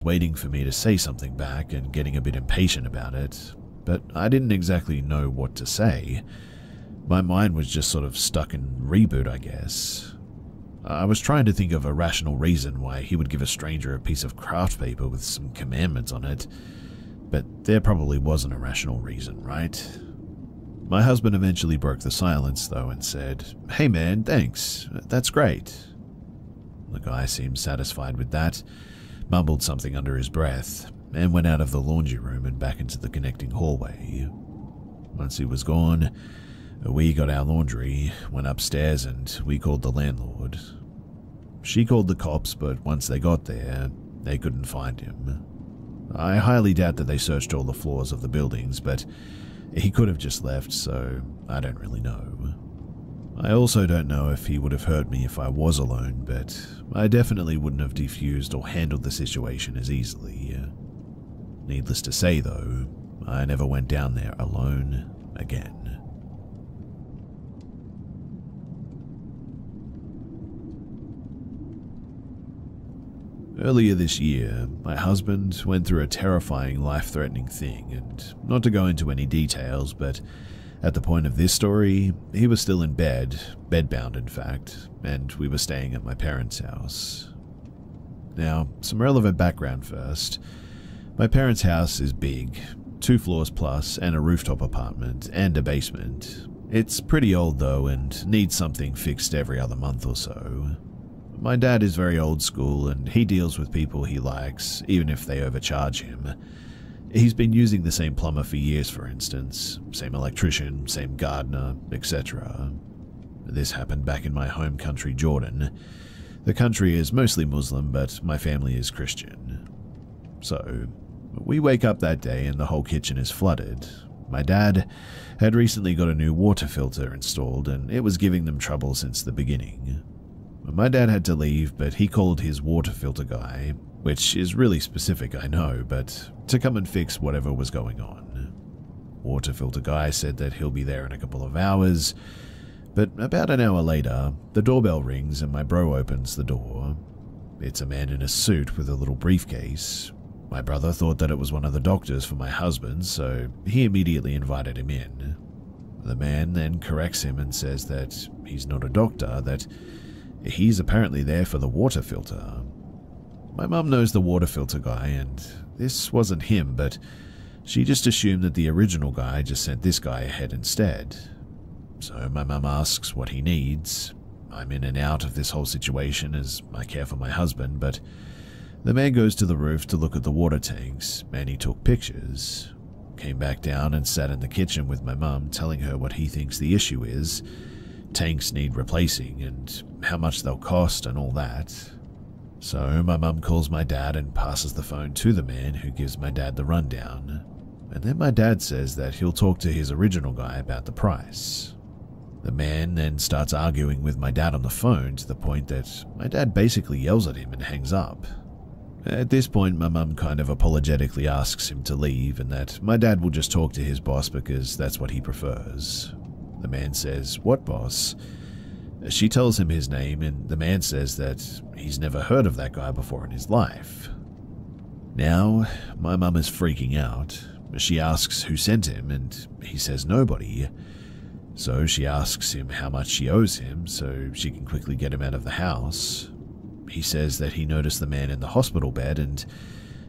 waiting for me to say something back and getting a bit impatient about it, but I didn't exactly know what to say. My mind was just sort of stuck in reboot, I guess. I was trying to think of a rational reason why he would give a stranger a piece of craft paper with some commandments on it, but there probably wasn't a rational reason, right? My husband eventually broke the silence, though, and said, "Hey man, thanks, that's great." The guy seemed satisfied with that, mumbled something under his breath, and went out of the laundry room and back into the connecting hallway. Once he was gone, we got our laundry, went upstairs, and we called the landlord. She called the cops, but once they got there, they couldn't find him. I highly doubt that they searched all the floors of the buildings, but he could have just left, so I don't really know. I also don't know if he would have hurt me if I was alone, but I definitely wouldn't have defused or handled the situation as easily. Needless to say, though, I never went down there alone again. Earlier this year, my husband went through a terrifying, life-threatening thing, and not to go into any details, but at the point of this story, he was still in bed, bedbound in fact, and we were staying at my parents' house. Now, some relevant background first. My parents' house is big, 2 floors plus, and a rooftop apartment, and a basement. It's pretty old though, and needs something fixed every other month or so. My dad is very old school, and he deals with people he likes, even if they overcharge him. He's been using the same plumber for years, for instance, same electrician, same gardener, etc. This happened back in my home country, Jordan. The country is mostly Muslim, but my family is Christian. So, we wake up that day and the whole kitchen is flooded. My dad had recently got a new water filter installed, and it was giving them trouble since the beginning. My dad had to leave, but he called his water filter guy, which is really specific, I know, but to come and fix whatever was going on. Water filter guy said that he'll be there in a couple of hours, but about an hour later, the doorbell rings and my bro opens the door. It's a man in a suit with a little briefcase. My brother thought that it was one of the doctors for my husband, so he immediately invited him in. The man then corrects him and says that he's not a doctor, that he's apparently there for the water filter. My mum knows the water filter guy, and this wasn't him, but she just assumed that the original guy just sent this guy ahead instead. So my mum asks what he needs. I'm in and out of this whole situation as I care for my husband, but the man goes to the roof to look at the water tanks, and he took pictures. Came back down and sat in the kitchen with my mum, telling her what he thinks the issue is. Tanks need replacing and how much they'll cost and all that. So my mum calls my dad and passes the phone to the man, who gives my dad the rundown. And then my dad says that he'll talk to his original guy about the price. The man then starts arguing with my dad on the phone to the point that my dad basically yells at him and hangs up. At this point, my mum kind of apologetically asks him to leave and that my dad will just talk to his boss because that's what he prefers. The man says, "What boss?" She tells him his name, and the man says that he's never heard of that guy before in his life. Now, my mum is freaking out. She asks who sent him, and he says nobody. So she asks him how much she owes him so she can quickly get him out of the house. He says that he noticed the man in the hospital bed, and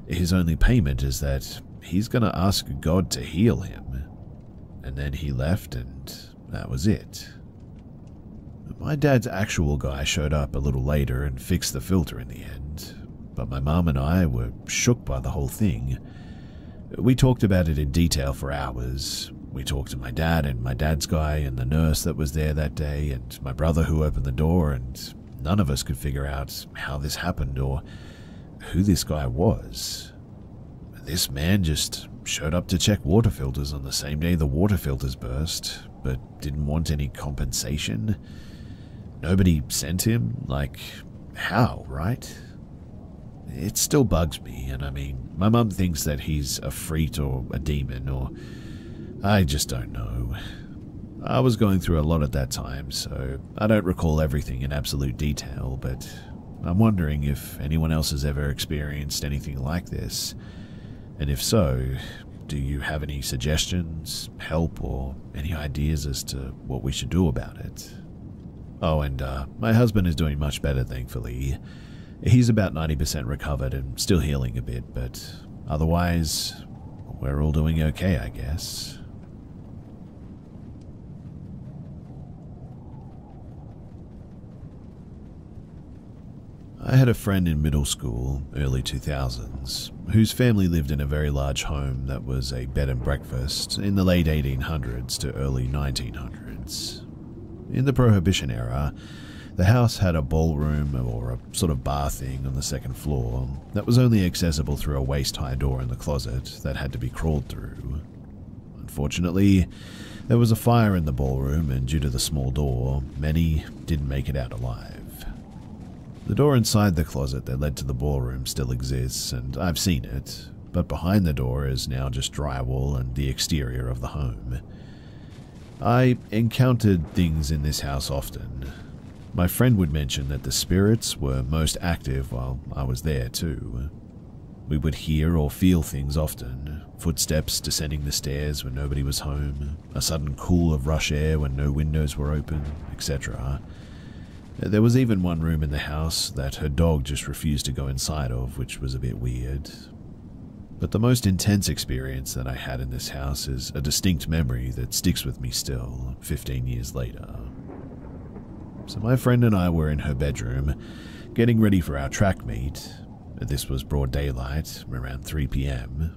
his only payment is that he's going to ask God to heal him. And then he left, and that was it. My dad's actual guy showed up a little later and fixed the filter in the end, but my mum and I were shook by the whole thing. We talked about it in detail for hours. We talked to my dad and my dad's guy and the nurse that was there that day and my brother who opened the door, and none of us could figure out how this happened or who this guy was. This man just showed up to check water filters on the same day the water filters burst, but didn't want any compensation. Nobody sent him? Like, how, right? It still bugs me, and I mean, my mum thinks that he's a freak or a demon, or I just don't know. I was going through a lot at that time, so I don't recall everything in absolute detail, but I'm wondering if anyone else has ever experienced anything like this, and if so, do you have any suggestions, help, or any ideas as to what we should do about it? Oh, and my husband is doing much better, thankfully. He's about 90% recovered and still healing a bit, but otherwise, we're all doing okay, I guess. I had a friend in middle school, early 2000s, whose family lived in a very large home that was a bed and breakfast in the late 1800s to early 1900s. In the Prohibition era, the house had a ballroom or a sort of bar thing on the second floor that was only accessible through a waist-high door in the closet that had to be crawled through. Unfortunately, there was a fire in the ballroom, and due to the small door, many didn't make it out alive. The door inside the closet that led to the ballroom still exists, and I've seen it, but behind the door is now just drywall and the exterior of the home. I encountered things in this house often. My friend would mention that the spirits were most active while I was there too. We would hear or feel things often, footsteps descending the stairs when nobody was home, a sudden cool of rush air when no windows were open, etc. There was even one room in the house that her dog just refused to go inside of, which was a bit weird. But the most intense experience that I had in this house is a distinct memory that sticks with me still, 15 years later. So my friend and I were in her bedroom, getting ready for our track meet. This was broad daylight, around 3 p.m.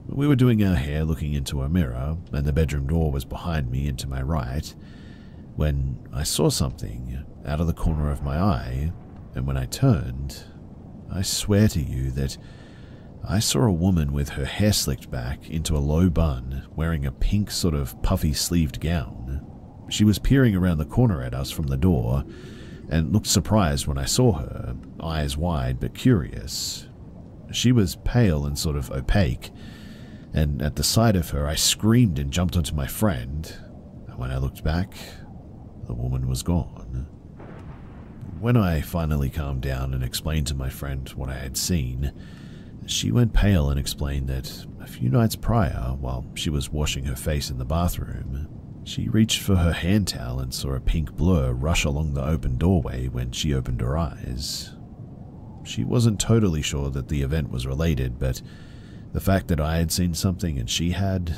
We were doing our hair looking into a mirror, and the bedroom door was behind me and to my right, when I saw something out of the corner of my eye, and when I turned, I swear to you that I saw a woman with her hair slicked back into a low bun, wearing a pink sort of puffy sleeved gown. She was peering around the corner at us from the door, and looked surprised when I saw her, eyes wide but curious. She was pale and sort of opaque, and at the sight of her I screamed and jumped onto my friend, and when I looked back, the woman was gone. When I finally calmed down and explained to my friend what I had seen, she went pale and explained that a few nights prior, while she was washing her face in the bathroom, she reached for her hand towel and saw a pink blur rush along the open doorway when she opened her eyes. She wasn't totally sure that the event was related, but the fact that I had seen something and she had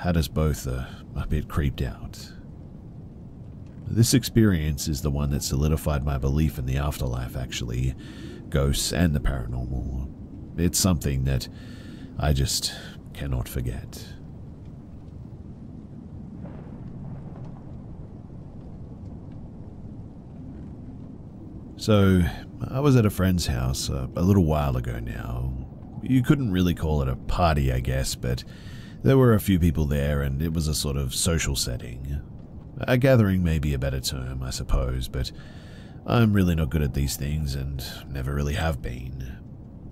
us both a bit creeped out. This experience is the one that solidified my belief in the afterlife, actually, ghosts and the paranormal. It's something that I just cannot forget. So, I was at a friend's house a little while ago now. You couldn't really call it a party, I guess, but there were a few people there and it was a sort of social setting. A gathering may be a better term, I suppose, but I'm really not good at these things and never really have been.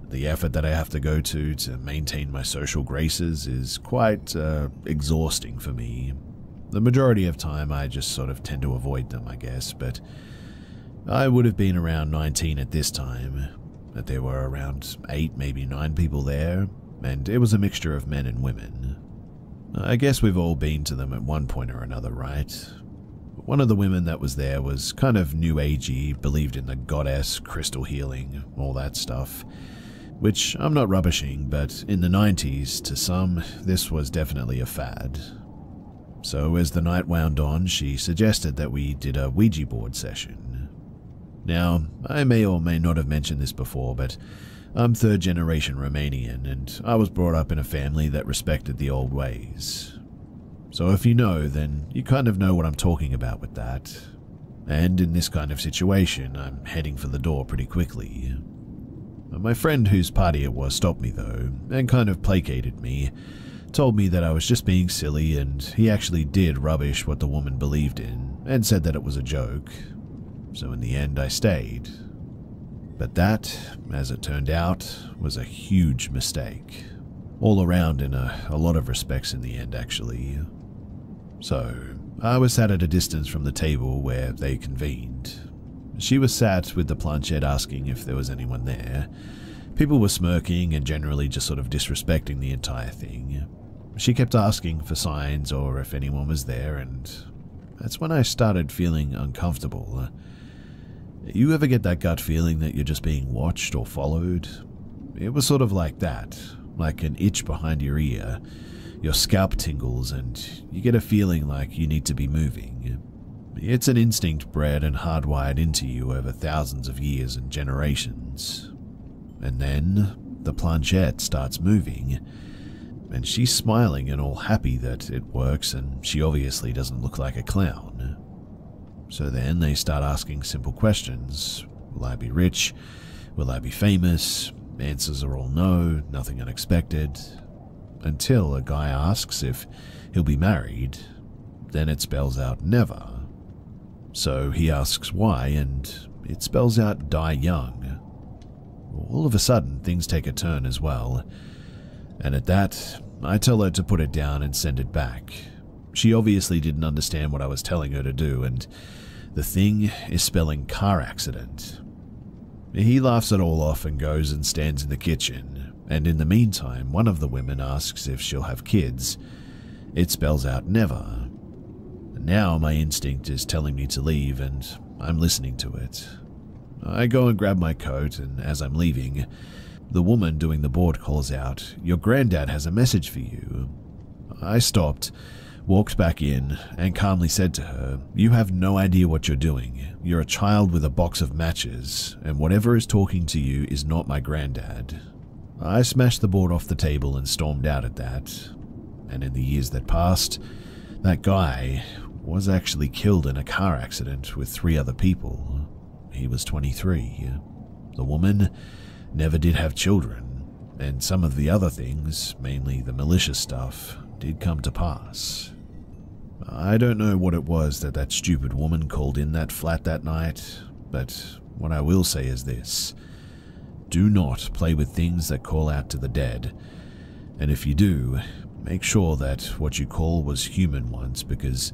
The effort that I have to go to maintain my social graces is quite exhausting for me. The majority of time I just sort of tend to avoid them, I guess, but I would have been around 19 at this time. But there were around 8, maybe 9 people there, and it was a mixture of men and women. I guess we've all been to them at one point or another, right? One of the women that was there was kind of new agey, believed in the goddess, crystal healing, all that stuff. Which I'm not rubbishing, but in the 90s, to some, this was definitely a fad. So as the night wound on, she suggested that we did a Ouija board session. Now, I may or may not have mentioned this before, but I'm third generation Romanian, and I was brought up in a family that respected the old ways. So if you know, then you kind of know what I'm talking about with that. And in this kind of situation, I'm heading for the door pretty quickly. My friend whose party it was stopped me though, and kind of placated me, told me that I was just being silly and he actually did rubbish what the woman believed in, and said that it was a joke. So in the end I stayed. But that, as it turned out, was a huge mistake. All around in a lot of respects in the end, actually. So, I was sat at a distance from the table where they convened. She was sat with the planchette asking if there was anyone there. People were smirking and generally just sort of disrespecting the entire thing. She kept asking for signs or if anyone was there, and that's when I started feeling uncomfortable. You ever get that gut feeling that you're just being watched or followed? It was sort of like that, like an itch behind your ear. Your scalp tingles and you get a feeling like you need to be moving. It's an instinct bred and hardwired into you over thousands of years and generations. And then the planchette starts moving, and she's smiling and all happy that it works, and she obviously doesn't look like a clown. So then they start asking simple questions. Will I be rich? Will I be famous? Answers are all no, nothing unexpected. Until a guy asks if he'll be married, then it spells out never. So he asks why, and it spells out die young. All of a sudden, things take a turn as well, and at that, I tell her to put it down and send it back. She obviously didn't understand what I was telling her to do, and the thing is spelling car accident. He laughs it all off and goes and stands in the kitchen, and in the meantime, one of the women asks if she'll have kids. It spells out never. Now my instinct is telling me to leave, and I'm listening to it. I go and grab my coat, and as I'm leaving, the woman doing the board calls out, "Your granddad has a message for you." I stopped, walked back in, and calmly said to her, "You have no idea what you're doing. You're a child with a box of matches, and whatever is talking to you is not my granddad." I smashed the board off the table and stormed out at that. And in the years that passed, that guy was actually killed in a car accident with 3 other people. He was 23. The woman never did have children, and some of the other things, mainly the malicious stuff, did come to pass. I don't know what it was that stupid woman called in that flat that night, but what I will say is this: do not play with things that call out to the dead, and if you do, make sure that what you call was human ones, because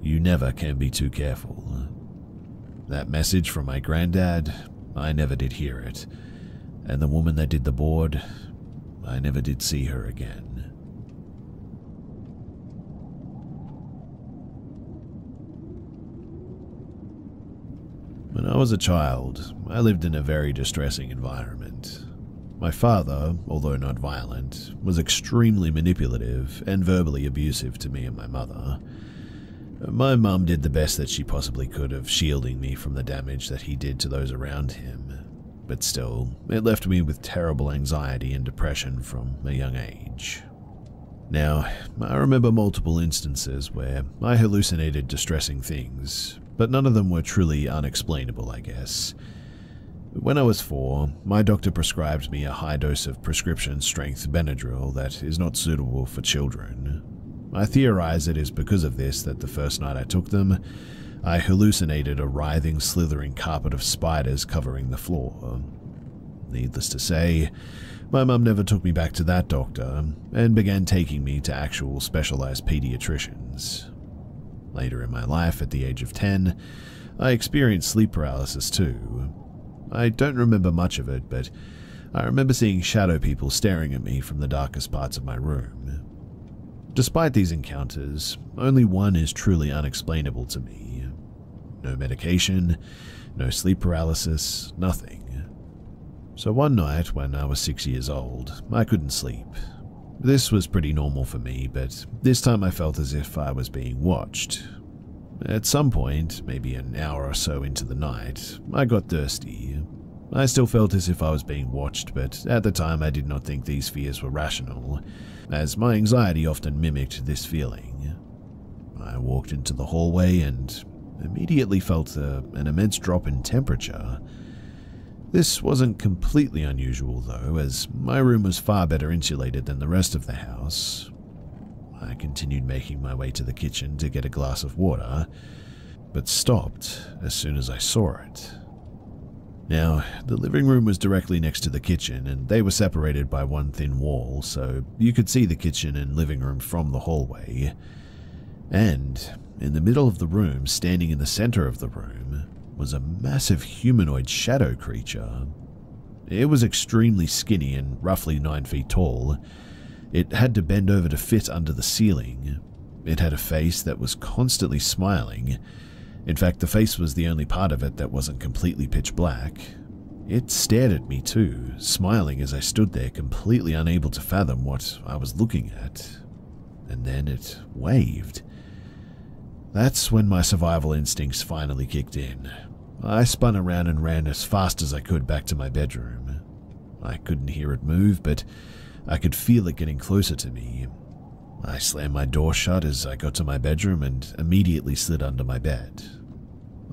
you never can be too careful. That message from my granddad, I never did hear it, and the woman that did the board, I never did see her again. When I was a child, I lived in a very distressing environment. My father, although not violent, was extremely manipulative and verbally abusive to me and my mother. My mum did the best that she possibly could of shielding me from the damage that he did to those around him, but still, it left me with terrible anxiety and depression from a young age. Now, I remember multiple instances where I hallucinated distressing things, but none of them were truly unexplainable, I guess. When I was 4, my doctor prescribed me a high dose of prescription-strength Benadryl that is not suitable for children. I theorize it is because of this that the first night I took them, I hallucinated a writhing, slithering carpet of spiders covering the floor. Needless to say, my mum never took me back to that doctor and began taking me to actual specialized pediatricians. Later in my life, at the age of 10, I experienced sleep paralysis too. I don't remember much of it, but I remember seeing shadow people staring at me from the darkest parts of my room. Despite these encounters, only one is truly unexplainable to me. No medication, no sleep paralysis, nothing. So one night when I was 6 years old, I couldn't sleep. This was pretty normal for me, but this time I felt as if I was being watched. At some point, maybe an hour or so into the night, I got thirsty. I still felt as if I was being watched, but at the time I did not think these fears were rational, as my anxiety often mimicked this feeling. I walked into the hallway and immediately felt an immense drop in temperature. This wasn't completely unusual though, as my room was far better insulated than the rest of the house. I continued making my way to the kitchen to get a glass of water, but stopped as soon as I saw it. Now, the living room was directly next to the kitchen, and they were separated by one thin wall, so you could see the kitchen and living room from the hallway. And in the middle of the room, standing in the center of the room, was a massive humanoid shadow creature. It was extremely skinny and roughly 9 feet tall. It had to bend over to fit under the ceiling. It had a face that was constantly smiling. In fact, the face was the only part of it that wasn't completely pitch black. It stared at me too, smiling as I stood there completely unable to fathom what I was looking at. And then it waved. That's when my survival instincts finally kicked in. I spun around and ran as fast as I could back to my bedroom. I couldn't hear it move, but I could feel it getting closer to me. I slammed my door shut as I got to my bedroom and immediately slid under my bed.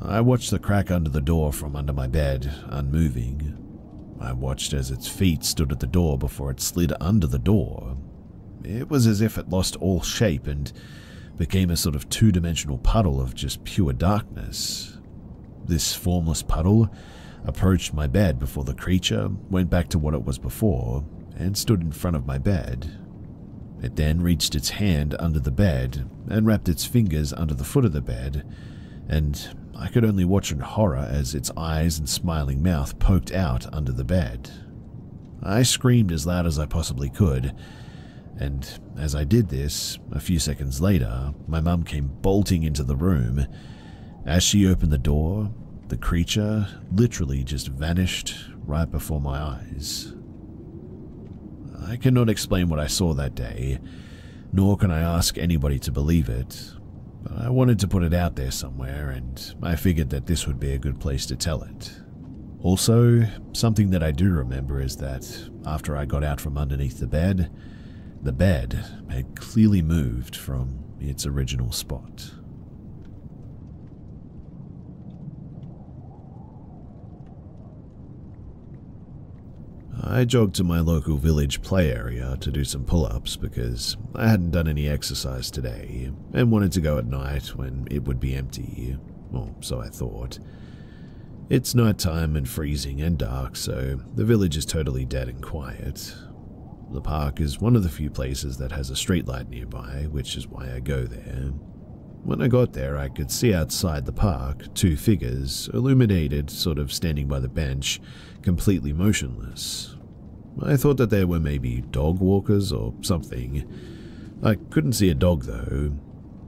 I watched the crack under the door from under my bed, unmoving. I watched as its feet stood at the door before it slid under the door. It was as if it lost all shape and became a sort of two-dimensional puddle of just pure darkness. This formless puddle approached my bed before the creature went back to what it was before and stood in front of my bed. It then reached its hand under the bed and wrapped its fingers under the foot of the bed, and I could only watch in horror as its eyes and smiling mouth poked out under the bed. I screamed as loud as I possibly could, and as I did this, a few seconds later, my mum came bolting into the room. As she opened the door, the creature literally just vanished right before my eyes. I cannot explain what I saw that day, nor can I ask anybody to believe it, but I wanted to put it out there somewhere, and I figured that this would be a good place to tell it. Also, something that I do remember is that after I got out from underneath the bed had clearly moved from its original spot. I jogged to my local village play area to do some pull-ups because I hadn't done any exercise today and wanted to go at night when it would be empty, or so I thought. It's nighttime and freezing and dark, so the village is totally dead and quiet. The park is one of the few places that has a streetlight nearby, which is why I go there. When I got there, I could see outside the park 2 figures, illuminated, sort of standing by the bench, completely motionless. I thought that they were maybe dog walkers or something. I couldn't see a dog though.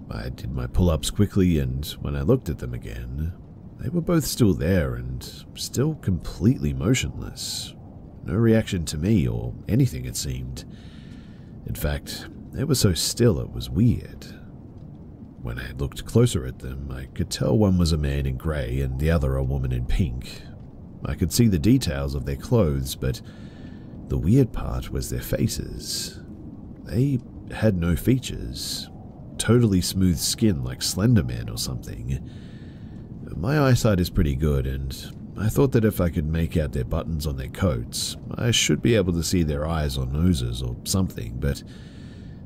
I did my pull-ups quickly, and when I looked at them again, they were both still there and still completely motionless. No reaction to me or anything, it seemed. In fact, they were so still it was weird. When I looked closer at them, I could tell one was a man in grey and the other a woman in pink. I could see the details of their clothes, but the weird part was their faces. They had no features. Totally smooth skin like Slender Man or something. My eyesight is pretty good, and I thought that if I could make out their buttons on their coats, I should be able to see their eyes or noses or something, but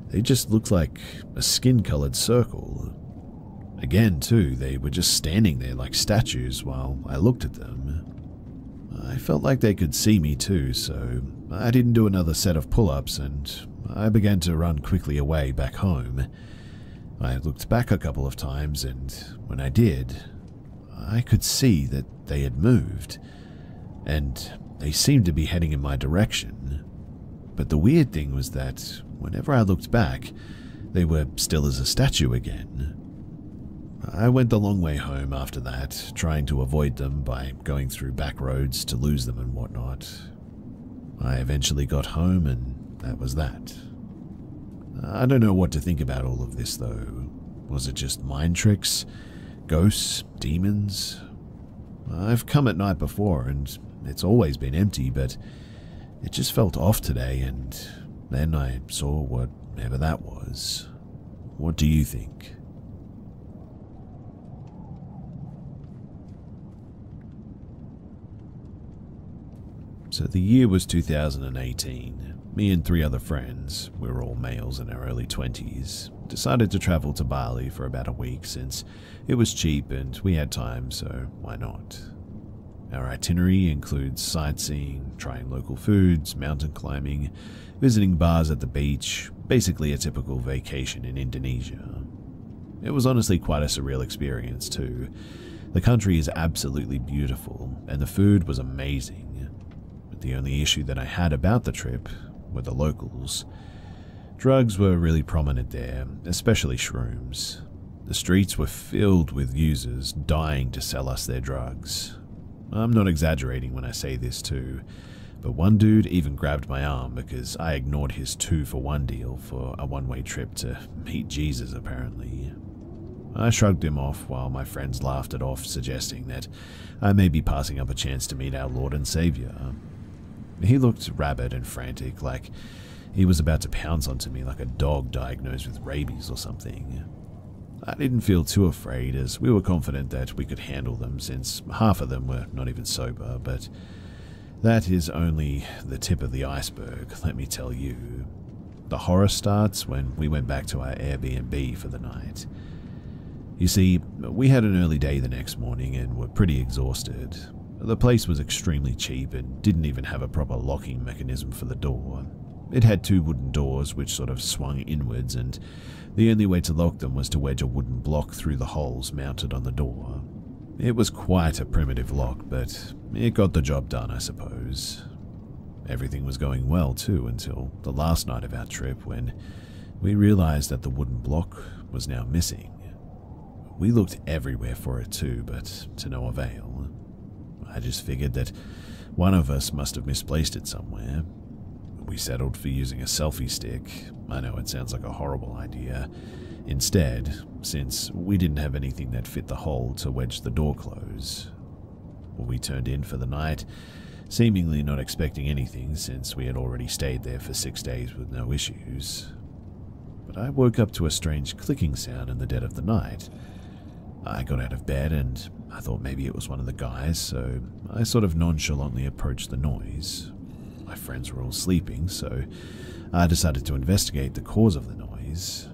they just looked like a skin-colored circle. Again, too, they were just standing there like statues while I looked at them. I felt like they could see me too, so I didn't do another set of pull-ups, and I began to run quickly away back home. I looked back a couple of times, and when I did, I could see that they had moved, and they seemed to be heading in my direction. But the weird thing was that whenever I looked back, they were still as a statue again. I went the long way home after that, trying to avoid them by going through back roads to lose them and whatnot. I eventually got home, and that was that. I don't know what to think about all of this, though. Was it just mind tricks? Ghosts? Demons? I've come at night before, and it's always been empty, but it just felt off today, and then I saw whatever that was. What do you think? So the year was 2018. Me and 3 other friends, we were all males in our early 20s, decided to travel to Bali for about a week since it was cheap and we had time, so why not? Our itinerary includes sightseeing, trying local foods, mountain climbing, visiting bars at the beach, basically a typical vacation in Indonesia. It was honestly quite a surreal experience too. The country is absolutely beautiful, and the food was amazing. But the only issue that I had about the trip were the locals. Drugs were really prominent there, especially shrooms. The streets were filled with users dying to sell us their drugs. I'm not exaggerating when I say this too, but one dude even grabbed my arm because I ignored his 2-for-1 deal for a one-way trip to meet Jesus, apparently. I shrugged him off while my friends laughed it off, suggesting that I may be passing up a chance to meet our Lord and Savior. He looked rabid and frantic, like he was about to pounce onto me like a dog diagnosed with rabies or something. I didn't feel too afraid, as we were confident that we could handle them since half of them were not even sober, but that is only the tip of the iceberg, let me tell you. The horror starts when we went back to our Airbnb for the night. You see, we had an early day the next morning and were pretty exhausted. The place was extremely cheap and didn't even have a proper locking mechanism for the door. It had 2 wooden doors which sort of swung inwards, and the only way to lock them was to wedge a wooden block through the holes mounted on the door. It was quite a primitive lock, but it got the job done, I suppose. Everything was going well too until the last night of our trip, when we realized that the wooden block was now missing. We looked everywhere for it too, but to no avail. I just figured that one of us must have misplaced it somewhere. We settled for using a selfie stick. I know it sounds like a horrible idea. Instead, since we didn't have anything that fit the hole to wedge the door close. We turned in for the night, seemingly not expecting anything since we had already stayed there for 6 days with no issues. But I woke up to a strange clicking sound in the dead of the night. I got out of bed and I thought maybe it was one of the guys, so I sort of nonchalantly approached the noise. My friends were all sleeping, so I decided to investigate the cause of the noise.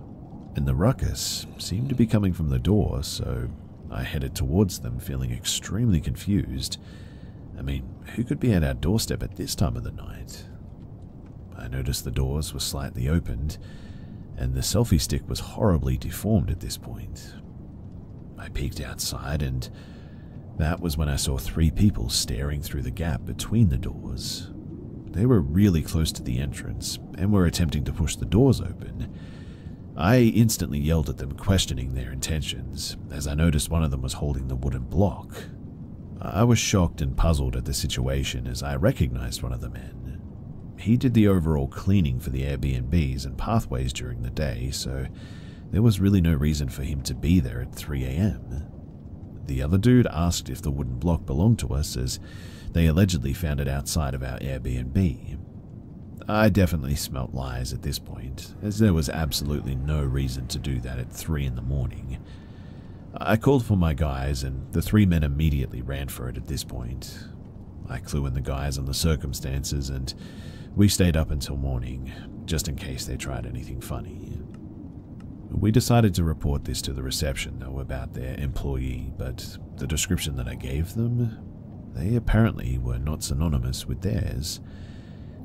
And the ruckus seemed to be coming from the door, so I headed towards them, feeling extremely confused. I mean, who could be at our doorstep at this time of the night? I noticed the doors were slightly opened, and the selfie stick was horribly deformed at this point. I peeked outside, and that was when I saw 3 people staring through the gap between the doors. They were really close to the entrance, and were attempting to push the doors open. I instantly yelled at them, questioning their intentions, as I noticed one of them was holding the wooden block. I was shocked and puzzled at the situation, as I recognized one of the men. He did the overall cleaning for the Airbnbs and pathways during the day, so there was really no reason for him to be there at 3 a.m. The other dude asked if the wooden block belonged to us, as they allegedly found it outside of our Airbnb. I definitely smelt lies at this point, as there was absolutely no reason to do that at 3 in the morning. I called for my guys, and the 3 men immediately ran for it at this point. I clued in the guys on the circumstances, and we stayed up until morning, just in case they tried anything funny. We decided to report this to the reception, though, about their employee, but the description that I gave them, they apparently were not synonymous with theirs.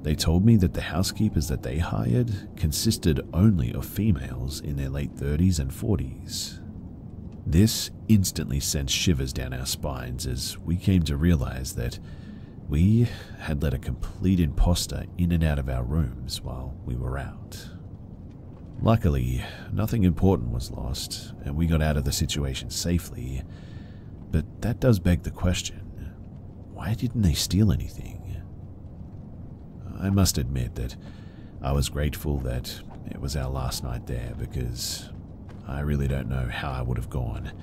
They told me that the housekeepers that they hired consisted only of females in their late 30s and 40s. This instantly sent shivers down our spines, as we came to realize that we had let a complete imposter in and out of our rooms while we were out. Luckily, nothing important was lost, and we got out of the situation safely, but that does beg the question, why didn't they steal anything? I must admit that I was grateful that it was our last night there, because I really don't know how I would have gone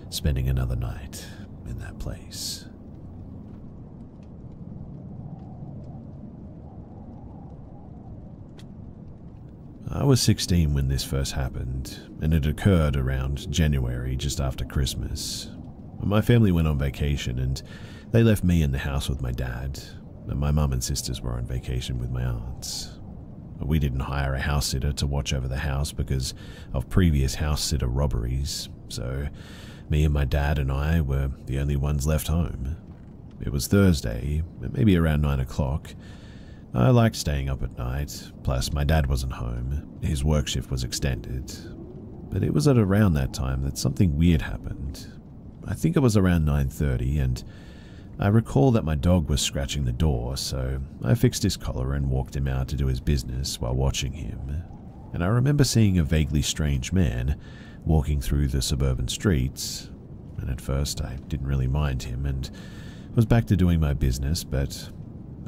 spending another night in that place. I was 16 when this first happened, and it occurred around January, just after Christmas. My family went on vacation, and they left me in the house with my dad, and my mum and sisters were on vacation with my aunts. We didn't hire a house sitter to watch over the house because of previous house sitter robberies, so me and my dad and I were the only ones left home. It was Thursday, maybe around 9 o'clock. I liked staying up at night, plus my dad wasn't home, his work shift was extended. But it was at around that time that something weird happened. I think it was around 9:30, and I recall that my dog was scratching the door, so I fixed his collar and walked him out to do his business while watching him. And I remember seeing a vaguely strange man walking through the suburban streets, and at first I didn't really mind him and was back to doing my business, but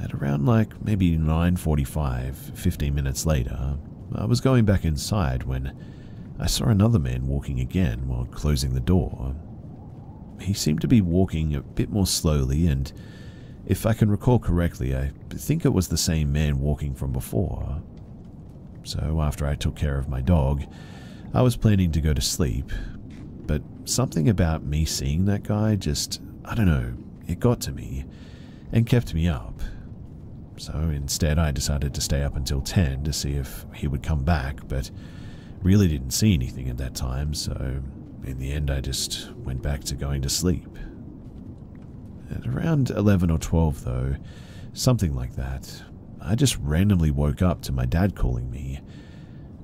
at around maybe 9:45, 15 minutes later, I was going back inside when I saw another man walking again while closing the door. He seemed to be walking a bit more slowly, and if I can recall correctly, I think it was the same man walking from before. So after I took care of my dog, I was planning to go to sleep, but something about me seeing that guy just, I don't know, it got to me and kept me up. So instead I decided to stay up until 10 to see if he would come back, but really didn't see anything at that time, so in the end I just went back to going to sleep. At around 11 or 12 though, something like that, I just randomly woke up to my dad calling me.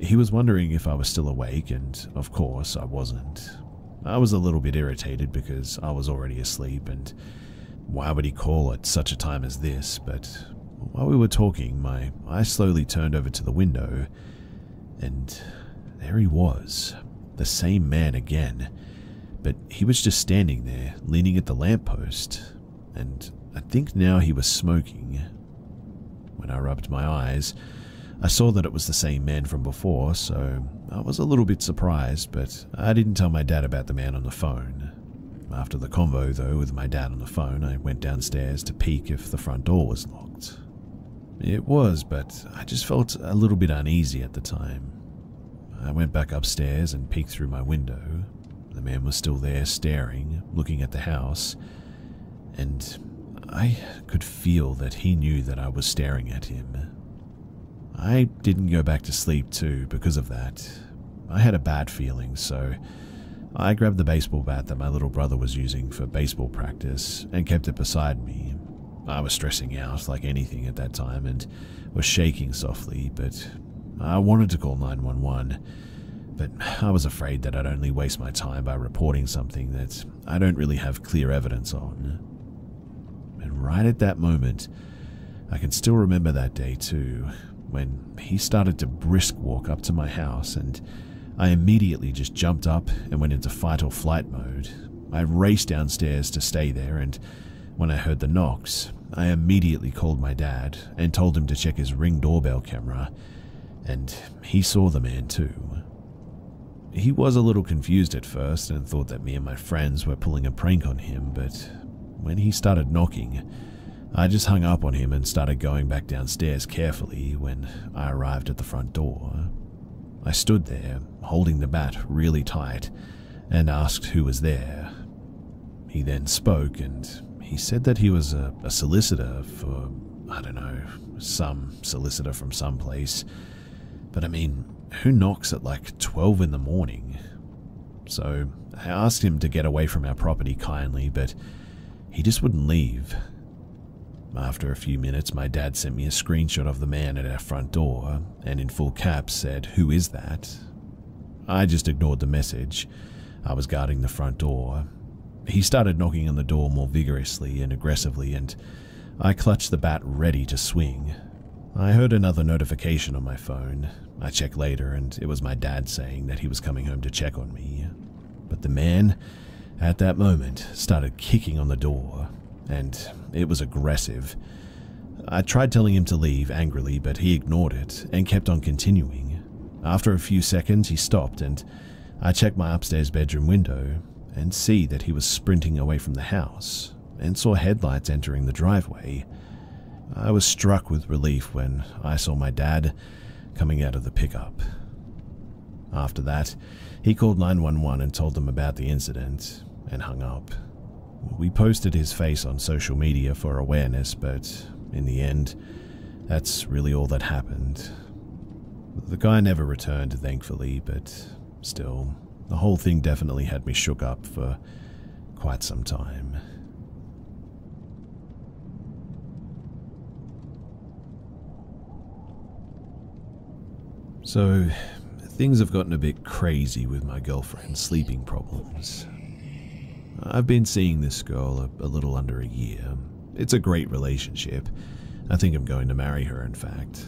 He was wondering if I was still awake, and of course I wasn't. I was a little bit irritated because I was already asleep, and why would he call at such a time as this? But while we were talking, my eyes slowly turned over to the window, and there he was, the same man again, but he was just standing there, leaning at the lamppost, and I think now he was smoking. When I rubbed my eyes, I saw that it was the same man from before, so I was a little bit surprised, but I didn't tell my dad about the man on the phone. After the convo, though, with my dad on the phone, I went downstairs to peek if the front door was locked. It was, but I just felt a little bit uneasy at the time. I went back upstairs and peeked through my window. The man was still there staring, looking at the house, and I could feel that he knew that I was staring at him. I didn't go back to sleep too because of that. I had a bad feeling, so I grabbed the baseball bat that my little brother was using for baseball practice and kept it beside me. I was stressing out like anything at that time and was shaking softly, but I wanted to call 911, but I was afraid that I'd only waste my time by reporting something that I don't really have clear evidence on. And right at that moment, I can still remember that day too, when he started to brisk walk up to my house, and I immediately just jumped up and went into fight or flight mode. I raced downstairs to stay there, and when I heard the knocks, I immediately called my dad and told him to check his Ring doorbell camera, and he saw the man too. He was a little confused at first and thought that me and my friends were pulling a prank on him, but when he started knocking, I just hung up on him and started going back downstairs carefully when I arrived at the front door. I stood there, holding the bat really tight, and asked who was there. He then spoke, and he said that he was a solicitor for, I don't know, some solicitor from someplace. But I mean, who knocks at 12 in the morning? So I asked him to get away from our property kindly, but he just wouldn't leave. After a few minutes, my dad sent me a screenshot of the man at our front door, and in full caps said, "Who is that?" I just ignored the message. I was guarding the front door. He started knocking on the door more vigorously and aggressively, and I clutched the bat ready to swing. I heard another notification on my phone. I checked later, and it was my dad saying that he was coming home to check on me. But the man, at that moment, started kicking on the door, and it was aggressive. I tried telling him to leave angrily, but he ignored it and kept on continuing. After a few seconds, he stopped, and I checked my upstairs bedroom window and see that he was sprinting away from the house and saw headlights entering the driveway. I was struck with relief when I saw my dad coming out of the pickup. After that, he called 911 and told them about the incident and hung up. We posted his face on social media for awareness, but in the end, that's really all that happened. The guy never returned, thankfully, but still, the whole thing definitely had me shook up for quite some time. So, things have gotten a bit crazy with my girlfriend's sleeping problems. I've been seeing this girl a little under a year. It's a great relationship. I think I'm going to marry her, in fact.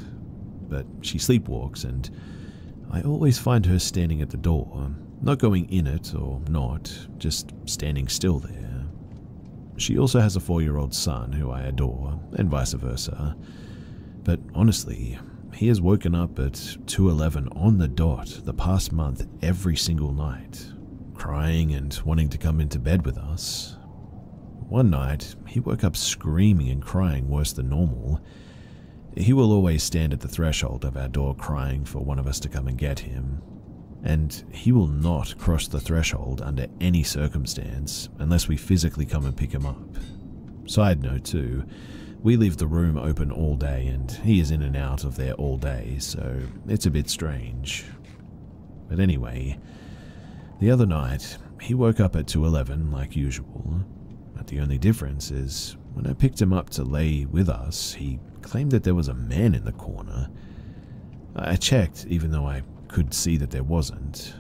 But she sleepwalks, and I always find her standing at the door, not going in it or not, just standing still there. She also has a 4-year-old son who I adore, and vice versa. But honestly, he has woken up at 2:11 on the dot the past month every single night, crying and wanting to come into bed with us. One night, he woke up screaming and crying worse than normal. He will always stand at the threshold of our door crying for one of us to come and get him, and he will not cross the threshold under any circumstance unless we physically come and pick him up. Side note too, we leave the room open all day and he is in and out of there all day, so it's a bit strange. But anyway, the other night, he woke up at 2:11 like usual, but the only difference is when I picked him up to lay with us, he claimed that there was a man in the corner. I checked, even though I could see that there wasn't.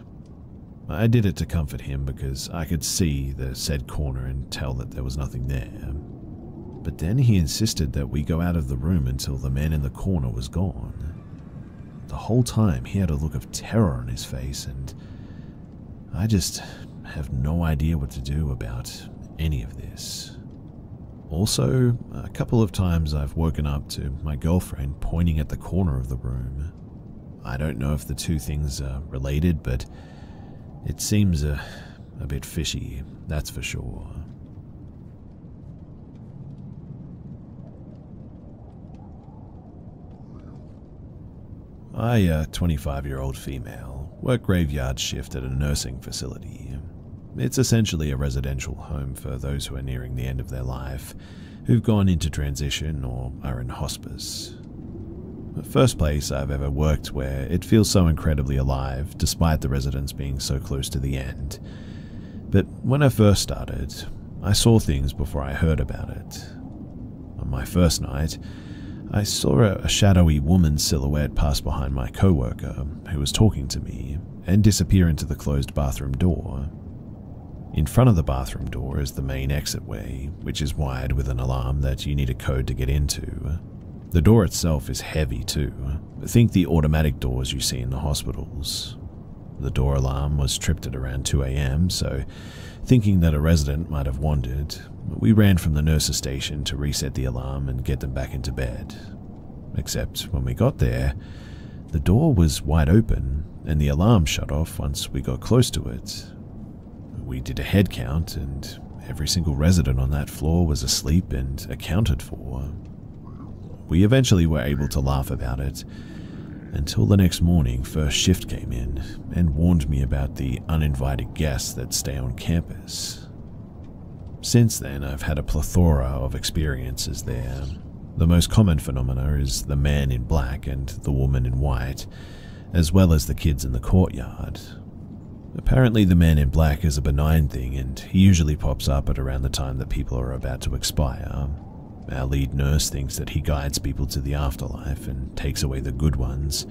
I did it to comfort him because I could see the said corner and tell that there was nothing there. But then he insisted that we go out of the room until the man in the corner was gone. The whole time he had a look of terror on his face, and I just have no idea what to do about any of this. Also, a couple of times I've woken up to my girlfriend pointing at the corner of the room. I don't know if the two things are related, but it seems a bit fishy, that's for sure. I, a 25-year-old female, work graveyard shift at a nursing facility. It's essentially a residential home for those who are nearing the end of their life, who've gone into transition or are in hospice. The first place I've ever worked where it feels so incredibly alive, despite the residents being so close to the end. But when I first started, I saw things before I heard about it. On my first night, I saw a shadowy woman's silhouette pass behind my coworker, who was talking to me, and disappear into the closed bathroom door. In front of the bathroom door is the main exitway, which is wired with an alarm that you need a code to get into. The door itself is heavy too. Think the automatic doors you see in the hospitals. The door alarm was tripped at around 2 a.m, so thinking that a resident might have wandered, we ran from the nurse's station to reset the alarm and get them back into bed. Except when we got there, the door was wide open and the alarm shut off once we got close to it. We did a head count and every single resident on that floor was asleep and accounted for. We eventually were able to laugh about it, until the next morning first shift came in and warned me about the uninvited guests that stay on campus. Since then, I've had a plethora of experiences there. The most common phenomena is the man in black and the woman in white, as well as the kids in the courtyard. Apparently the man in black is a benign thing and he usually pops up at around the time that people are about to expire. Our lead nurse thinks that he guides people to the afterlife and takes away the good ones.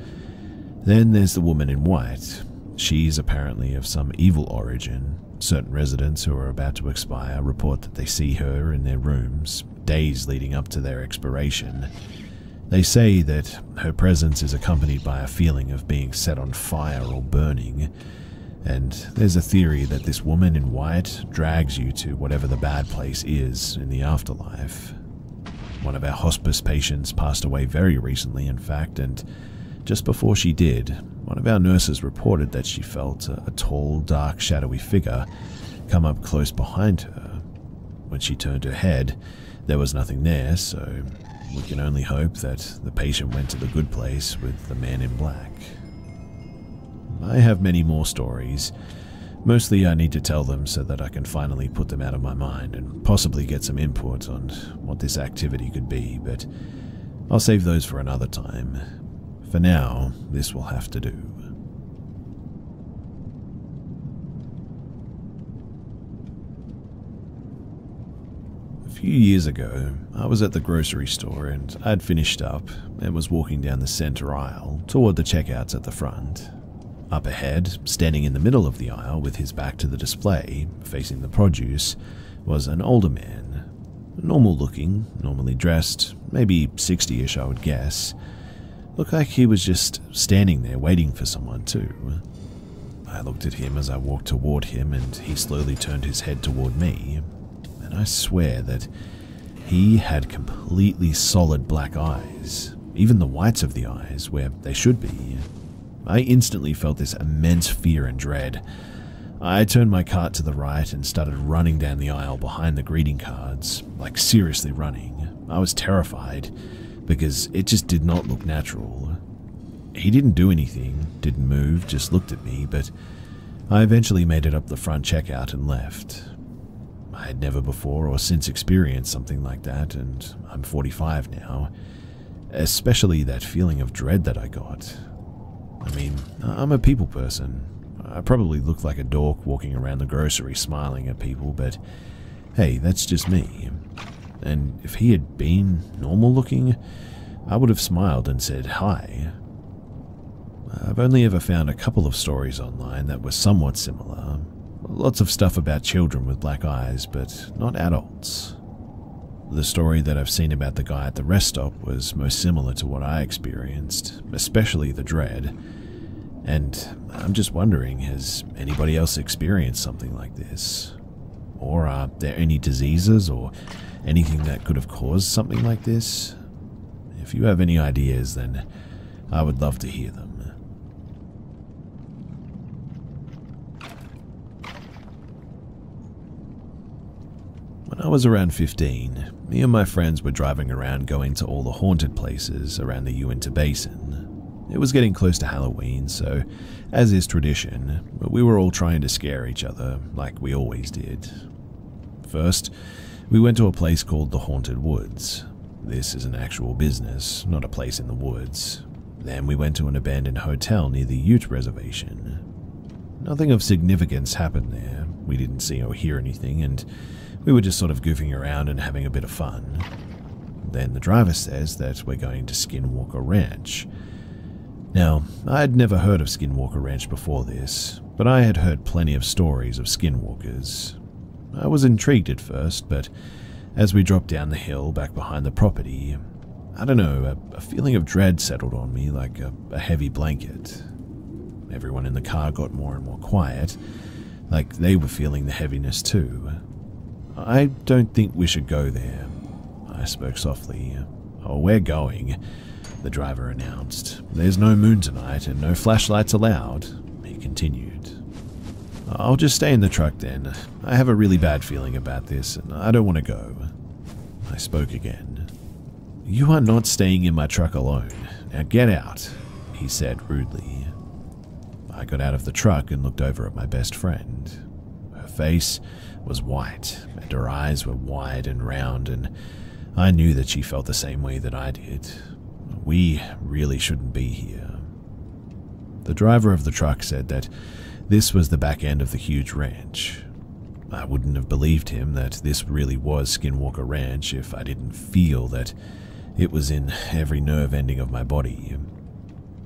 Then there's the woman in white. She's apparently of some evil origin. Certain residents who are about to expire report that they see her in their rooms, days leading up to their expiration. They say that her presence is accompanied by a feeling of being set on fire or burning, and there's a theory that this woman in white drags you to whatever the bad place is in the afterlife. One of our hospice patients passed away very recently, in fact, and just before she did, one of our nurses reported that she felt a tall, dark, shadowy figure come up close behind her. When she turned her head, there was nothing there, so we can only hope that the patient went to the good place with the man in black. I have many more stories. Mostly I need to tell them so that I can finally put them out of my mind and possibly get some input on what this activity could be, but I'll save those for another time. For now, this will have to do. A few years ago, I was at the grocery store and I'd finished up and was walking down the center aisle toward the checkouts at the front. Up ahead, standing in the middle of the aisle with his back to the display, facing the produce, was an older man. Normal looking, normally dressed, maybe 60-ish I would guess. Looked like he was just standing there waiting for someone too. I looked at him as I walked toward him, and he slowly turned his head toward me, and I swear that he had completely solid black eyes, even the whites of the eyes where they should be. I instantly felt this immense fear and dread. I turned my cart to the right and started running down the aisle behind the greeting cards, like seriously running. I was terrified, because it just did not look natural. He didn't do anything, didn't move, just looked at me, but I eventually made it up the front checkout and left. I had never before or since experienced something like that, and I'm 45 now. Especially that feeling of dread that I got. I mean, I'm a people person. I probably look like a dork walking around the grocery smiling at people, but hey, that's just me. And if he had been normal looking, I would have smiled and said hi. I've only ever found a couple of stories online that were somewhat similar. Lots of stuff about children with black eyes, but not adults. The story that I've seen about the guy at the rest stop was most similar to what I experienced, especially the dread. And I'm just wondering, has anybody else experienced something like this? Or are there any diseases or anything that could have caused something like this? If you have any ideas, then I would love to hear them. When I was around 15, me and my friends were driving around going to all the haunted places around the Uinta Basin. It was getting close to Halloween, so, as is tradition, we were all trying to scare each other, like we always did. First, we went to a place called the Haunted Woods. This is an actual business, not a place in the woods. Then we went to an abandoned hotel near the Ute Reservation. Nothing of significance happened there. We didn't see or hear anything, and we were just sort of goofing around and having a bit of fun. Then the driver says that we're going to Skinwalker Ranch. Now, I had never heard of Skinwalker Ranch before this, but I had heard plenty of stories of skinwalkers. I was intrigued at first, but as we dropped down the hill back behind the property, I don't know, a feeling of dread settled on me like a heavy blanket. Everyone in the car got more and more quiet, like they were feeling the heaviness too. I don't think we should go there, I spoke softly. Oh, we're going, the driver announced. There's no moon tonight and no flashlights allowed, he continued. I'll just stay in the truck then. I have a really bad feeling about this and I don't want to go. I spoke again. You are not staying in my truck alone. Now get out, he said rudely. I got out of the truck and looked over at my best friend. Her face was white and her eyes were wide and round, and I knew that she felt the same way that I did. We really shouldn't be here. The driver of the truck said that this was the back end of the huge ranch. I wouldn't have believed him that this really was Skinwalker Ranch if I didn't feel that it was in every nerve ending of my body.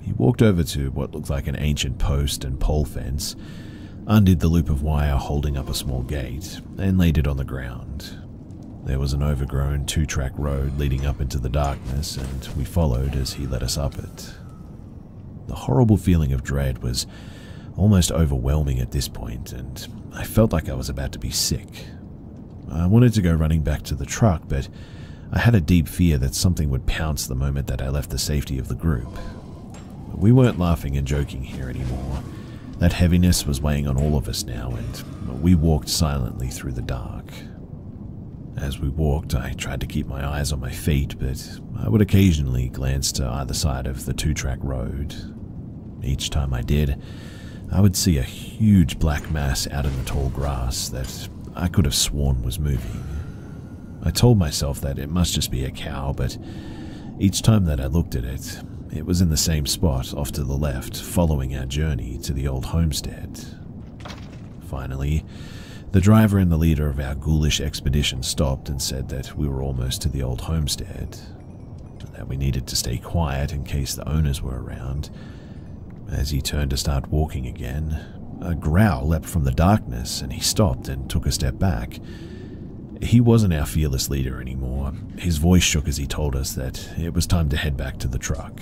He walked over to what looked like an ancient post and pole fence, undid the loop of wire holding up a small gate, and laid it on the ground. There was an overgrown 2-track road leading up into the darkness, and we followed as he led us up it. The horrible feeling of dread was almost overwhelming at this point, and I felt like I was about to be sick. I wanted to go running back to the truck, but I had a deep fear that something would pounce the moment that I left the safety of the group. We weren't laughing and joking here anymore. That heaviness was weighing on all of us now, and we walked silently through the dark. As we walked, I tried to keep my eyes on my feet, but I would occasionally glance to either side of the 2-track road. Each time I did, I would see a huge black mass out in the tall grass that I could have sworn was moving. I told myself that it must just be a cow, but each time that I looked at it, it was in the same spot off to the left, following our journey to the old homestead. Finally, the driver and the leader of our ghoulish expedition stopped and said that we were almost to the old homestead, that we needed to stay quiet in case the owners were around, As he turned to start walking again, a growl leapt from the darkness and he stopped and took a step back. He wasn't our fearless leader anymore. His voice shook as he told us that it was time to head back to the truck.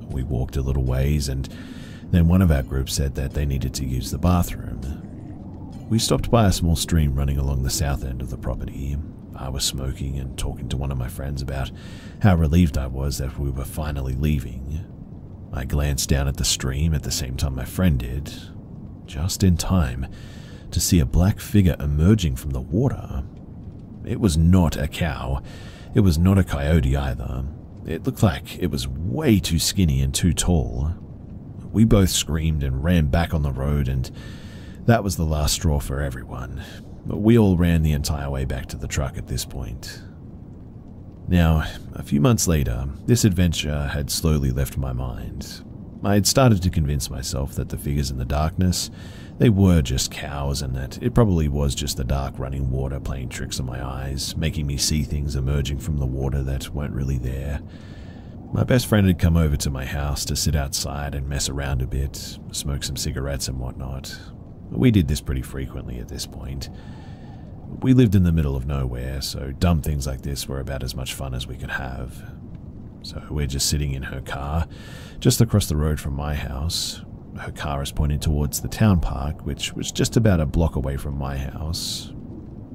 We walked a little ways and then one of our group said that they needed to use the bathroom. We stopped by a small stream running along the south end of the property. I was smoking and talking to one of my friends about how relieved I was that we were finally leaving. I glanced down at the stream at the same time my friend did, just in time to see a black figure emerging from the water. It was not a cow. It was not a coyote either. It looked like it was way too skinny and too tall. We both screamed and ran back on the road, and that was the last straw for everyone. But we all ran the entire way back to the truck at this point. Now, a few months later, this adventure had slowly left my mind. I had started to convince myself that the figures in the darkness, they were just cows, and that it probably was just the dark running water playing tricks on my eyes, making me see things emerging from the water that weren't really there. My best friend had come over to my house to sit outside and mess around a bit, smoke some cigarettes and whatnot. We did this pretty frequently at this point. We lived in the middle of nowhere, so dumb things like this were about as much fun as we could have. So we're just sitting in her car, just across the road from my house. Her car is pointed towards the town park, which was just about a block away from my house.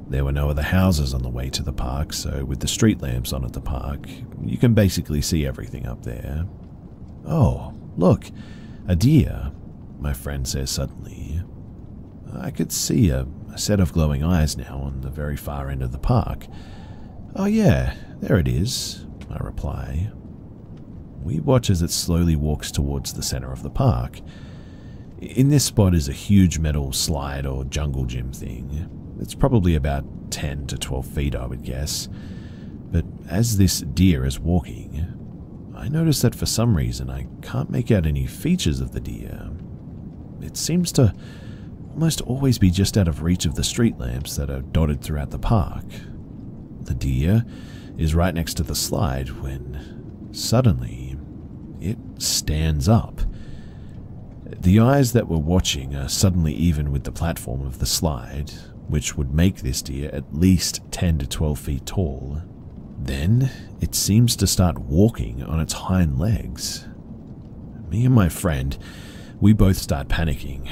There were no other houses on the way to the park, so with the street lamps on at the park, you can basically see everything up there. "Oh, look, a deer," my friend says suddenly. I could see a set of glowing eyes now on the very far end of the park. "Oh yeah, there it is," I reply. We watch as it slowly walks towards the center of the park. In this spot is a huge metal slide or jungle gym thing. It's probably about 10 to 12 feet, I would guess. But as this deer is walking, I notice that for some reason I can't make out any features of the deer. It seems to almost always be just out of reach of the street lamps that are dotted throughout the park. The deer is right next to the slide when suddenly it stands up. The eyes that were watching are suddenly even with the platform of the slide, which would make this deer at least 10 to 12 feet tall. Then it seems to start walking on its hind legs. Me and my friend, we both start panicking.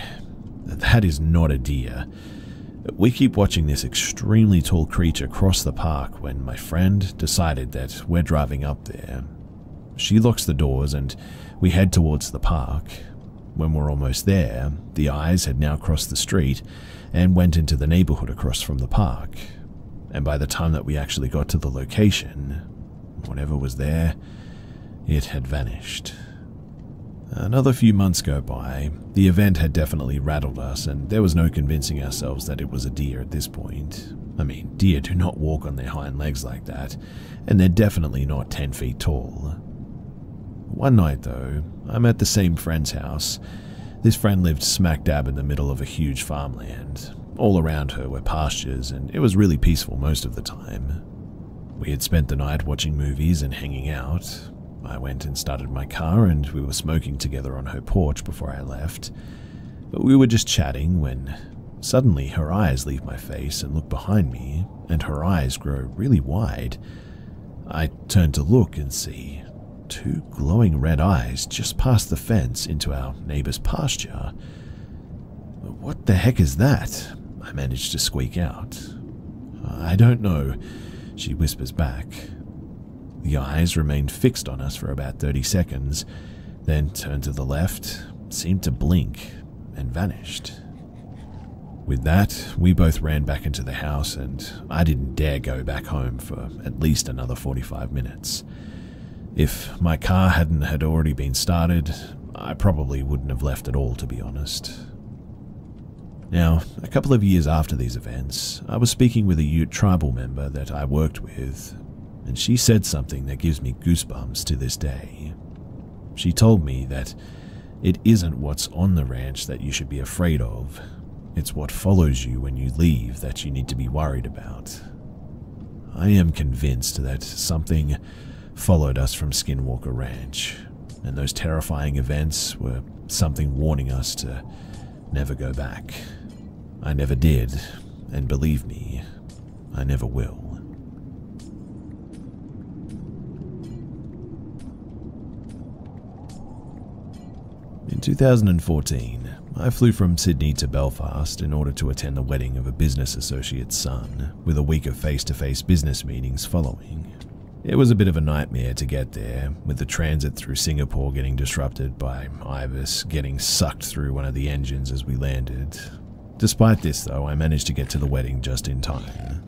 That is not a deer. We keep watching this extremely tall creature cross the park when my friend decided that we're driving up there. She locks the doors and we head towards the park. When we're almost there, the eyes had now crossed the street and went into the neighborhood across from the park. And by the time that we actually got to the location, whatever was there, it had vanished. Another few months go by. The event had definitely rattled us, and there was no convincing ourselves that it was a deer at this point. I mean, deer do not walk on their hind legs like that, and they're definitely not 10 feet tall. One night, though, I'm at the same friend's house. This friend lived smack dab in the middle of a huge farmland. All around her were pastures, and it was really peaceful most of the time. We had spent the night watching movies and hanging out. I went and started my car, and we were smoking together on her porch before I left. We were just chatting when suddenly her eyes leave my face and look behind me, and her eyes grow really wide. I turn to look and see two glowing red eyes just past the fence into our neighbor's pasture. "What the heck is that?" I managed to squeak out. "I don't know," she whispers back. The eyes remained fixed on us for about 30 seconds, then turned to the left, seemed to blink, and vanished. With that, we both ran back into the house, and I didn't dare go back home for at least another 45 minutes. If my car had already been started, I probably wouldn't have left at all, to be honest. Now, a couple of years after these events, I was speaking with a Ute tribal member that I worked with, and she said something that gives me goosebumps to this day. She told me that it isn't what's on the ranch that you should be afraid of, it's what follows you when you leave that you need to be worried about. I am convinced that something followed us from Skinwalker Ranch. and those terrifying events were something warning us to never go back. I never did, and believe me, I never will. In 2014, I flew from Sydney to Belfast in order to attend the wedding of a business associate's son, with a week of face-to-face business meetings following. It was a bit of a nightmare to get there, with the transit through Singapore getting disrupted by Ibis getting sucked through one of the engines as we landed. Despite this though, I managed to get to the wedding just in time.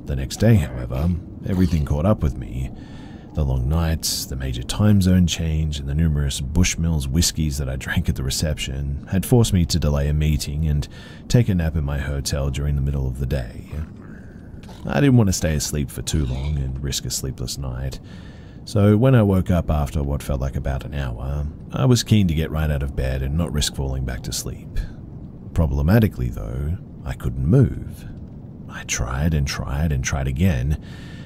The next day, however, everything caught up with me. The long nights, the major time zone change, and the numerous Bushmills whiskies that I drank at the reception had forced me to delay a meeting and take a nap in my hotel during the middle of the day. I didn't want to stay asleep for too long and risk a sleepless night, so when I woke up after what felt like about an hour, I was keen to get right out of bed and not risk falling back to sleep. Problematically though, I couldn't move. I tried and tried and tried again,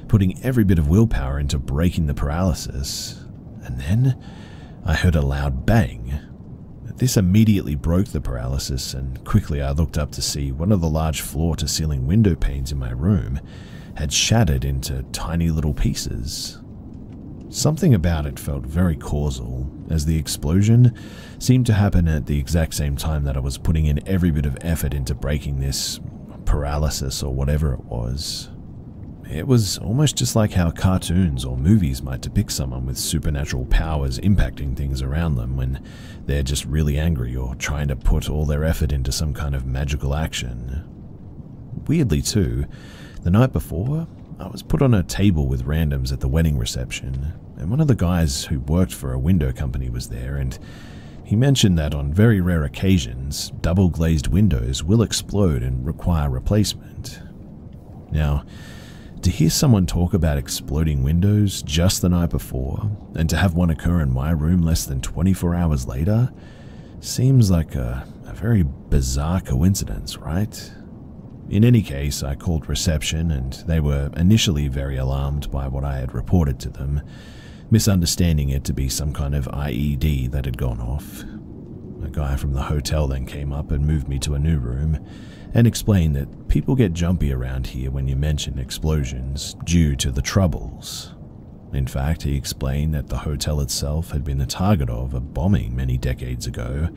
putting every bit of willpower into breaking the paralysis, and then I heard a loud bang. This immediately broke the paralysis, and quickly I looked up to see one of the large floor-to-ceiling window panes in my room had shattered into tiny little pieces. Something about it felt very causal, as the explosion seemed to happen at the exact same time that I was putting in every bit of effort into breaking this paralysis or whatever it was. It was almost just like how cartoons or movies might depict someone with supernatural powers impacting things around them when they're just really angry or trying to put all their effort into some kind of magical action. Weirdly too, the night before, I was put on a table with randoms at the wedding reception, and one of the guys who worked for a window company was there, and he mentioned that on very rare occasions, double-glazed windows will explode and require replacement. Now, to hear someone talk about exploding windows just the night before, and to have one occur in my room less than 24 hours later, seems like a very bizarre coincidence, right? In any case, I called reception, and they were initially very alarmed by what I had reported to them, misunderstanding it to be some kind of IED that had gone off. A guy from the hotel then came up and moved me to a new room, and explained that people get jumpy around here when you mention explosions due to the Troubles. In fact, he explained that the hotel itself had been the target of a bombing many decades ago,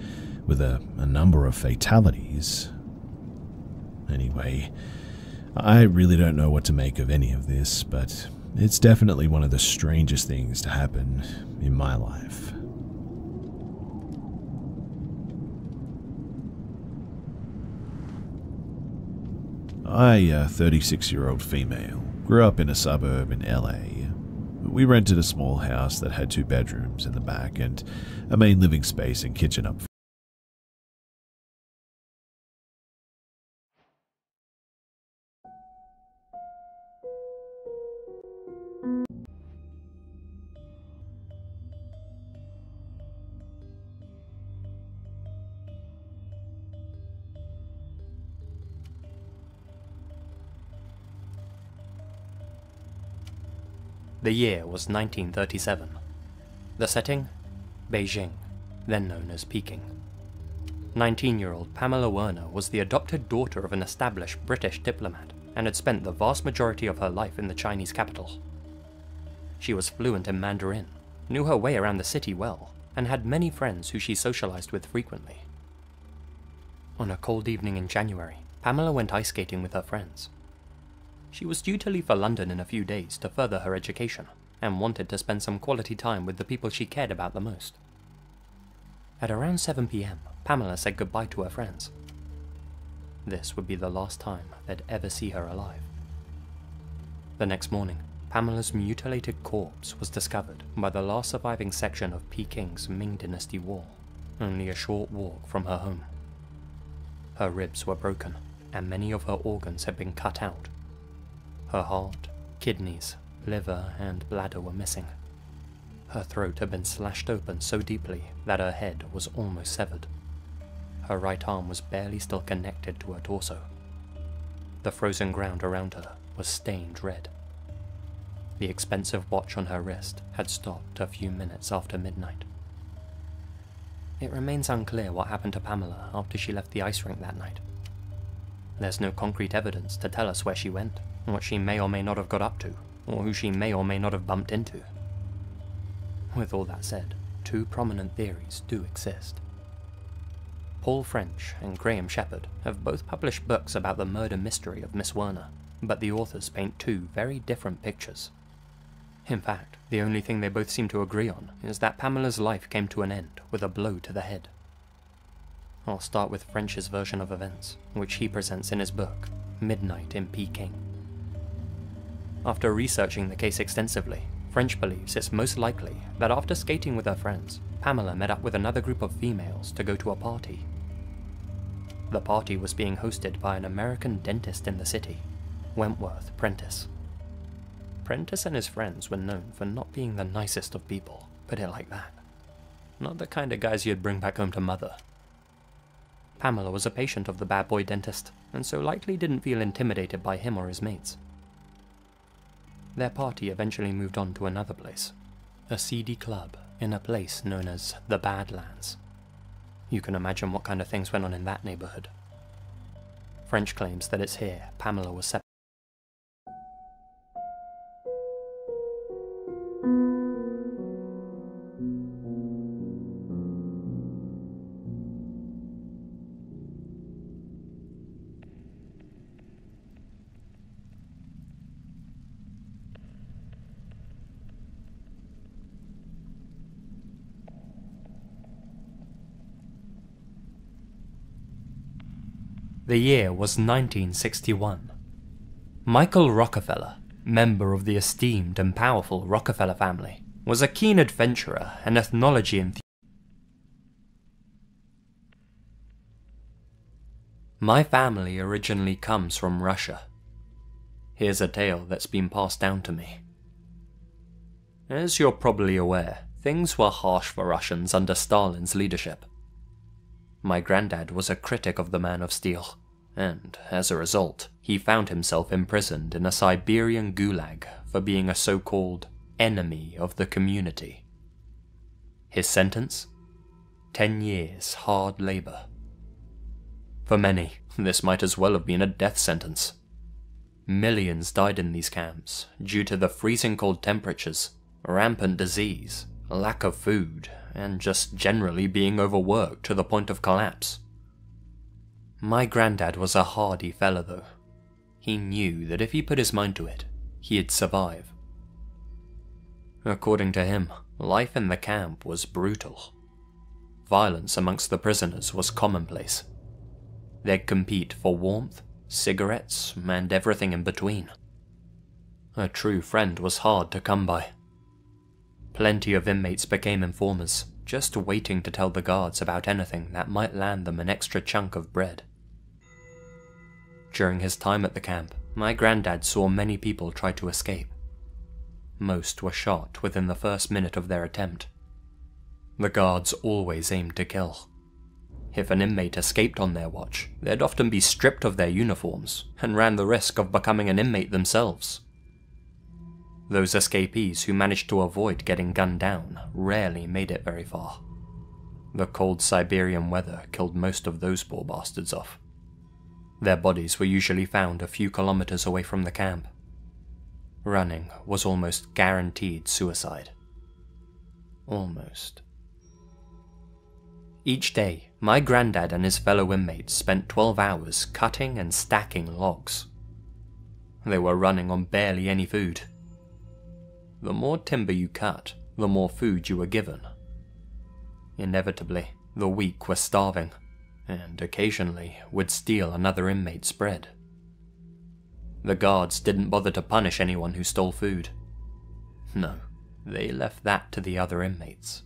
with a number of fatalities. Anyway, I really don't know what to make of any of this, but it's definitely one of the strangest things to happen in my life. I, a 36-year-old female, grew up in a suburb in LA. We rented a small house that had 2 bedrooms in the back and a main living space and kitchen up front. The year was 1937. The setting? Beijing, then known as Peking. 19-year-old Pamela Werner was the adopted daughter of an established British diplomat and had spent the vast majority of her life in the Chinese capital. She was fluent in Mandarin, knew her way around the city well, and had many friends who she socialized with frequently. On a cold evening in January, Pamela went ice skating with her friends. She was due to leave for London in a few days to further her education, and wanted to spend some quality time with the people she cared about the most. At around 7 PM, Pamela said goodbye to her friends. This would be the last time they'd ever see her alive. The next morning, Pamela's mutilated corpse was discovered by the last surviving section of Peking's Ming Dynasty wall, only a short walk from her home. Her ribs were broken, and many of her organs had been cut out. Her heart, kidneys, liver, and bladder were missing. Her throat had been slashed open so deeply that her head was almost severed. Her right arm was barely still connected to her torso. The frozen ground around her was stained red. The expensive watch on her wrist had stopped a few minutes after midnight. it remains unclear what happened to Pamela after she left the ice rink that night. There's no concrete evidence to tell us where she went, what she may or may not have got up to, or who she may or may not have bumped into. With all that said, two prominent theories do exist. Paul French and Graham Shepherd have both published books about the murder mystery of Miss Werner, but the authors paint two very different pictures. In fact, the only thing they both seem to agree on is that Pamela's life came to an end with a blow to the head. I'll start with French's version of events, which he presents in his book, Midnight in Peking. After researching the case extensively, French believes it's most likely that after skating with her friends, Pamela met up with another group of females to go to a party. The party was being hosted by an American dentist in the city, Wentworth Prentice. Prentice and his friends were known for not being the nicest of people, put it like that. Not the kind of guys you'd bring back home to mother. Pamela was a patient of the bad boy dentist, and so likely didn't feel intimidated by him or his mates. Their party eventually moved on to another place, a seedy club in a place known as the Badlands. You can imagine what kind of things went on in that neighborhood. French claims that it's here Pamela was separated. The year was 1961. Michael Rockefeller, member of the esteemed and powerful Rockefeller family, was a keen adventurer and ethnology enthusiast. My family originally comes from Russia. Here's a tale that's been passed down to me. As you're probably aware, things were harsh for Russians under Stalin's leadership. My granddad was a critic of the Man of Steel, and, as a result, he found himself imprisoned in a Siberian gulag for being a so-called enemy of the community. His sentence? 10 years hard labor. For many, this might as well have been a death sentence. Millions died in these camps due to the freezing cold temperatures, rampant disease, lack of food, and just generally being overworked to the point of collapse. My granddad was a hardy fella though. He knew that if he put his mind to it, he'd survive. According to him, life in the camp was brutal. Violence amongst the prisoners was commonplace. They'd compete for warmth, cigarettes, and everything in between. A true friend was hard to come by. Plenty of inmates became informers, just waiting to tell the guards about anything that might land them an extra chunk of bread. During his time at the camp, my granddad saw many people try to escape. Most were shot within the first minute of their attempt. The guards always aimed to kill. If an inmate escaped on their watch, they'd often be stripped of their uniforms and ran the risk of becoming an inmate themselves. Those escapees who managed to avoid getting gunned down rarely made it very far. The cold Siberian weather killed most of those poor bastards off. Their bodies were usually found a few kilometers away from the camp. Running was almost guaranteed suicide. Almost. Each day, my granddad and his fellow inmates spent 12 hours cutting and stacking logs. They were running on barely any food. The more timber you cut, the more food you were given. Inevitably, the weak were starving, and occasionally would steal another inmate's bread. The guards didn't bother to punish anyone who stole food. No, they left that to the other inmates.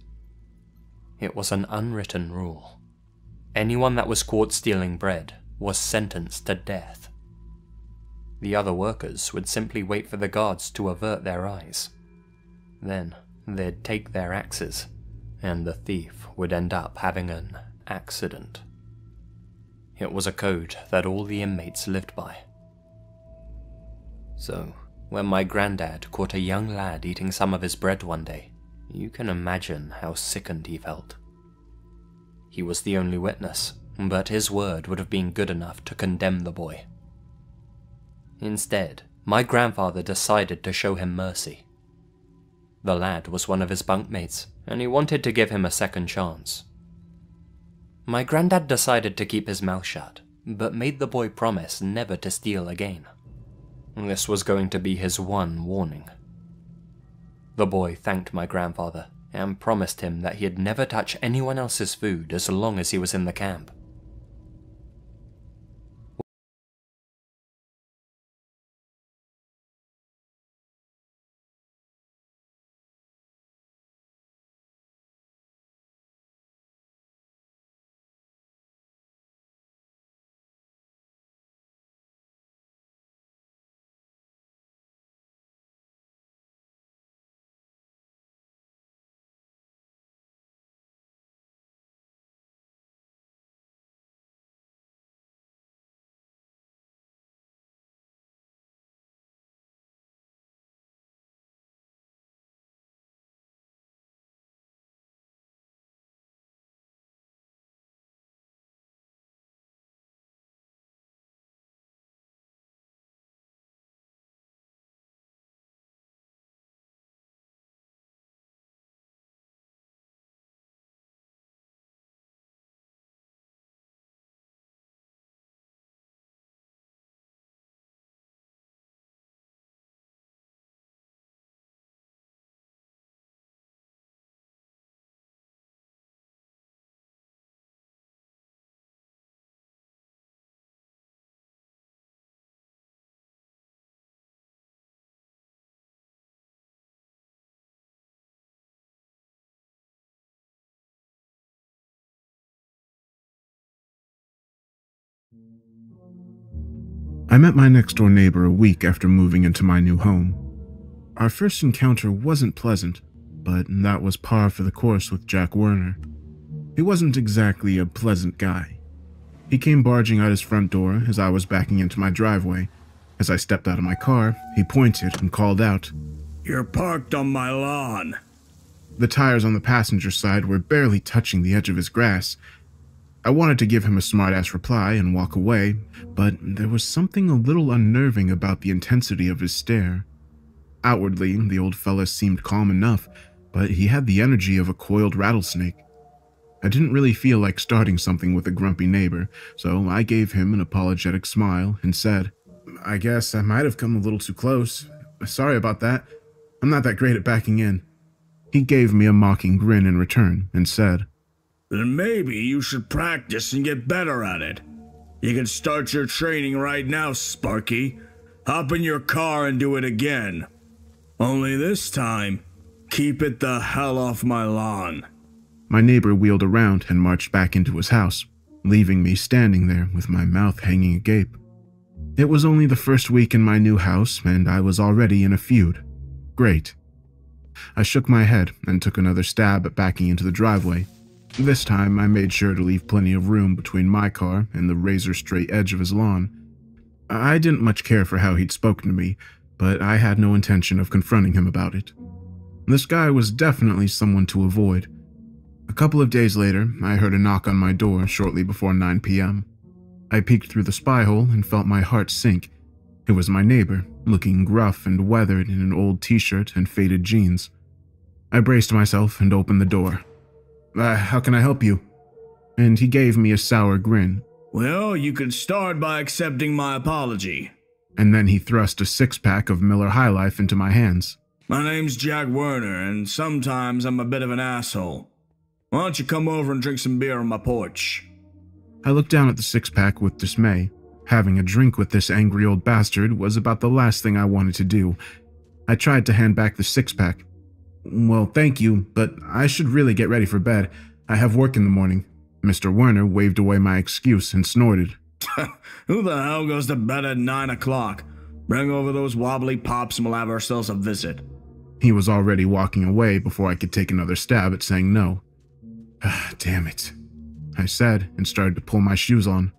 It was an unwritten rule. Anyone that was caught stealing bread was sentenced to death. The other workers would simply wait for the guards to avert their eyes. Then they'd take their axes, and the thief would end up having an accident. It was a code that all the inmates lived by. So, when my granddad caught a young lad eating some of his bread one day, you can imagine how sickened he felt. He was the only witness, but his word would have been good enough to condemn the boy. Instead, my grandfather decided to show him mercy. The lad was one of his bunkmates, and he wanted to give him a second chance. My granddad decided to keep his mouth shut, but made the boy promise never to steal again. This was going to be his one warning. The boy thanked my grandfather and promised him that he'd never touch anyone else's food as long as he was in the camp. I met my next-door neighbor a week after moving into my new home. Our first encounter wasn't pleasant, but that was par for the course with Jack Werner. He wasn't exactly a pleasant guy. He came barging out his front door as I was backing into my driveway. As I stepped out of my car, he pointed and called out, "You're parked on my lawn." The tires on the passenger side were barely touching the edge of his grass. I wanted to give him a smart-ass reply and walk away, but there was something a little unnerving about the intensity of his stare. Outwardly, the old fella seemed calm enough, but he had the energy of a coiled rattlesnake. I didn't really feel like starting something with a grumpy neighbor, so I gave him an apologetic smile and said, "I guess I might have come a little too close. Sorry about that. I'm not that great at backing in." He gave me a mocking grin in return and said, "Then maybe you should practice and get better at it. You can start your training right now, Sparky. Hop in your car and do it again. Only this time, keep it the hell off my lawn." My neighbor wheeled around and marched back into his house, leaving me standing there with my mouth hanging agape. It was only the first week in my new house, and I was already in a feud. Great. I shook my head and took another stab at backing into the driveway. This time, I made sure to leave plenty of room between my car and the razor-straight edge of his lawn. I didn't much care for how he'd spoken to me, but I had no intention of confronting him about it. This guy was definitely someone to avoid. A couple of days later, I heard a knock on my door shortly before 9 p.m. I peeked through the spy hole and felt my heart sink. It was my neighbor, looking gruff and weathered in an old t-shirt and faded jeans. I braced myself and opened the door. How can I help you?" And he gave me a sour grin. "Well, you can start by accepting my apology." And then he thrust a six-pack of Miller High Life into my hands. "My name's Jack Werner, and sometimes I'm a bit of an asshole. Why don't you come over and drink some beer on my porch?" I looked down at the six-pack with dismay. Having a drink with this angry old bastard was about the last thing I wanted to do. I tried to hand back the six-pack. "Well, thank you, but I should really get ready for bed. I have work in the morning." Mr. Werner waved away my excuse and snorted. "Who the hell goes to bed at 9 o'clock? Bring over those wobbly pops and we'll have ourselves a visit." He was already walking away before I could take another stab at saying no. Damn it, I said and started to pull my shoes on.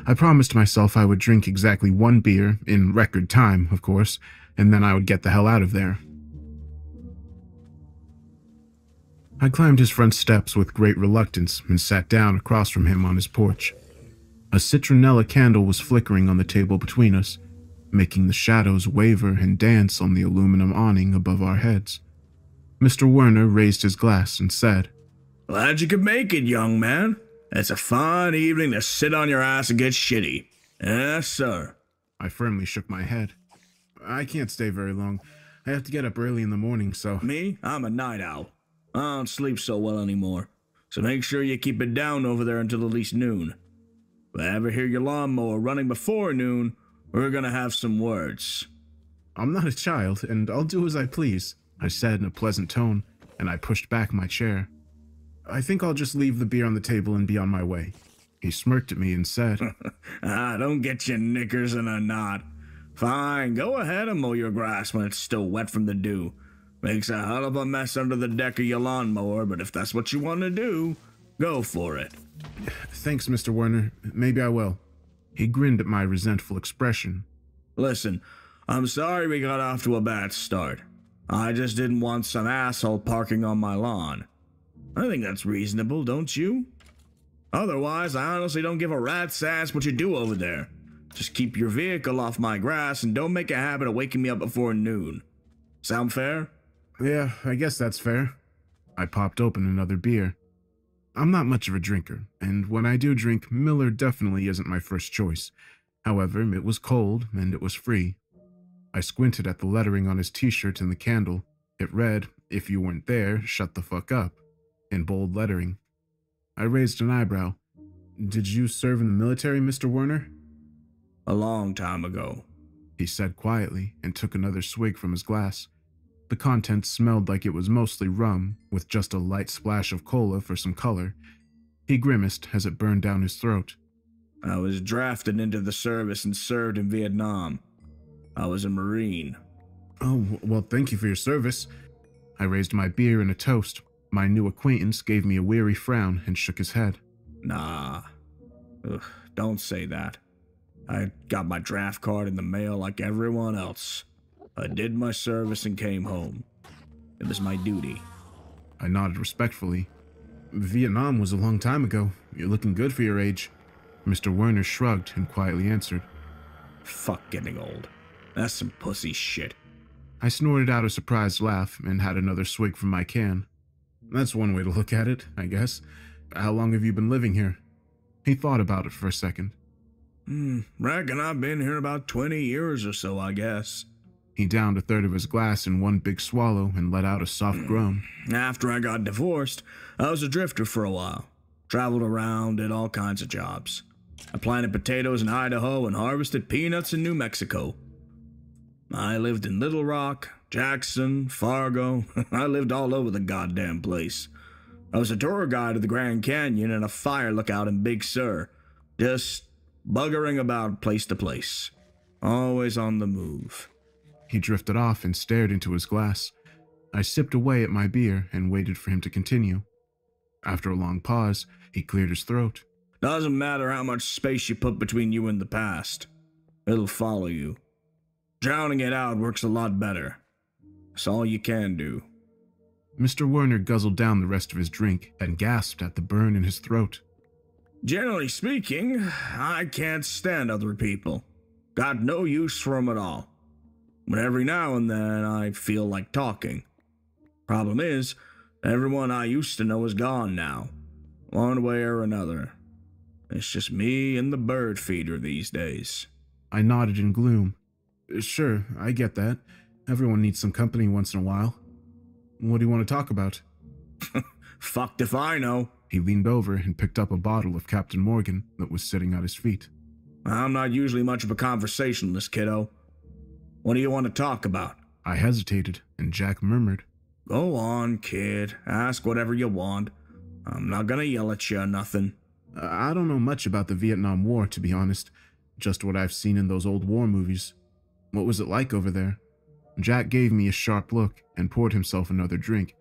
I promised myself I would drink exactly one beer, in record time, of course, and then I would get the hell out of there. I climbed his front steps with great reluctance and sat down across from him on his porch. A citronella candle was flickering on the table between us, making the shadows waver and dance on the aluminum awning above our heads. Mr. Werner raised his glass and said, "Glad you could make it, young man. It's a fine evening to sit on your ass and get shitty." "Yes, sir." I firmly shook my head. "I can't stay very long. I have to get up early in the morning, so—" "Me? I'm a night owl. I don't sleep so well anymore, so make sure you keep it down over there until at least noon. If I ever hear your lawnmower running before noon, we're gonna have some words." "I'm not a child, and I'll do as I please," I said in a pleasant tone, and I pushed back my chair. "I think I'll just leave the beer on the table and be on my way." He smirked at me and said, Don't get your knickers in a knot. Fine, go ahead and mow your grass when it's still wet from the dew. Makes a hell of a mess under the deck of your lawnmower, but if that's what you want to do, go for it." "Thanks, Mr. Werner. Maybe I will." He grinned at my resentful expression. "Listen, I'm sorry we got off to a bad start. I just didn't want some asshole parking on my lawn. I think that's reasonable, don't you? Otherwise, I honestly don't give a rat's ass what you do over there. Just keep your vehicle off my grass and don't make a habit of waking me up before noon. Sound fair?" "Yeah, I guess that's fair." I popped open another beer. I'm not much of a drinker, and when I do drink, Miller definitely isn't my first choice. However, it was cold, and it was free. I squinted at the lettering on his t-shirt and the candle. It read, "If you weren't there, shut the fuck up," in bold lettering. I raised an eyebrow. "Did you serve in the military, Mr. Werner?" "A long time ago," he said quietly, and took another swig from his glass. The contents smelled like it was mostly rum, with just a light splash of cola for some color. He grimaced as it burned down his throat. "I was drafted into the service and served in Vietnam. I was a Marine." "Oh, well, thank you for your service." I raised my beer in a toast. My new acquaintance gave me a weary frown and shook his head. "Nah. Ugh, don't say that. I got my draft card in the mail like everyone else. I did my service and came home. It was my duty." I nodded respectfully. "Vietnam was a long time ago. You're looking good for your age." Mr. Werner shrugged and quietly answered, "Fuck getting old. That's some pussy shit." I snorted out a surprised laugh and had another swig from my can. "That's one way to look at it, I guess. How long have you been living here?" He thought about it for a second. Reckon I've been here about 20 years or so, I guess." He downed a third of his glass in one big swallow and let out a soft groan. "After I got divorced, I was a drifter for a while. Traveled around, did all kinds of jobs. I planted potatoes in Idaho and harvested peanuts in New Mexico. I lived in Little Rock, Jackson, Fargo. I lived all over the goddamn place. I was a tour guide of the Grand Canyon and a fire lookout in Big Sur. Just buggering about place to place. Always on the move." He drifted off and stared into his glass. I sipped away at my beer and waited for him to continue. After a long pause, he cleared his throat. "Doesn't matter how much space you put between you and the past. It'll follow you. Drowning it out works a lot better. That's all you can do." Mr. Werner guzzled down the rest of his drink and gasped at the burn in his throat. "Generally speaking, I can't stand other people. Got no use for 'em at all. But every now and then I feel like talking. Problem is, everyone I used to know is gone now, one way or another. It's just me and the bird feeder these days." I nodded in gloom. "Sure, I get that. Everyone needs some company once in a while. What do you want to talk about?" "Fucked if I know." He leaned over and picked up a bottle of Captain Morgan that was sitting at his feet. "I'm not usually much of a conversationalist, kiddo. What do you want to talk about?" I hesitated, and Jack murmured, "Go on, kid. Ask whatever you want. I'm not gonna yell at you or nothing." "I don't know much about the Vietnam War, to be honest. Just what I've seen in those old war movies. What was it like over there?" Jack gave me a sharp look and poured himself another drink.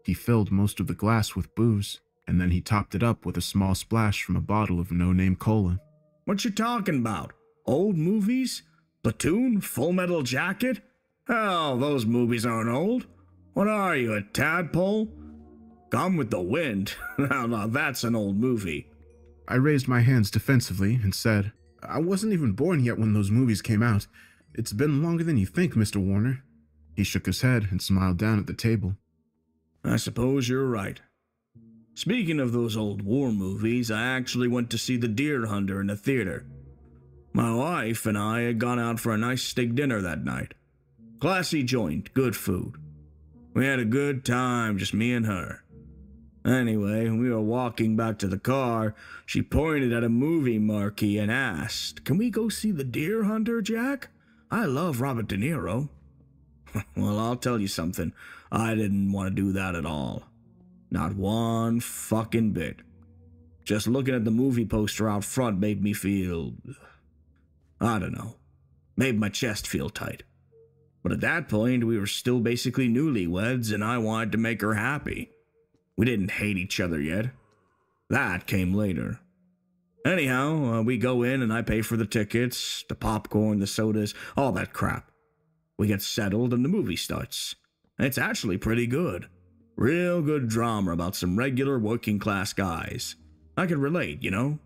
He filled most of the glass with booze, and then he topped it up with a small splash from a bottle of no-name cola. "What you talking about? Old movies? Platoon? Full Metal Jacket? Hell, those movies aren't old. What are you, a tadpole?" Gone with the Wind? Now that's an old movie. I raised my hands defensively and said, I wasn't even born yet when those movies came out. It's been longer than you think, Mr. Warner. He shook his head and smiled down at the table. I suppose you're right. Speaking of those old war movies, I actually went to see The Deer Hunter in the theater. My wife and I had gone out for a nice steak dinner that night. Classy joint, good food. We had a good time, just me and her. Anyway, when we were walking back to the car, she pointed at a movie marquee and asked, "Can we go see The Deer Hunter, Jack? I love Robert De Niro." Well, I'll tell you something. I didn't want to do that at all. Not one fucking bit. Just looking at the movie poster out front made me feel... I don't know. Made my chest feel tight. But at that point, we were still basically newlyweds, and I wanted to make her happy. We didn't hate each other yet. That came later. Anyhow, we go in and I pay for the tickets, the popcorn, the sodas, all that crap. We get settled and the movie starts. It's actually pretty good. Real good drama about some regular working class guys. I can relate, you know?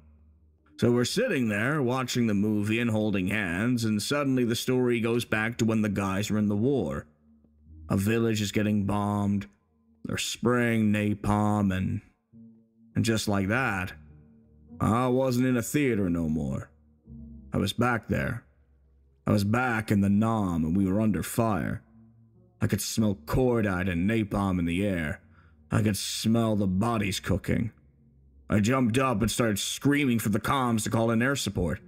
So we're sitting there watching the movie and holding hands, and suddenly the story goes back to when the guys were in the war. A village is getting bombed. They're spraying napalm and just like that, I wasn't in a theater no more. I was back there. I was back in the Nam and we were under fire. I could smell cordite and napalm in the air. I could smell the bodies cooking. I jumped up and started screaming for the comms to call in air support.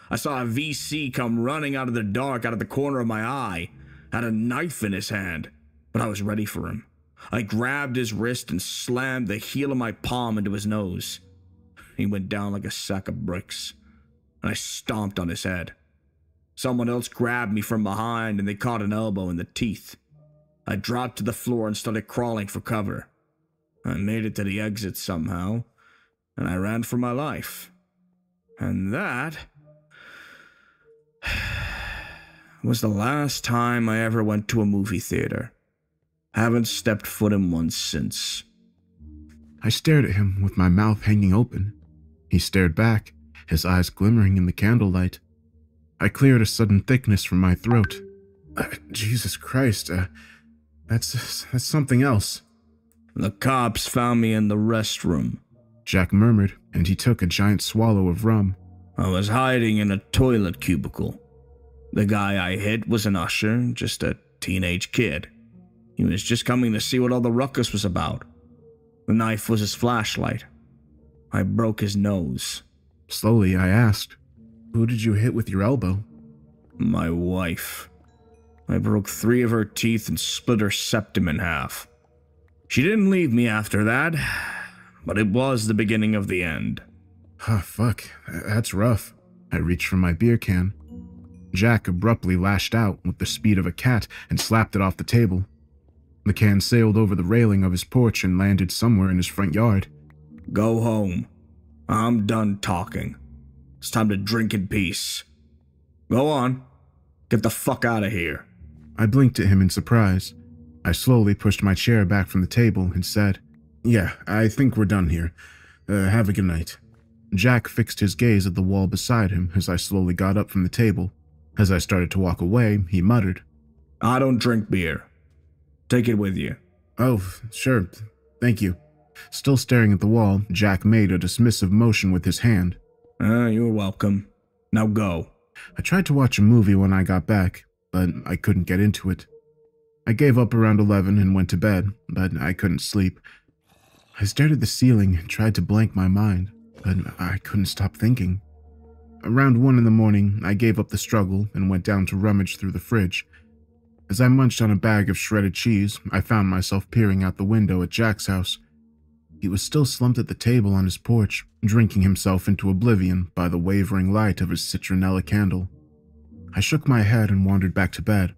I saw a VC come running out of the dark out of the corner of my eye, had a knife in his hand, but I was ready for him. I grabbed his wrist and slammed the heel of my palm into his nose. He went down like a sack of bricks, and I stomped on his head. Someone else grabbed me from behind and they caught an elbow in the teeth. I dropped to the floor and started crawling for cover. I made it to the exit somehow, and I ran for my life. And that was the last time I ever went to a movie theater. Haven't stepped foot in one since. I stared at him with my mouth hanging open. He stared back, his eyes glimmering in the candlelight. I cleared a sudden thickness from my throat. Jesus Christ, that's something else. The cops found me in the restroom, Jack murmured, and he took a giant swallow of rum. I was hiding in a toilet cubicle. The guy I hit was an usher, just a teenage kid. He was just coming to see what all the ruckus was about. The knife was his flashlight. I broke his nose. Slowly, I asked, "Who did you hit with your elbow?" My wife. I broke 3 of her teeth and split her septum in half. She didn't leave me after that, but it was the beginning of the end. Ah, fuck. That's rough. I reached for my beer can. Jack abruptly lashed out with the speed of a cat and slapped it off the table. The can sailed over the railing of his porch and landed somewhere in his front yard. Go home. I'm done talking. It's time to drink in peace. Go on. Get the fuck out of here. I blinked at him in surprise. I slowly pushed my chair back from the table and said, "Yeah, I think we're done here. Have a good night." Jack fixed his gaze at the wall beside him as I slowly got up from the table. As I started to walk away, he muttered, "I don't drink beer. Take it with you." "Oh, sure. Thank you." Still staring at the wall, Jack made a dismissive motion with his hand. You're welcome. Now go." I tried to watch a movie when I got back, but I couldn't get into it. I gave up around 11 and went to bed, but I couldn't sleep. I stared at the ceiling and tried to blank my mind, but I couldn't stop thinking. Around 1 in the morning, I gave up the struggle and went down to rummage through the fridge. As I munched on a bag of shredded cheese, I found myself peering out the window at Jack's house. He was still slumped at the table on his porch, drinking himself into oblivion by the wavering light of his citronella candle. I shook my head and wandered back to bed.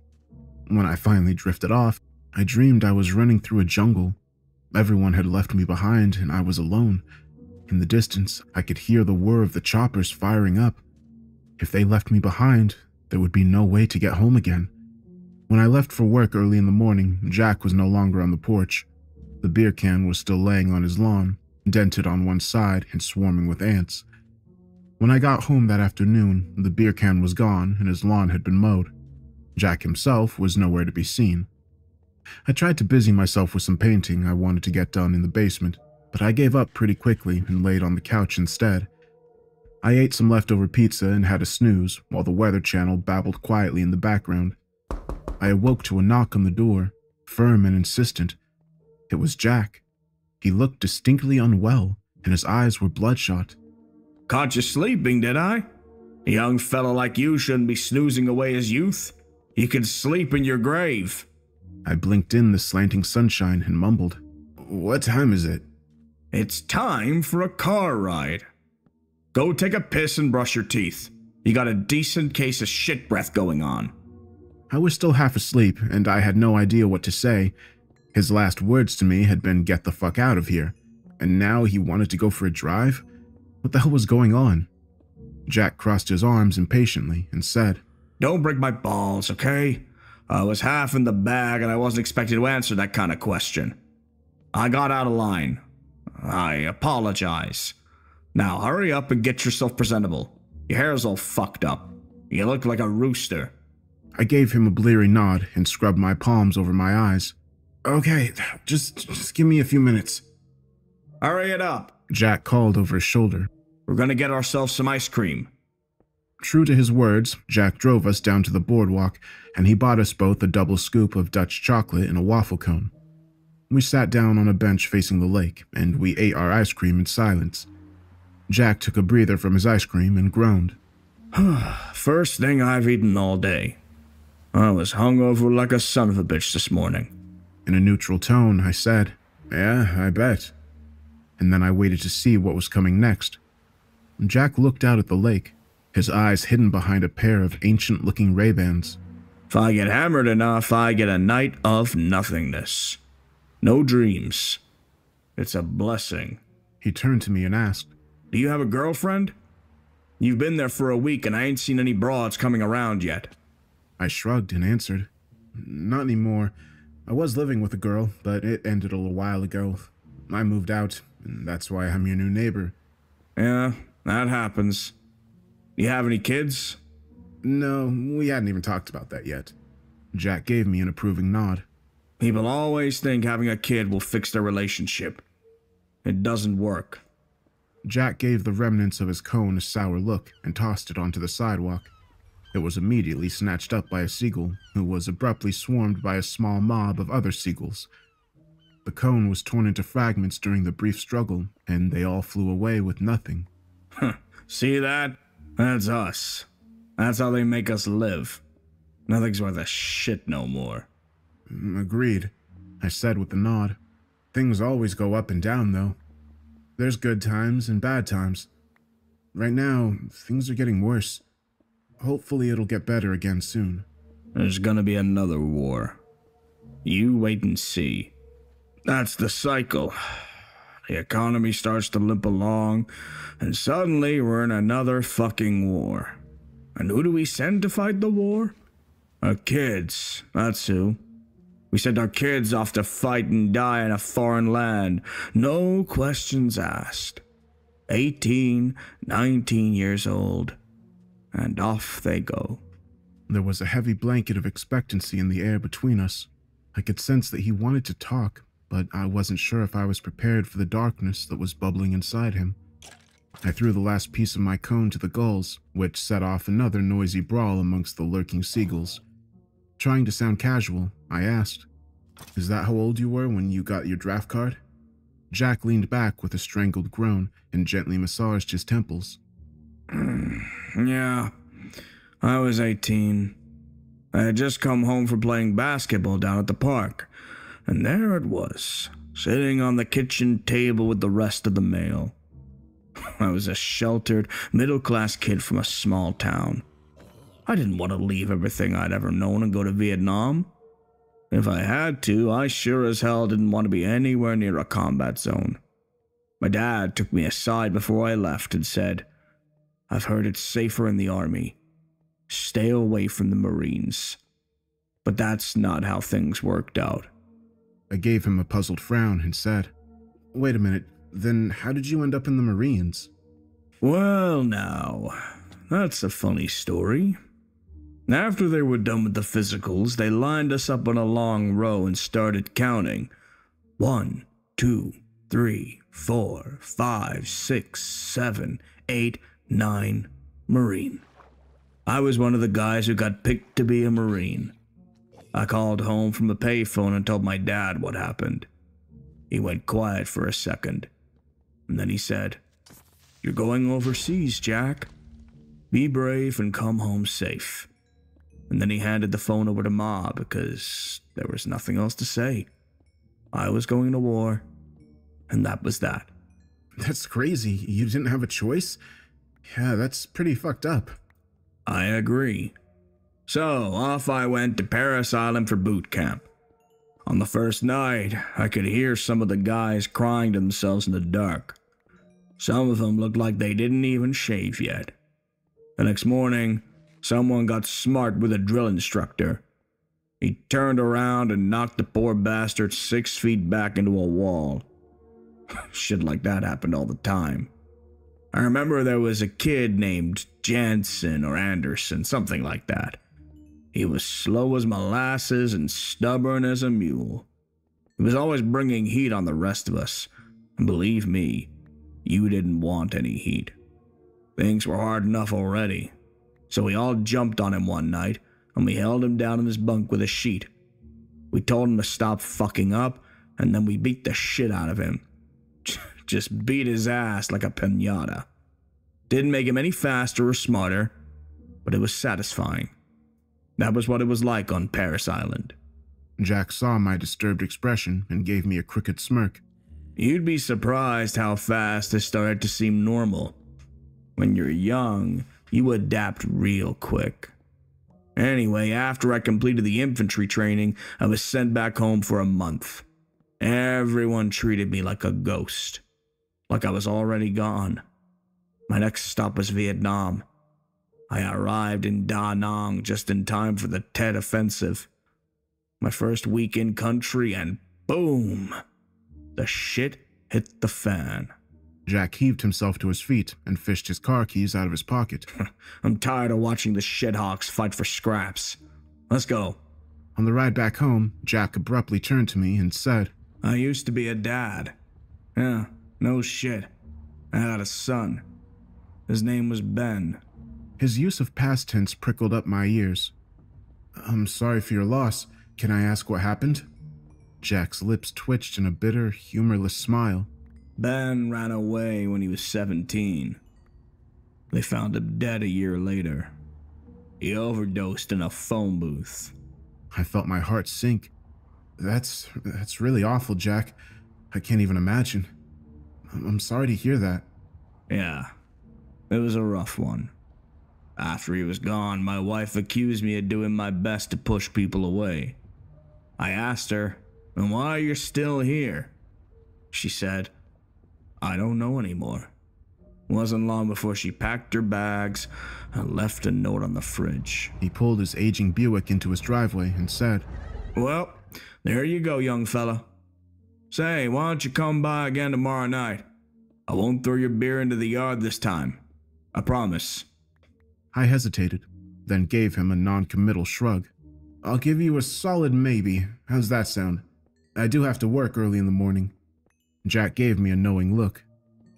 When I finally drifted off, I dreamed I was running through a jungle. Everyone had left me behind and I was alone. In the distance, I could hear the whir of the choppers firing up. If they left me behind, there would be no way to get home again. When I left for work early in the morning, Jack was no longer on the porch. The beer can was still laying on his lawn, dented on one side and swarming with ants. When I got home that afternoon, the beer can was gone and his lawn had been mowed. Jack himself was nowhere to be seen. I tried to busy myself with some painting I wanted to get done in the basement, but I gave up pretty quickly and laid on the couch instead. I ate some leftover pizza and had a snooze while the Weather Channel babbled quietly in the background. I awoke to a knock on the door, firm and insistent. It was Jack. He looked distinctly unwell, and his eyes were bloodshot. Caught you sleeping, did I? A young fellow like you shouldn't be snoozing away his youth. You can sleep in your grave. I blinked in the slanting sunshine and mumbled, "What time is it?" It's time for a car ride. Go take a piss and brush your teeth. You got a decent case of shit breath going on. I was still half asleep, and I had no idea what to say. His last words to me had been, "Get the fuck out of here." And now he wanted to go for a drive? What the hell was going on? Jack crossed his arms impatiently and said, Don't break my balls, okay? I was half in the bag and I wasn't expected to answer that kind of question. I got out of line. I apologize. Now hurry up and get yourself presentable. Your hair's all fucked up. You look like a rooster. I gave him a bleary nod and scrubbed my palms over my eyes. "Okay, just give me a few minutes." Hurry it up. Jack called over his shoulder. We're gonna get ourselves some ice cream. True to his words, Jack drove us down to the boardwalk, and he bought us both a double scoop of Dutch chocolate and a waffle cone. We sat down on a bench facing the lake, and we ate our ice cream in silence. Jack took a breather from his ice cream and groaned. First thing I've eaten all day. I was hungover like a son of a bitch this morning. In a neutral tone, I said, "Yeah, I bet." And then I waited to see what was coming next. Jack looked out at the lake, his eyes hidden behind a pair of ancient-looking Ray-Bans. If I get hammered enough, I get a night of nothingness. No dreams. It's a blessing. He turned to me and asked, Do you have a girlfriend? You've been there for a week and I ain't seen any broads coming around yet. I shrugged and answered, "Not anymore. I was living with a girl, but it ended a little while ago. I moved out, and that's why I'm your new neighbor." Yeah, that happens. You have any kids? No, we hadn't even talked about that yet. Jack gave me an approving nod. People always think having a kid will fix their relationship. It doesn't work. Jack gave the remnants of his cone a sour look and tossed it onto the sidewalk. It was immediately snatched up by a seagull, who was abruptly swarmed by a small mob of other seagulls. The cone was torn into fragments during the brief struggle, and they all flew away with nothing. See that? That's us. That's how they make us live. Nothing's worth a shit no more. Agreed, I said with a nod. Things always go up and down, though. There's good times and bad times. Right now, things are getting worse. Hopefully it'll get better again soon. There's gonna be another war. You wait and see. That's the cycle. The economy starts to limp along, and suddenly we're in another fucking war. And who do we send to fight the war? Our kids, that's who. We send our kids off to fight and die in a foreign land. No questions asked. 18, 19 years old. And off they go. There was a heavy blanket of expectancy in the air between us. I could sense that he wanted to talk, but I wasn't sure if I was prepared for the darkness that was bubbling inside him. I threw the last piece of my cone to the gulls, which set off another noisy brawl amongst the lurking seagulls. Trying to sound casual, I asked, "Is that how old you were when you got your draft card?" Jack leaned back with a strangled groan and gently massaged his temples. Yeah, I was 18. I had just come home from playing basketball down at the park, and there it was, sitting on the kitchen table with the rest of the mail. I was a sheltered, middle-class kid from a small town. I didn't want to leave everything I'd ever known and go to Vietnam. If I had to, I sure as hell didn't want to be anywhere near a combat zone. My dad took me aside before I left and said, "I've heard it's safer in the army. Stay away from the Marines." But that's not how things worked out. I gave him a puzzled frown and said, "Wait a minute, then how did you end up in the Marines?" Well, now, that's a funny story. After they were done with the physicals, they lined us up in a long row and started counting. 1, 2, 3, 4, 5, 6, 7, 8, 9, Marine. I was one of the guys who got picked to be a Marine. I called home from a payphone and told my dad what happened. He went quiet for a second, and then he said, "You're going overseas, Jack. Be brave and come home safe." And then he handed the phone over to Ma because there was nothing else to say. I was going to war, and that was that. That's crazy. You didn't have a choice? Yeah, that's pretty fucked up. I agree. So off I went to Paris Island for boot camp. On the first night, I could hear some of the guys crying to themselves in the dark. Some of them looked like they didn't even shave yet. The next morning, someone got smart with a drill instructor. He turned around and knocked the poor bastard 6 feet back into a wall. Shit like that happened all the time. I remember there was a kid named Jansen or Anderson, something like that. He was slow as molasses and stubborn as a mule. He was always bringing heat on the rest of us. And believe me, you didn't want any heat. Things were hard enough already. So we all jumped on him one night, and we held him down in his bunk with a sheet. We told him to stop fucking up, and then we beat the shit out of him. Just beat his ass like a piñata. Didn't make him any faster or smarter, but it was satisfying. That was what it was like on Paris Island. Jack saw my disturbed expression and gave me a crooked smirk. You'd be surprised how fast this started to seem normal. When you're young, you adapt real quick. Anyway, after I completed the infantry training, I was sent back home for a month. Everyone treated me like a ghost, like I was already gone. My next stop was Vietnam. I arrived in Da Nang just in time for the Tet Offensive. My first week in country, and boom! The shit hit the fan. Jack heaved himself to his feet and fished his car keys out of his pocket. I'm tired of watching the shithawks fight for scraps. Let's go. On the ride back home, Jack abruptly turned to me and said, I used to be a dad. Yeah, no shit. I had a son. His name was Ben. His use of past tense prickled up my ears. "I'm sorry for your loss. Can I ask what happened?" Jack's lips twitched in a bitter, humorless smile. Ben ran away when he was 17. They found him dead a year later. He overdosed in a phone booth. I felt my heart sink. That's really awful, Jack. I can't even imagine. I'm sorry to hear that. Yeah, it was a rough one. After he was gone, my wife accused me of doing my best to push people away. I asked her, "And why you're still here?" She said, "I don't know anymore." Wasn't long before she packed her bags and left a note on the fridge. He pulled his aging Buick into his driveway and said, "Well, there you go, young fella. Say, why don't you come by again tomorrow night? I won't throw your beer into the yard this time. I promise." I hesitated, then gave him a non-committal shrug. "I'll give you a solid maybe. How's that sound? I do have to work early in the morning." Jack gave me a knowing look.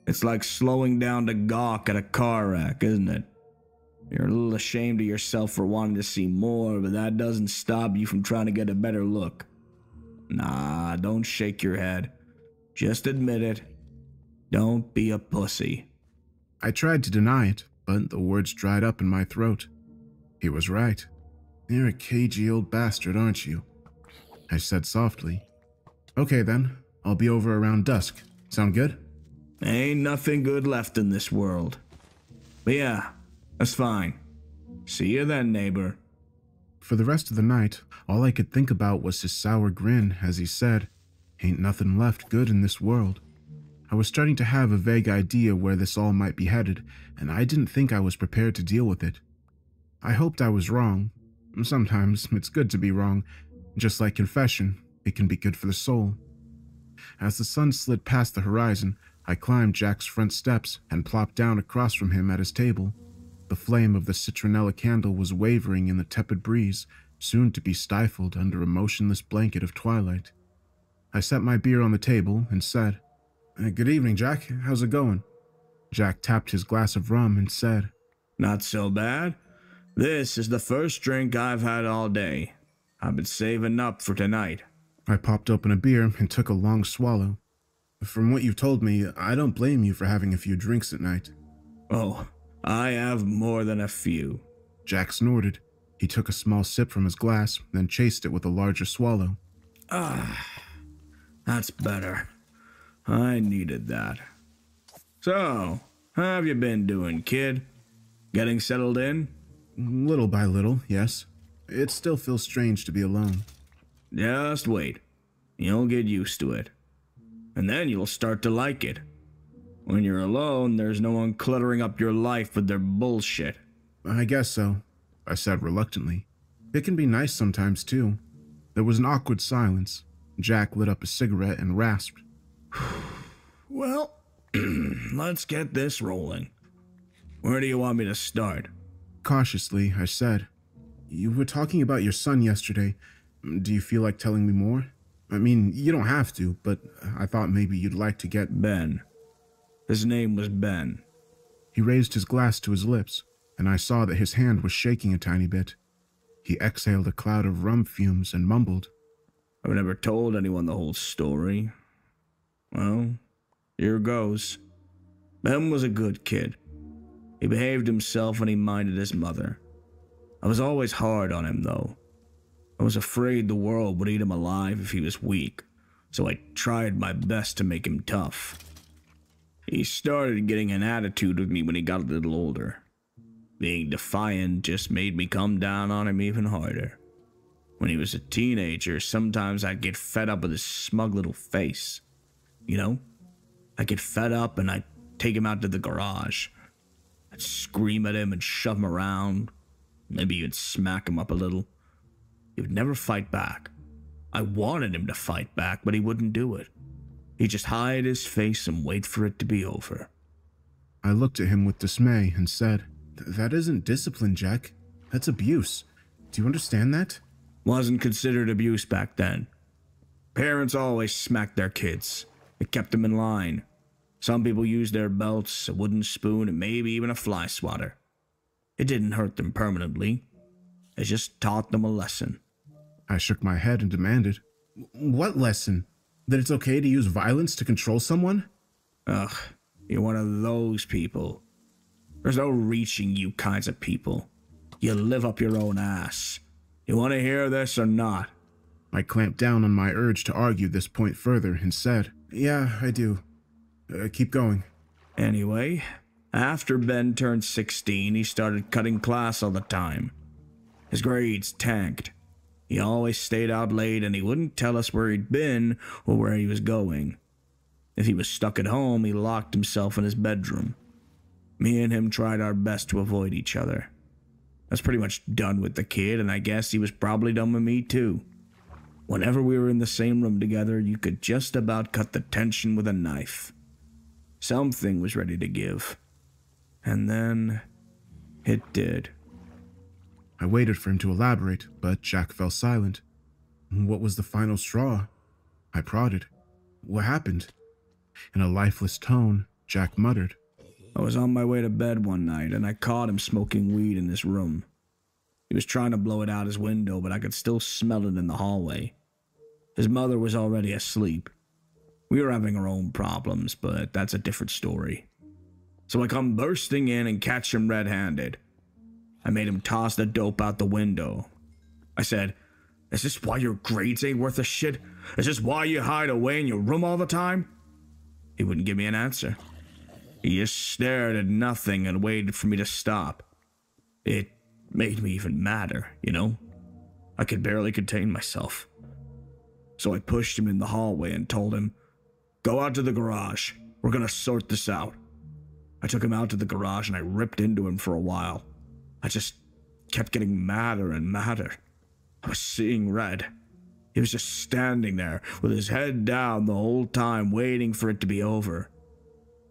It's like slowing down to gawk at a car wreck, isn't it? You're a little ashamed of yourself for wanting to see more, but that doesn't stop you from trying to get a better look. Nah, don't shake your head. Just admit it. Don't be a pussy. I tried to deny it, but the words dried up in my throat. He was right. "You're a cagey old bastard, aren't you?" I said softly. "Okay then, I'll be over around dusk. Sound good?" Ain't nothing good left in this world. But yeah, that's fine. See you then, neighbor. For the rest of the night, all I could think about was his sour grin as he said, "Ain't nothing left good in this world." I was starting to have a vague idea where this all might be headed, and I didn't think I was prepared to deal with it. I hoped I was wrong. Sometimes it's good to be wrong, just like confession, It can be good for the soul. As the sun slid past the horizon, I climbed Jack's front steps and plopped down across from him at his table. The flame of the citronella candle was wavering in the tepid breeze, soon to be stifled under a motionless blanket of twilight. I set my beer on the table and said, "Good evening, Jack. How's it going?" Jack tapped his glass of rum and said, Not so bad. This is the first drink I've had all day. I've been saving up for tonight. I popped open a beer and took a long swallow. "From what you've told me, I don't blame you for having a few drinks at night." Oh, I have more than a few. Jack snorted. He took a small sip from his glass, then chased it with a larger swallow. That's better. I needed that. So, how have you been doing, kid? Getting settled in? Little by little, yes. It still feels strange to be alone. Just wait. You'll get used to it. And then you'll start to like it. When you're alone, there's no one cluttering up your life with their bullshit. I guess so, I said reluctantly. It can be nice sometimes, too. There was an awkward silence. Jack lit up a cigarette and rasped. Well, let's get this rolling. Where do you want me to start? Cautiously, I said, "You were talking about your son yesterday. Do you feel like telling me more? I mean, you don't have to, but I thought maybe you'd like to get..." Ben. His name was Ben. He raised his glass to his lips, and I saw that his hand was shaking a tiny bit. He exhaled a cloud of rum fumes and mumbled, I've never told anyone the whole story. Well, here goes. Ben was a good kid. He behaved himself and he minded his mother. I was always hard on him, though. I was afraid the world would eat him alive if he was weak, so I tried my best to make him tough. He started getting an attitude with me when he got a little older. Being defiant just made me come down on him even harder. When he was a teenager, sometimes I'd get fed up with his smug little face. You know? I'd get fed up and I'd take him out to the garage. I'd scream at him and shove him around. Maybe you'd smack him up a little. He would never fight back. I wanted him to fight back, but he wouldn't do it. He'd just hide his face and wait for it to be over. I looked at him with dismay and said, "That isn't discipline, Jack. That's abuse. Do you understand that?" Wasn't considered abuse back then. Parents always smacked their kids. It kept them in line. Some people used their belts, a wooden spoon, and maybe even a fly swatter. It didn't hurt them permanently. It just taught them a lesson. I shook my head and demanded, "What lesson? That it's okay to use violence to control someone?" Ugh, you're one of those people. There's no reaching you kinds of people. You live up your own ass. You want to hear this or not? I clamped down on my urge to argue this point further and said, "Yeah, I do. Keep going." Anyway, after Ben turned 16, he started cutting class all the time. His grades tanked. He always stayed out late and he wouldn't tell us where he'd been or where he was going. If he was stuck at home, he locked himself in his bedroom. Me and him tried our best to avoid each other. I was pretty much done with the kid, and I guess he was probably done with me too. Whenever we were in the same room together, you could just about cut the tension with a knife. Something was ready to give. And then it did. I waited for him to elaborate, but Jack fell silent. "What was the final straw?" I prodded. "What happened?" In a lifeless tone, Jack muttered, I was on my way to bed one night, and I caught him smoking weed in his room. He was trying to blow it out his window, but I could still smell it in the hallway. His mother was already asleep. We were having our own problems, but that's a different story. So I come bursting in and catch him red-handed. I made him toss the dope out the window. I said, "Is this why your grades ain't worth a shit? Is this why you hide away in your room all the time?" He wouldn't give me an answer. He just stared at nothing and waited for me to stop. It made me even madder, you know? I could barely contain myself. So I pushed him in the hallway and told him, "Go out to the garage. We're gonna sort this out." I took him out to the garage and I ripped into him for a while. I just kept getting madder and madder. I was seeing red. He was just standing there with his head down the whole time, waiting for it to be over.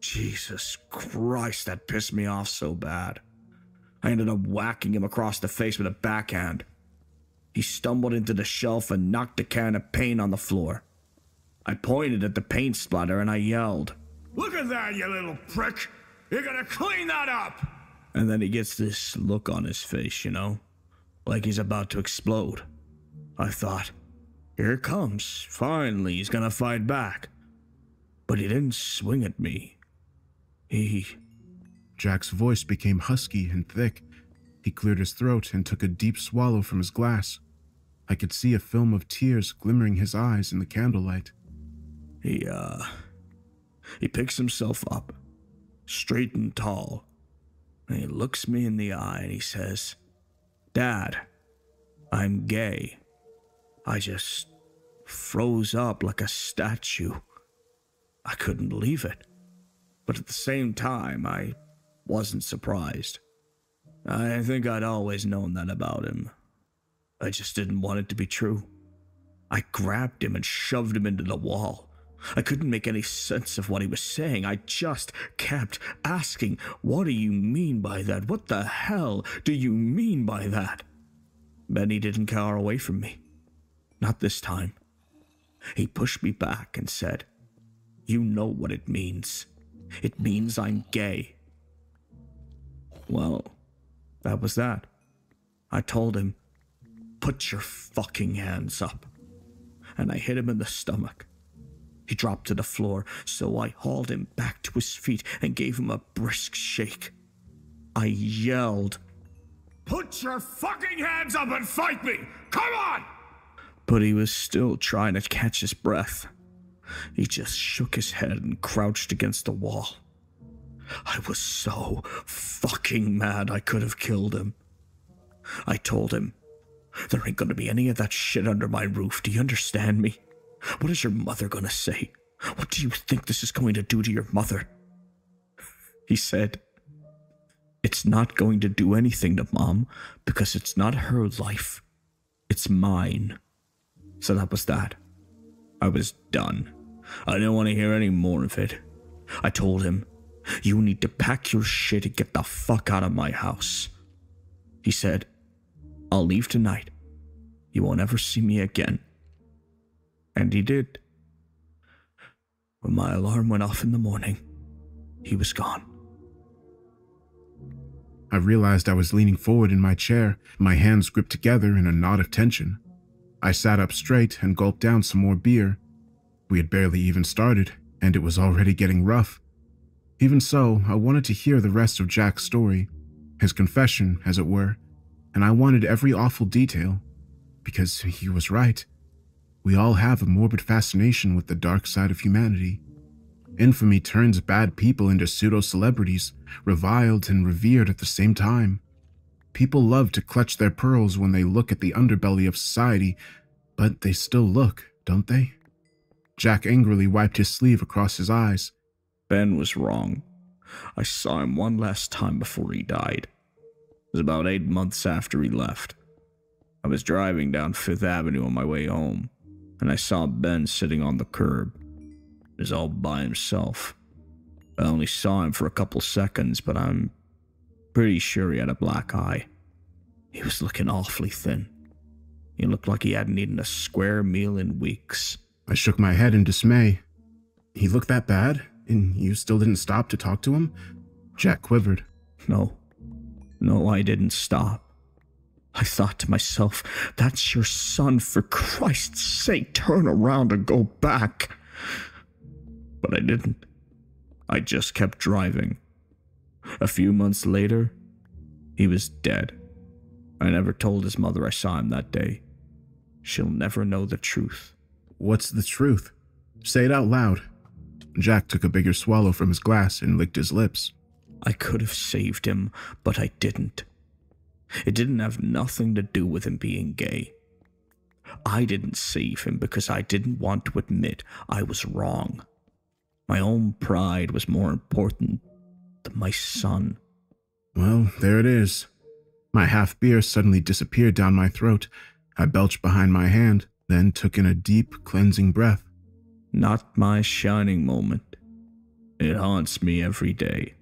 Jesus Christ, that pissed me off so bad. I ended up whacking him across the face with a backhand. He stumbled into the shelf and knocked a can of paint on the floor. I pointed at the paint splatter and I yelled, "Look at that, you little prick! You're gonna clean that up!" And then he gets this look on his face, like he's about to explode. I thought, here it comes. Finally, he's gonna fight back. But he didn't swing at me. Jack's voice became husky and thick. He cleared his throat and took a deep swallow from his glass. I could see a film of tears glimmering his eyes in the candlelight. He picks himself up, straight and tall, and he looks me in the eye and he says, "Dad, I'm gay." I just froze up like a statue. I couldn't believe it. But at the same time, I wasn't surprised. I think I'd always known that about him. I just didn't want it to be true. I grabbed him and shoved him into the wall. I couldn't make any sense of what he was saying. I just kept asking, "What do you mean by that? What the hell do you mean by that?" Benny didn't cower away from me. Not this time. He pushed me back and said, "You know what it means. It means I'm gay." Well, that was that. I told him, "Put your fucking hands up." And I hit him in the stomach. He dropped to the floor, so I hauled him back to his feet and gave him a brisk shake. I yelled, "Put your fucking hands up and fight me! Come on!" But he was still trying to catch his breath. He just shook his head and crouched against the wall. I was so fucking mad I could have killed him. I told him, "There ain't gonna be any of that shit under my roof, do you understand me? What is your mother gonna say? What do you think this is going to do to your mother?" He said, "It's not going to do anything to Mom because it's not her life. It's mine." So that was that. I was done. I didn't want to hear any more of it. I told him, "You need to pack your shit and get the fuck out of my house." He said, "I'll leave tonight. You won't ever see me again." And he did. When my alarm went off in the morning, he was gone. I realized I was leaning forward in my chair, my hands gripped together in a knot of tension. I sat up straight and gulped down some more beer. We had barely even started, and it was already getting rough. Even so, I wanted to hear the rest of Jack's story, his confession, as it were, and I wanted every awful detail, because he was right. We all have a morbid fascination with the dark side of humanity. Infamy turns bad people into pseudo-celebrities, reviled and revered at the same time. People love to clutch their pearls when they look at the underbelly of society, but they still look, don't they? Jack angrily wiped his sleeve across his eyes. Ben was wrong. I saw him one last time before he died. It was about 8 months after he left. I was driving down Fifth Avenue on my way home, and I saw Ben sitting on the curb. He was all by himself. I only saw him for a couple seconds, but I'm pretty sure he had a black eye. He was looking awfully thin. He looked like he hadn't eaten a square meal in weeks. I shook my head in dismay. He looked that bad, and you still didn't stop to talk to him? Jack quivered. No, I didn't stop. I thought to myself, "That's your son, for Christ's sake, turn around and go back." But I didn't. I just kept driving. A few months later, he was dead. I never told his mother I saw him that day. She'll never know the truth. What's the truth? Say it out loud. Jack took a bigger swallow from his glass and licked his lips. I could have saved him, but I didn't. It didn't have nothing to do with him being gay. I didn't save him because I didn't want to admit I was wrong. My own pride was more important than my son. Well, there it is. My half beer suddenly disappeared down my throat. I belched behind my hand. then took in a deep, cleansing breath. Not my shining moment. It haunts me every day.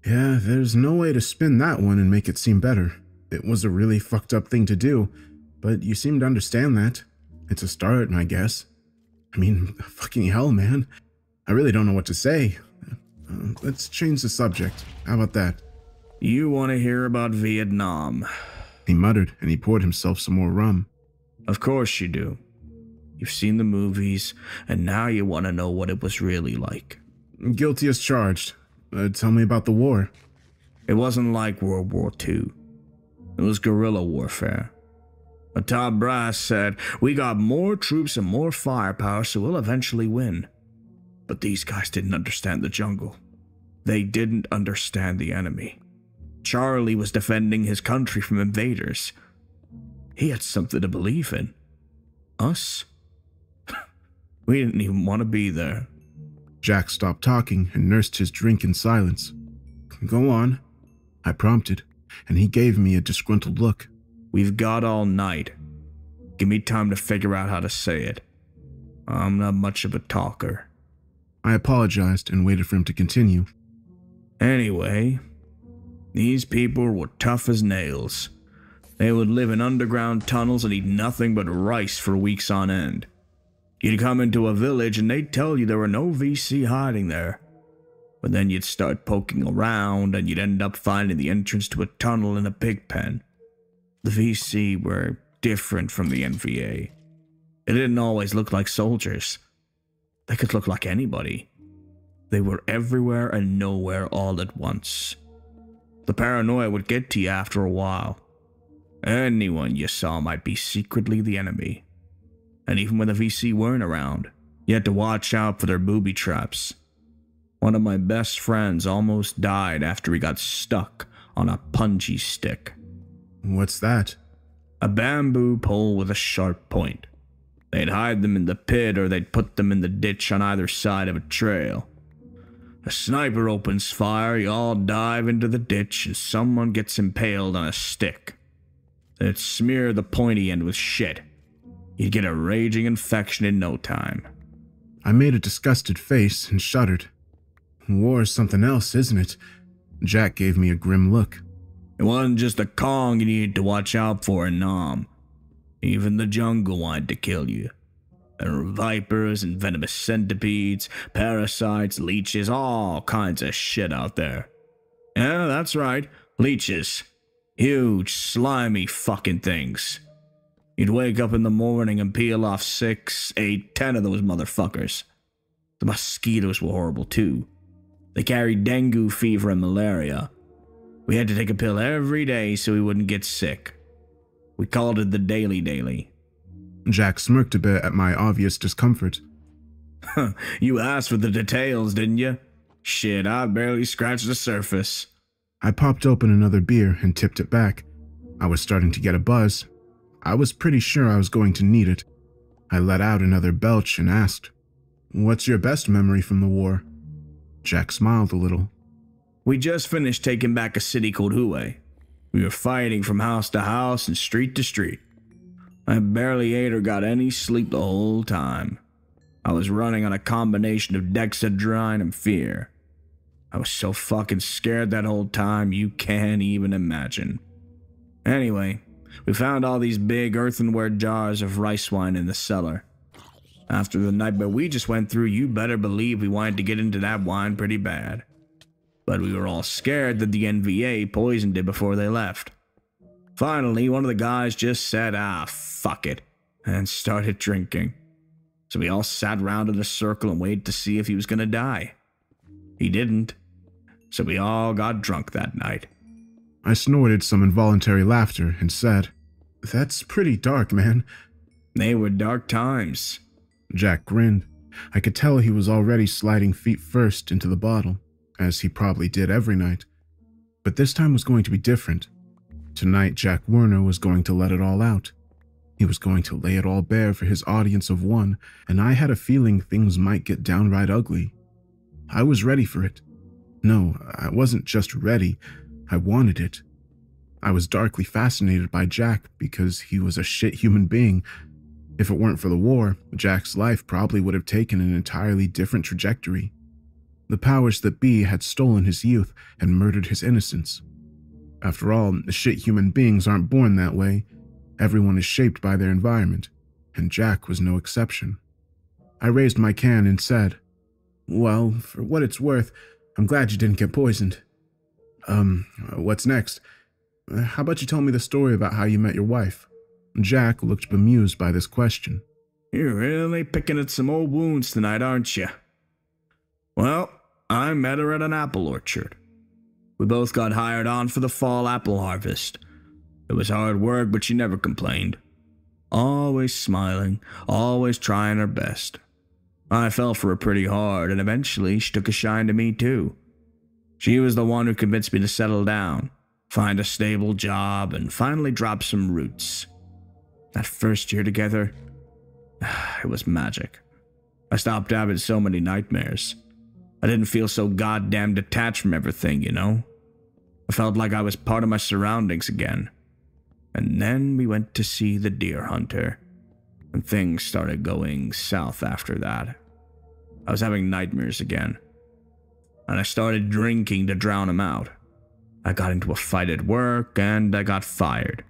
Yeah, there's no way to spin that one and make it seem better. It was a really fucked up thing to do, but you seem to understand that. It's a start, I guess. I mean, fucking hell, man. I really don't know what to say. Let's change the subject. How about that? You want to hear about Vietnam? He muttered, and he poured himself some more rum. Of course you do. You've seen the movies, and now you want to know what it was really like. Guilty as charged. Tell me about the war. It wasn't like World War II. It was guerrilla warfare. The top brass said, we got more troops and more firepower, so we'll eventually win. But these guys didn't understand the jungle. They didn't understand the enemy. Charlie was defending his country from invaders. He had something to believe in. Us? We didn't even want to be there. Jack stopped talking and nursed his drink in silence. Go on, I prompted, and he gave me a disgruntled look. We've got all night. Give me time to figure out how to say it. I'm not much of a talker. I apologized and waited for him to continue. Anyway, these people were tough as nails. They would live in underground tunnels and eat nothing but rice for weeks on end. You'd come into a village and they'd tell you there were no VC hiding there. But then you'd start poking around and you'd end up finding the entrance to a tunnel in a pig pen. The VC were different from the NVA. They didn't always look like soldiers. They could look like anybody. They were everywhere and nowhere all at once. The paranoia would get to you after a while. Anyone you saw might be secretly the enemy. And even when the VC weren't around, you had to watch out for their booby traps. One of my best friends almost died after he got stuck on a punji stick. What's that? A bamboo pole with a sharp point. They'd hide them in the pit or they'd put them in the ditch on either side of a trail. A sniper opens fire, you all dive into the ditch, and someone gets impaled on a stick. They'd smear the pointy end with shit. You'd get a raging infection in no time. I made a disgusted face and shuddered. War's something else, isn't it? Jack gave me a grim look. It wasn't just the Kong you needed to watch out for in Nam. Even the jungle wanted to kill you. There were vipers and venomous centipedes, parasites, leeches, all kinds of shit out there. Yeah, that's right, leeches. Huge, slimy fucking things. You'd wake up in the morning and peel off 6, 8, 10 of those motherfuckers. The mosquitoes were horrible too. They carried dengue fever and malaria. We had to take a pill every day so we wouldn't get sick. We called it the Daily. Jack smirked a bit at my obvious discomfort. You asked for the details, didn't you? Shit, I barely scratched the surface. I popped open another beer and tipped it back. I was starting to get a buzz. I was pretty sure I was going to need it. I let out another belch and asked, "What's your best memory from the war?" Jack smiled a little. We just finished taking back a city called Hue. We were fighting from house to house and street to street. I barely ate or got any sleep the whole time. I was running on a combination of Dexedrine and fear. I was so fucking scared that whole time you can't even imagine. Anyway, we found all these big earthenware jars of rice wine in the cellar. After the nightmare we just went through, you better believe we wanted to get into that wine pretty bad. But we were all scared that the NVA poisoned it before they left. Finally, one of the guys just said, fuck it, and started drinking. So we all sat round in a circle and waited to see if he was gonna die. He didn't, so we all got drunk that night. I snorted some involuntary laughter and said, "That's pretty dark, man." They were dark times. Jack grinned. I could tell he was already sliding feet first into the bottle, as he probably did every night. But this time was going to be different. Tonight, Jack Werner was going to let it all out. He was going to lay it all bare for his audience of one, and I had a feeling things might get downright ugly. I was ready for it. No, I wasn't just ready. I wanted it. I was darkly fascinated by Jack because he was a shit human being. If it weren't for the war, Jack's life probably would have taken an entirely different trajectory. The powers that be had stolen his youth and murdered his innocence. After all, shit human beings aren't born that way. Everyone is shaped by their environment, and Jack was no exception. I raised my can and said, "Well, for what it's worth, I'm glad you didn't get poisoned. What's next? How about you tell me the story about how you met your wife?" Jack looked bemused by this question. You're really picking at some old wounds tonight, aren't you? Well, I met her at an apple orchard. We both got hired on for the fall apple harvest. It was hard work, but she never complained. Always smiling, always trying her best. I fell for her pretty hard, and eventually she took a shine to me too. She was the one who convinced me to settle down, find a stable job, and finally drop some roots. That first year together, it was magic. I stopped having so many nightmares. I didn't feel so goddamn detached from everything, you know? I felt like I was part of my surroundings again. And then we went to see the deer hunter, and things started going south after that. I was having nightmares again, and I started drinking to drown them out. I got into a fight at work, and I got fired.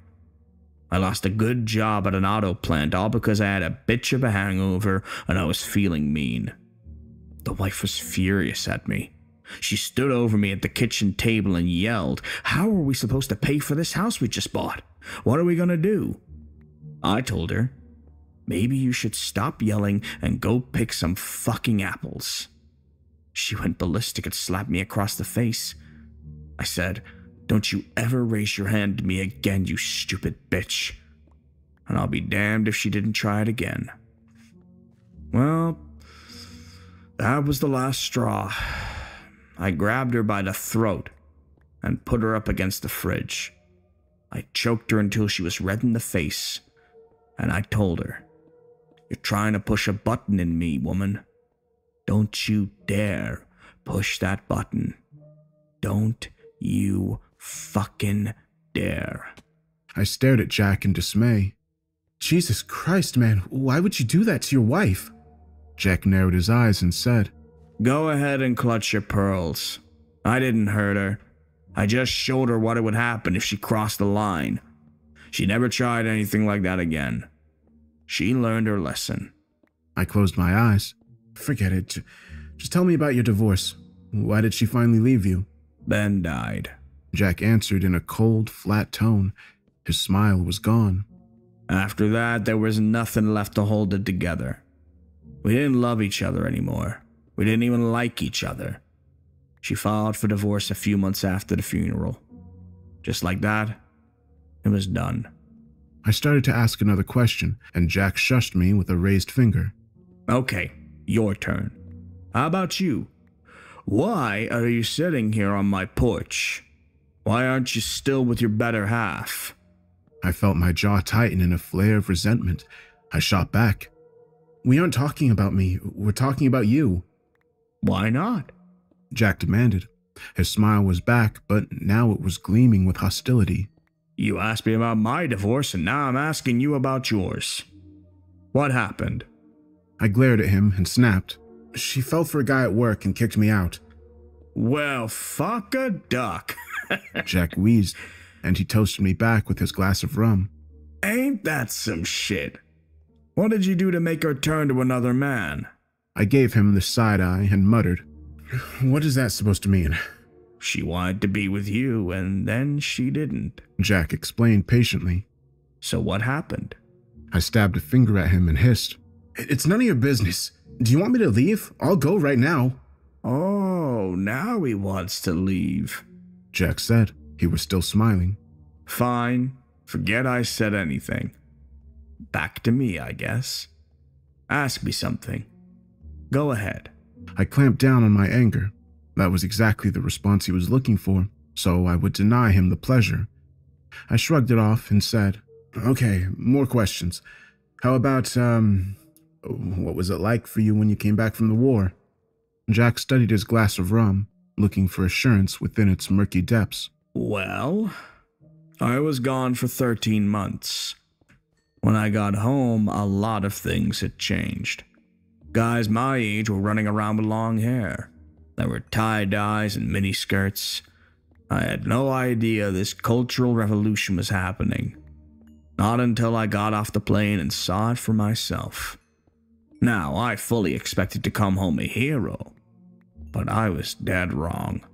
I lost a good job at an auto plant, all because I had a bitch of a hangover and I was feeling mean. The wife was furious at me. She stood over me at the kitchen table and yelled, "How are we supposed to pay for this house we just bought? What are we gonna do?" I told her, "Maybe you should stop yelling and go pick some fucking apples." She went ballistic and slapped me across the face. I said, "Don't you ever raise your hand to me again, you stupid bitch." And I'll be damned if she didn't try it again. Well, that was the last straw. I grabbed her by the throat and put her up against the fridge. I choked her until she was red in the face, and I told her, "You're trying to push a button in me, woman. Don't you dare push that button. Don't you fucking dare." I stared at Jack in dismay. "Jesus Christ, man, why would you do that to your wife?" Jack narrowed his eyes and said, "Go ahead and clutch your pearls. I didn't hurt her. I just showed her what would happen if she crossed the line. She never tried anything like that again. She learned her lesson." I closed my eyes. "Forget it. Just tell me about your divorce. Why did she finally leave you?" "Ben died," Jack answered in a cold, flat tone. His smile was gone. "After that, there was nothing left to hold it together. We didn't love each other anymore. We didn't even like each other. She filed for divorce a few months after the funeral. Just like that, it was done." I started to ask another question, and Jack shushed me with a raised finger. "Okay, your turn. How about you? Why are you sitting here on my porch? Why aren't you still with your better half?" I felt my jaw tighten in a flare of resentment. I shot back. "We aren't talking about me. We're talking about you." "Why not?" Jack demanded. His smile was back, but now it was gleaming with hostility. "You asked me about my divorce, and now I'm asking you about yours. What happened?" I glared at him and snapped. "She fell for a guy at work and kicked me out." "Well, fuck a duck." Jack wheezed, and he toasted me back with his glass of rum. "Ain't that some shit? What did you do to make her turn to another man?" I gave him the side eye and muttered, "What is that supposed to mean?" "She wanted to be with you, and then she didn't." Jack explained patiently. "So what happened?" I stabbed a finger at him and hissed, "It's none of your business. Do you want me to leave? I'll go right now." "Oh, now he wants to leave," Jack said. He was still smiling. "Fine. Forget I said anything. Back to me, I guess. Ask me something. Go ahead." I clamped down on my anger. That was exactly the response he was looking for, so I would deny him the pleasure. I shrugged it off and said, "Okay, more questions. How about, what was it like for you when you came back from the war?" Jack studied his glass of rum, looking for assurance within its murky depths. "Well, I was gone for 13 months. When I got home, a lot of things had changed. Guys my age were running around with long hair. There were tie-dyes and miniskirts. I had no idea this cultural revolution was happening. Not until I got off the plane and saw it for myself. Now, I fully expected to come home a hero, but I was dead wrong.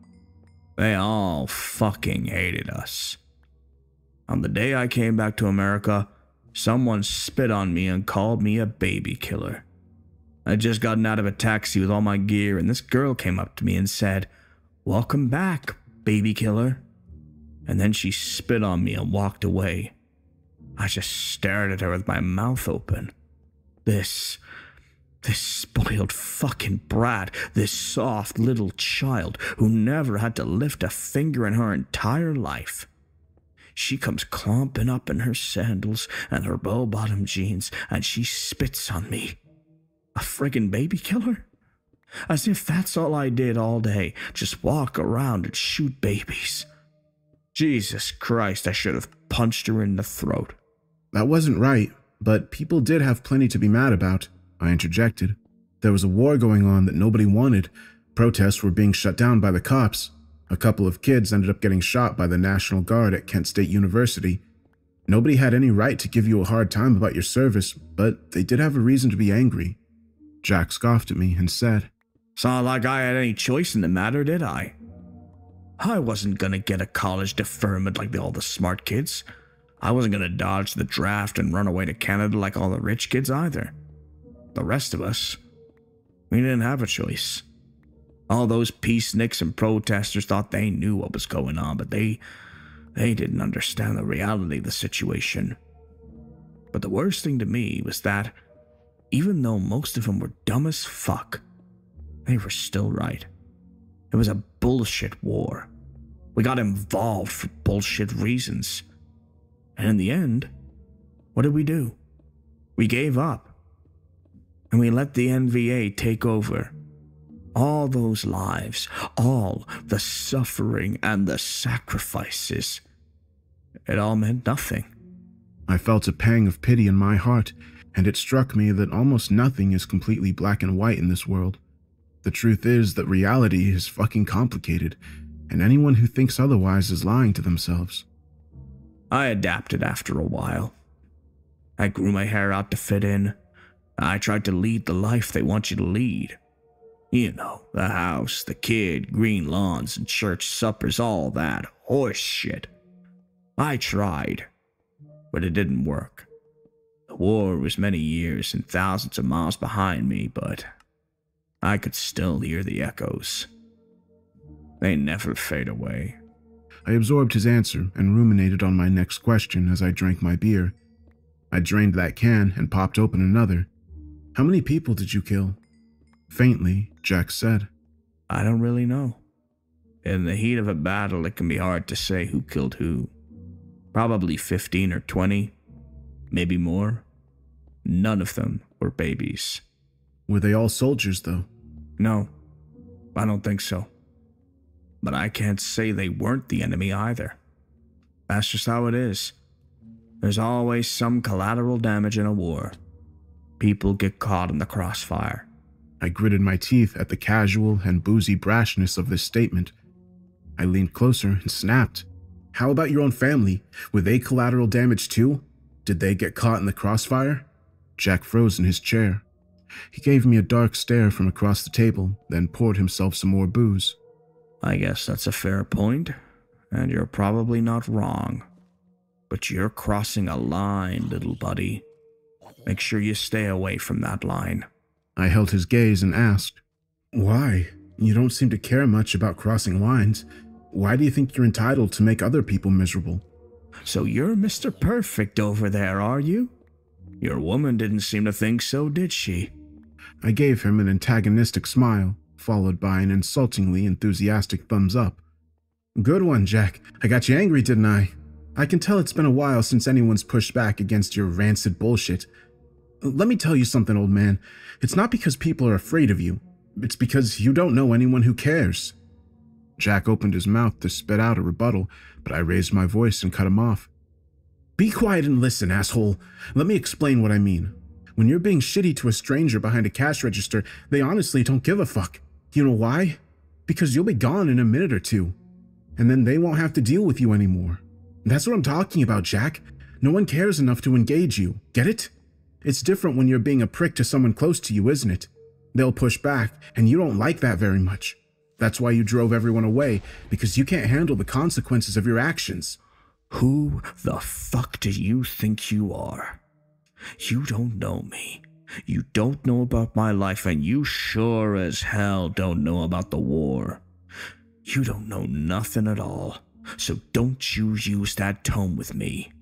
They all fucking hated us. On the day I came back to America, someone spit on me and called me a baby killer. I'd just gotten out of a taxi with all my gear, and this girl came up to me and said, "Welcome back, baby killer." And then she spit on me and walked away. I just stared at her with my mouth open. This spoiled fucking brat, this soft little child who never had to lift a finger in her entire life. She comes clomping up in her sandals and her bow-bottom jeans, and she spits on me. A friggin' baby killer? As if that's all I did all day, just walk around and shoot babies. Jesus Christ, I should have punched her in the throat. That wasn't right, but people did have plenty to be mad about, I interjected. There was a war going on that nobody wanted. Protests were being shut down by the cops. A couple of kids ended up getting shot by the National Guard at Kent State University. Nobody had any right to give you a hard time about your service, but they did have a reason to be angry. Jack scoffed at me and said, "It's not like I had any choice in the matter, did I? I wasn't gonna get a college deferment like all the smart kids. I wasn't gonna dodge the draft and run away to Canada like all the rich kids either. The rest of us, we didn't have a choice. All those peaceniks and protesters thought they knew what was going on, but they didn't understand the reality of the situation. But the worst thing to me was that, even though most of them were dumb as fuck, they were still right. It was a bullshit war. We got involved for bullshit reasons. And in the end, what did we do? We gave up. And we let the NVA take over. All those lives, all the suffering and the sacrifices, it all meant nothing. I felt a pang of pity in my heart, and it struck me that almost nothing is completely black and white in this world. The truth is that reality is fucking complicated, and anyone who thinks otherwise is lying to themselves. I adapted after a while. I grew my hair out to fit in. I tried to lead the life they want you to lead. You know, the house, the kid, green lawns, and church suppers, all that horse shit. I tried, but it didn't work. The war was many years and thousands of miles behind me, but I could still hear the echoes. They never fade away. I absorbed his answer and ruminated on my next question as I drank my beer. I drained that can and popped open another. How many people did you kill? Faintly, Jack said. I don't really know. In the heat of a battle, it can be hard to say who killed who. Probably 15 or 20, maybe more. None of them were babies. Were they all soldiers, though? No, I don't think so. But I can't say they weren't the enemy either. That's just how it is. There's always some collateral damage in a war. People get caught in the crossfire. I gritted my teeth at the casual and boozy brashness of this statement. I leaned closer and snapped. How about your own family? Were they collateral damage too? Did they get caught in the crossfire? Jack froze in his chair. He gave me a dark stare from across the table, then poured himself some more booze. I guess that's a fair point, and you're probably not wrong. But you're crossing a line, little buddy. Make sure you stay away from that line. I held his gaze and asked, "Why? You don't seem to care much about crossing lines. Why do you think you're entitled to make other people miserable?" So you're Mr. Perfect over there, are you? Your woman didn't seem to think so, did she? I gave him an antagonistic smile, followed by an insultingly enthusiastic thumbs up. "Good one, Jack. I got you angry, didn't I? I can tell it's been a while since anyone's pushed back against your rancid bullshit. Let me tell you something, old man. It's not because people are afraid of you. It's because you don't know anyone who cares." Jack opened his mouth to spit out a rebuttal, but I raised my voice and cut him off. Be quiet and listen, asshole. Let me explain what I mean. When you're being shitty to a stranger behind a cash register, they honestly don't give a fuck. You know why? Because you'll be gone in a minute or two. And then they won't have to deal with you anymore. That's what I'm talking about, Jack. No one cares enough to engage you. Get it? It's different when you're being a prick to someone close to you, isn't it? They'll push back, and you don't like that very much. That's why you drove everyone away, because you can't handle the consequences of your actions. Who the fuck do you think you are? You don't know me. You don't know about my life, and you sure as hell don't know about the war. You don't know nothing at all, so don't you use that tone with me.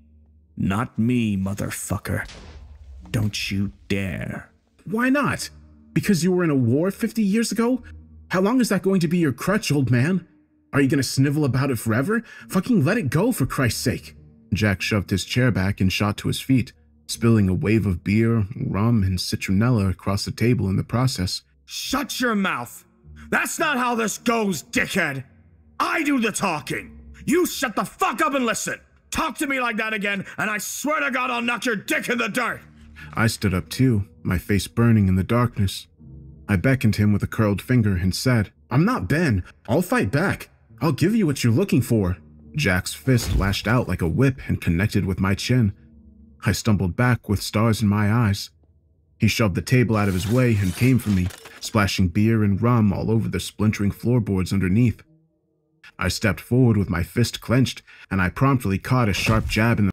Not me, motherfucker. Don't you dare. Why not? Because you were in a war 50 years ago? How long is that going to be your crutch, old man? Are you gonna snivel about it forever? Fucking let it go, for Christ's sake. Jack shoved his chair back and shot to his feet, spilling a wave of beer, rum, and citronella across the table in the process. Shut your mouth! That's not how this goes, dickhead! I do the talking! You shut the fuck up and listen! Talk to me like that again, and I swear to God I'll knock your dick in the dirt! I stood up too, my face burning in the darkness. I beckoned him with a curled finger and said, I'm not Ben. I'll fight back. I'll give you what you're looking for. Jack's fist lashed out like a whip and connected with my chin. I stumbled back with stars in my eyes. He shoved the table out of his way and came for me, splashing beer and rum all over the splintering floorboards underneath. I stepped forward with my fist clenched, and I promptly caught a sharp jab in the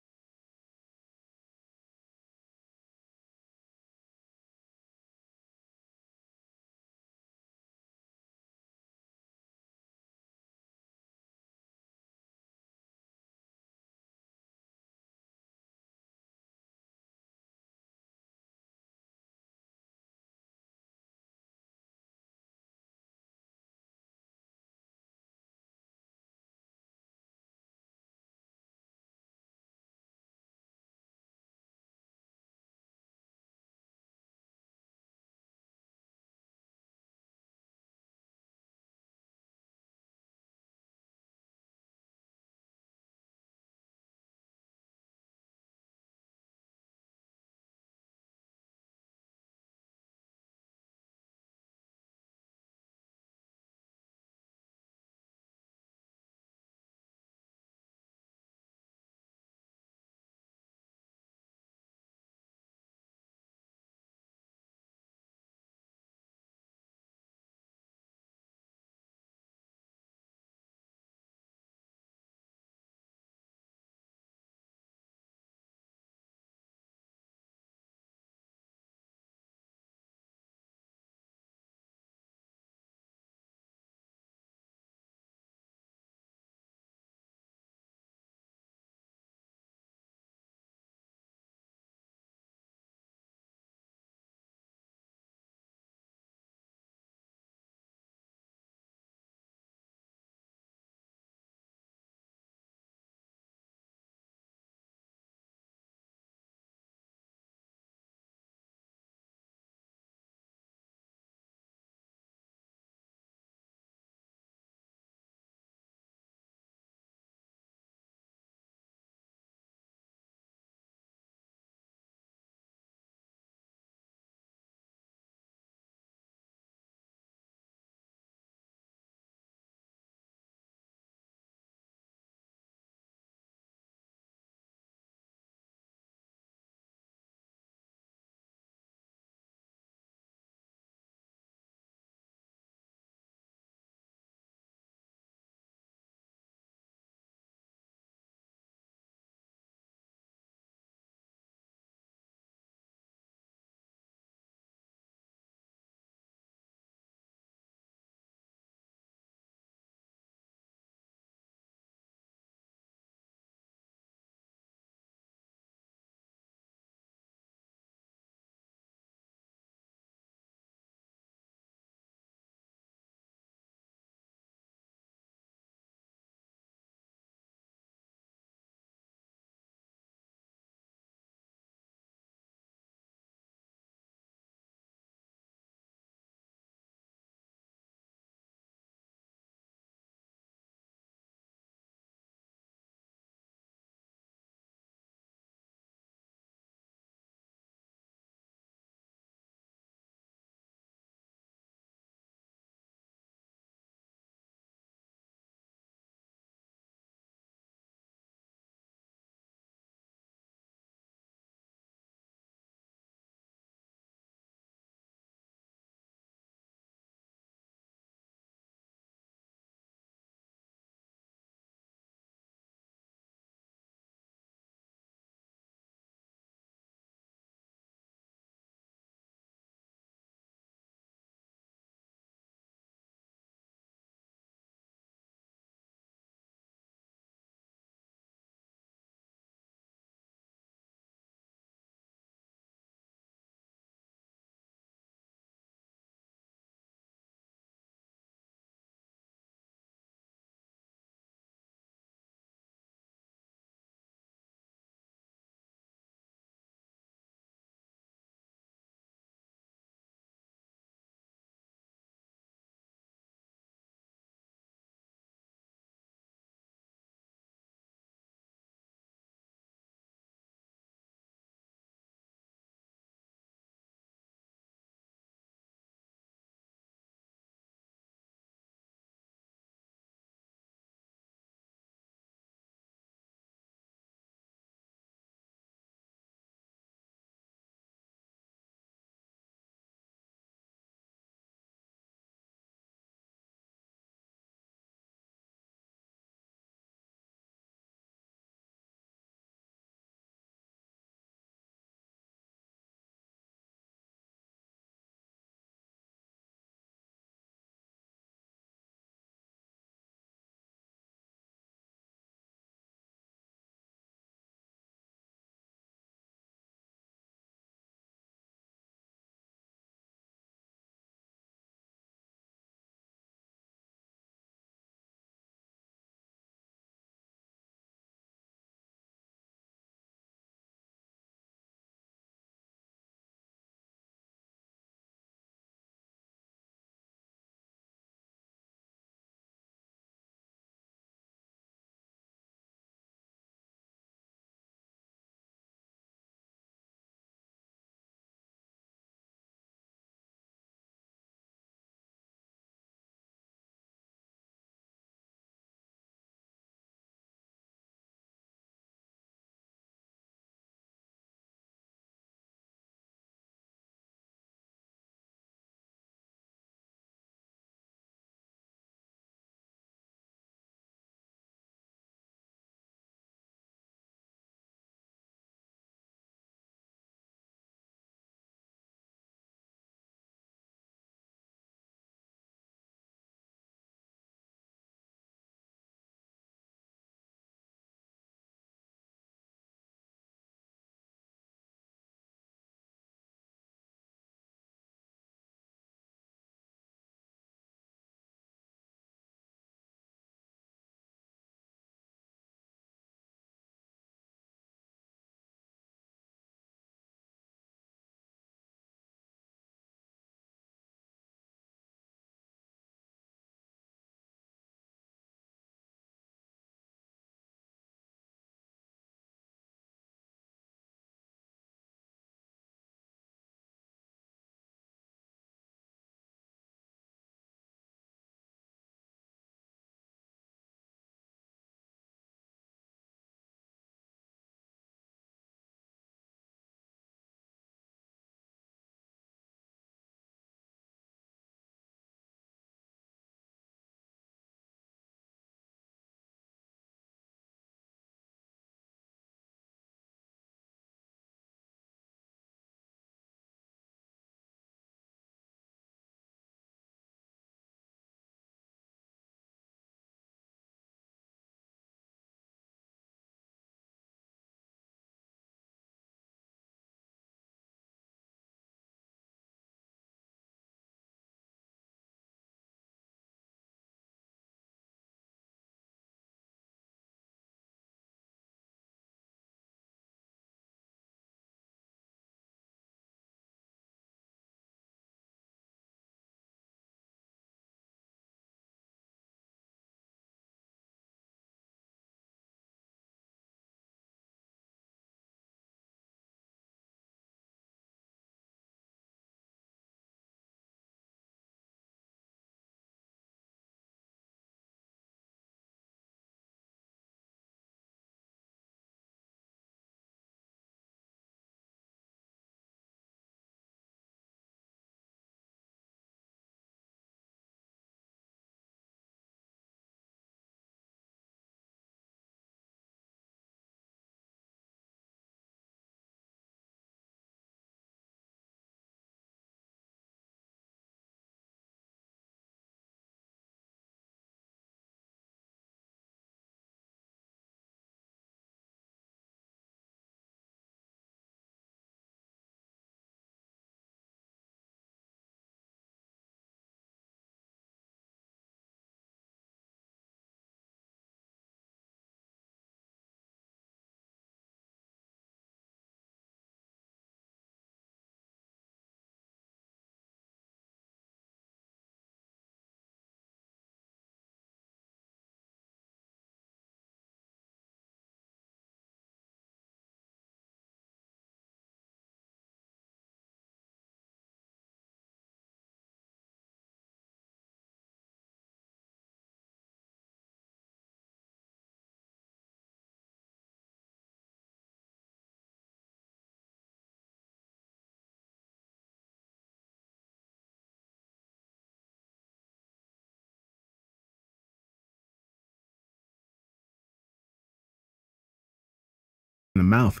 the mouth.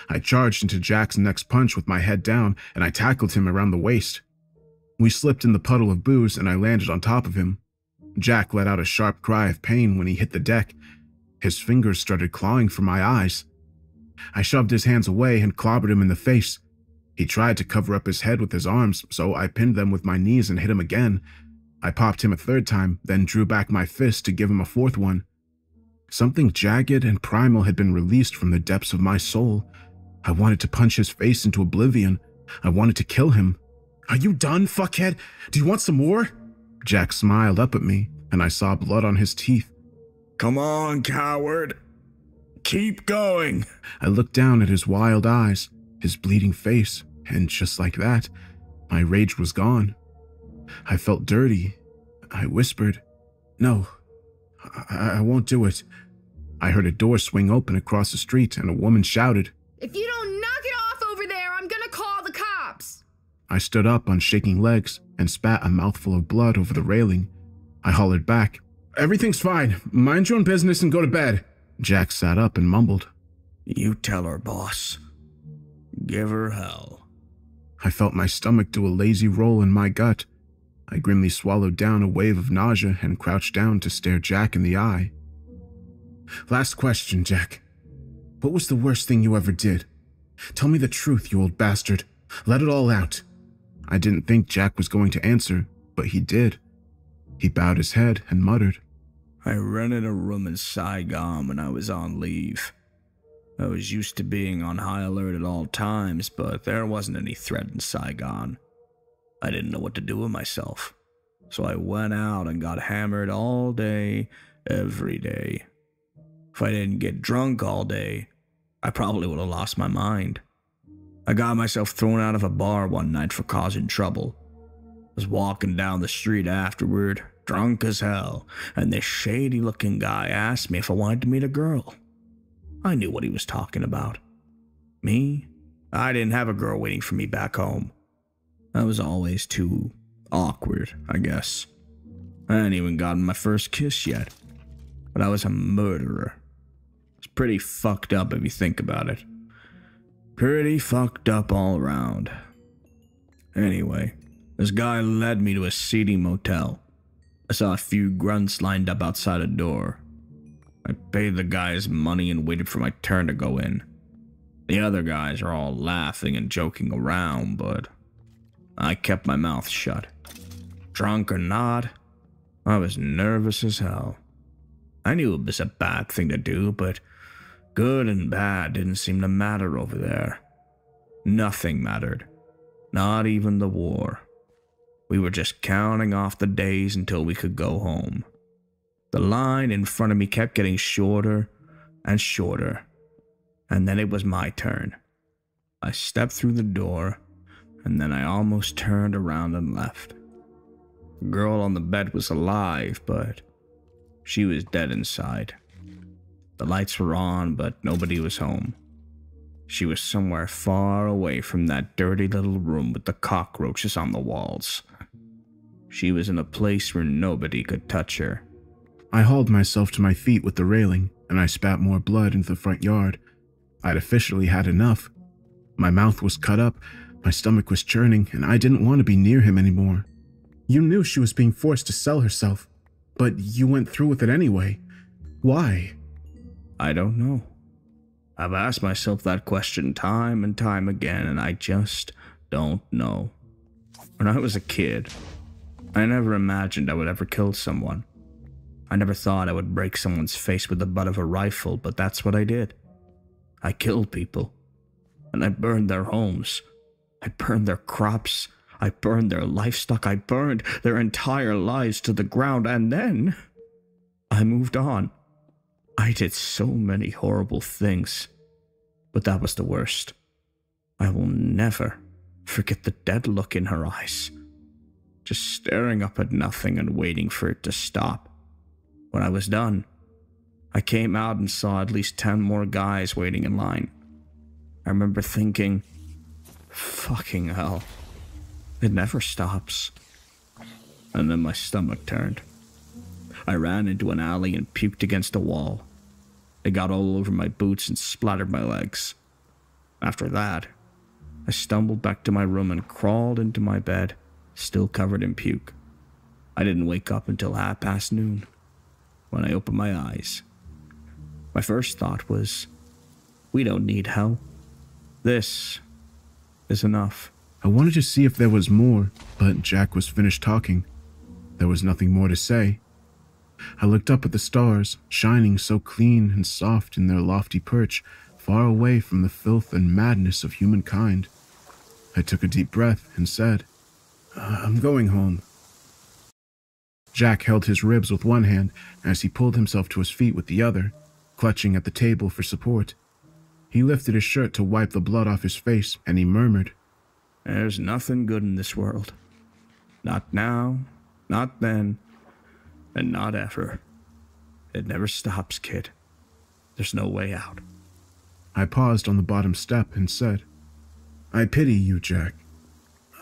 I charged into Jack's next punch with my head down, and I tackled him around the waist. We slipped in the puddle of booze, and I landed on top of him. Jack let out a sharp cry of pain when he hit the deck. His fingers started clawing for my eyes. I shoved his hands away and clobbered him in the face. He tried to cover up his head with his arms, so I pinned them with my knees and hit him again. I popped him a third time, then drew back my fist to give him a fourth one. Something jagged and primal had been released from the depths of my soul. I wanted to punch his face into oblivion. I wanted to kill him. "Are you done, fuckhead? Do you want some more?" Jack smiled up at me, and I saw blood on his teeth. Come on, coward. Keep going. I looked down at his wild eyes, his bleeding face, and just like that, my rage was gone. I felt dirty. I whispered, "No, I won't do it." I heard a door swing open across the street, and a woman shouted, "If you don't knock it off over there, I'm gonna call the cops." I stood up on shaking legs and spat a mouthful of blood over the railing. I hollered back, "Everything's fine. Mind your own business and go to bed." Jack sat up and mumbled, You tell her, boss. Give her hell. I felt my stomach do a lazy roll in my gut. I grimly swallowed down a wave of nausea and crouched down to stare Jack in the eye. "Last question, Jack. What was the worst thing you ever did? Tell me the truth, you old bastard. Let it all out." I didn't think Jack was going to answer, but he did. He bowed his head and muttered, I rented a room in Saigon when I was on leave. I was used to being on high alert at all times, but there wasn't any threat in Saigon. I didn't know what to do with myself, so I went out and got hammered all day, every day. If I didn't get drunk all day, I probably would have lost my mind. I got myself thrown out of a bar one night for causing trouble. I was walking down the street afterward, drunk as hell, and this shady-looking guy asked me if I wanted to meet a girl. I knew what he was talking about. Me? I didn't have a girl waiting for me back home. I was always too awkward, I guess. I hadn't even gotten my first kiss yet, but I was a murderer. It's pretty fucked up if you think about it. Pretty fucked up all around. Anyway, this guy led me to a seedy motel. I saw a few grunts lined up outside a door. I paid the guys money and waited for my turn to go in. The other guys are all laughing and joking around, but I kept my mouth shut. Drunk or not, I was nervous as hell. I knew it was a bad thing to do, but good and bad didn't seem to matter over there. Nothing mattered. Not even the war. We were just counting off the days until we could go home. The line in front of me kept getting shorter and shorter, and then it was my turn. I stepped through the door, and then I almost turned around and left. The girl on the bed was alive, but she was dead inside. The lights were on, but nobody was home. She was somewhere far away from that dirty little room with the cockroaches on the walls. She was in a place where nobody could touch her. I hauled myself to my feet with the railing, and I spat more blood into the front yard. I'd officially had enough. My mouth was cut up, my stomach was churning, and I didn't want to be near him anymore. You knew she was being forced to sell herself, but you went through with it anyway. Why? I don't know. I've asked myself that question time and time again, and I just don't know. When I was a kid, I never imagined I would ever kill someone. I never thought I would break someone's face with the butt of a rifle, but that's what I did. I killed people, and I burned their homes. I burned their crops. I burned their livestock. I burned their entire lives to the ground, and then I moved on. I did so many horrible things, but that was the worst. I will never forget the dead look in her eyes, just staring up at nothing and waiting for it to stop. When I was done, I came out and saw at least 10 more guys waiting in line. I remember thinking, fucking hell, it never stops. And then my stomach turned. I ran into an alley and puked against a wall. It got all over my boots and splattered my legs. After that, I stumbled back to my room and crawled into my bed, still covered in puke. I didn't wake up until 12:30 when I opened my eyes. My first thought was, we don't need hell. This is enough. I wanted to see if there was more, but Jack was finished talking. There was nothing more to say. I looked up at the stars, shining so clean and soft in their lofty perch, far away from the filth and madness of humankind. I took a deep breath and said, I'm going home. Jack held his ribs with one hand as he pulled himself to his feet with the other, clutching at the table for support. He lifted his shirt to wipe the blood off his face, and he murmured, There's nothing good in this world. Not now, not then, and not ever. It never stops, kid. There's no way out. I paused on the bottom step and said, I pity you, Jack.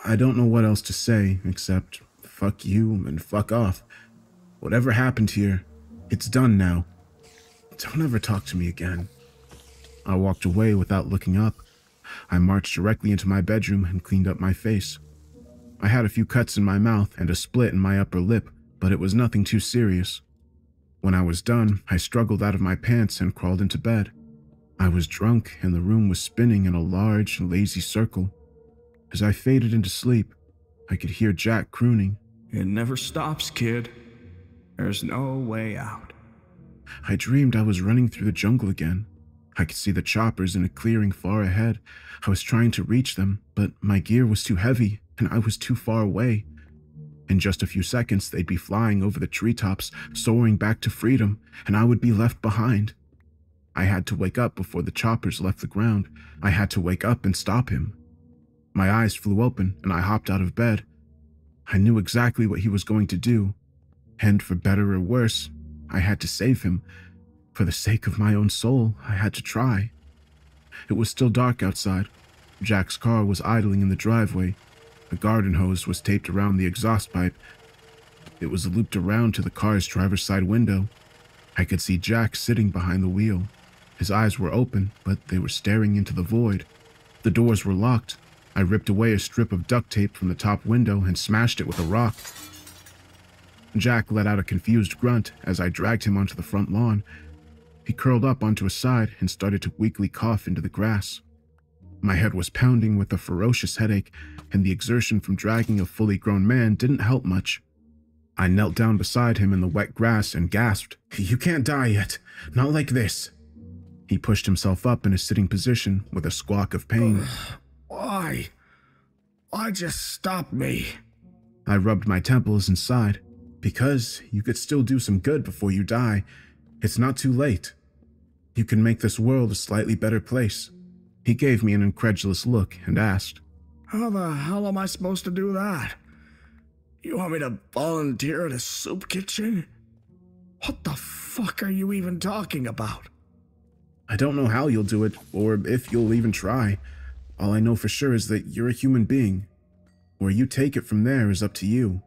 I don't know what else to say except fuck you and fuck off. Whatever happened here, it's done now. Don't ever talk to me again. I walked away without looking up. I marched directly into my bedroom and cleaned up my face. I had a few cuts in my mouth and a split in my upper lip, but it was nothing too serious. When I was done, I struggled out of my pants and crawled into bed. I was drunk and the room was spinning in a large, lazy circle. As I faded into sleep, I could hear Jack crooning. It never stops, kid. There's no way out. I dreamed I was running through the jungle again. I could see the choppers in a clearing far ahead. I was trying to reach them, but my gear was too heavy and I was too far away. In just a few seconds, they'd be flying over the treetops, soaring back to freedom, and I would be left behind. I had to wake up before the choppers left the ground. I had to wake up and stop him. My eyes flew open and I hopped out of bed. I knew exactly what he was going to do, and for better or worse, I had to save him. For the sake of my own soul, I had to try. It was still dark outside. Jack's car was idling in the driveway. A garden hose was taped around the exhaust pipe. It was looped around to the car's driver's side window. I could see Jack sitting behind the wheel. His eyes were open, but they were staring into the void. The doors were locked. I ripped away a strip of duct tape from the top window and smashed it with a rock. Jack let out a confused grunt as I dragged him onto the front lawn. He curled up onto his side and started to weakly cough into the grass. My head was pounding with a ferocious headache, and the exertion from dragging a fully grown man didn't help much. I knelt down beside him in the wet grass and gasped, "You can't die yet. Not like this." He pushed himself up in a sitting position with a squawk of pain. Why? Why just stop me? I rubbed my temples and sighed. Because you could still do some good before you die. It's not too late. You can make this world a slightly better place. He gave me an incredulous look and asked, How the hell am I supposed to do that? You want me to volunteer at a soup kitchen? What the fuck are you even talking about? I don't know how you'll do it, or if you'll even try. All I know for sure is that you're a human being. Where you take it from there is up to you.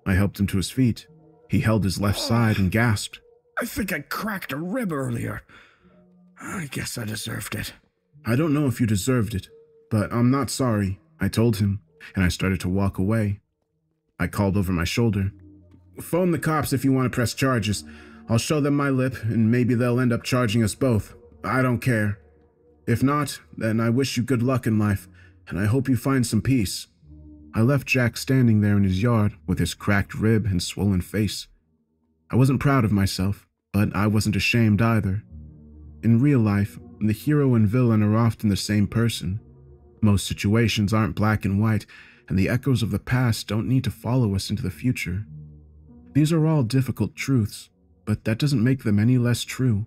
I helped him to his feet. He held his left side and gasped. I think I cracked a rib earlier. I guess I deserved it. I don't know if you deserved it, but I'm not sorry, I told him, and I started to walk away. I called over my shoulder. Phone the cops if you want to press charges. I'll show them my lip, and maybe they'll end up charging us both. I don't care. If not, then I wish you good luck in life, and I hope you find some peace. I left Jack standing there in his yard with his cracked rib and swollen face. I wasn't proud of myself, but I wasn't ashamed either. In real life, the hero and villain are often the same person. Most situations aren't black and white, and the echoes of the past don't need to follow us into the future. These are all difficult truths, but that doesn't make them any less true.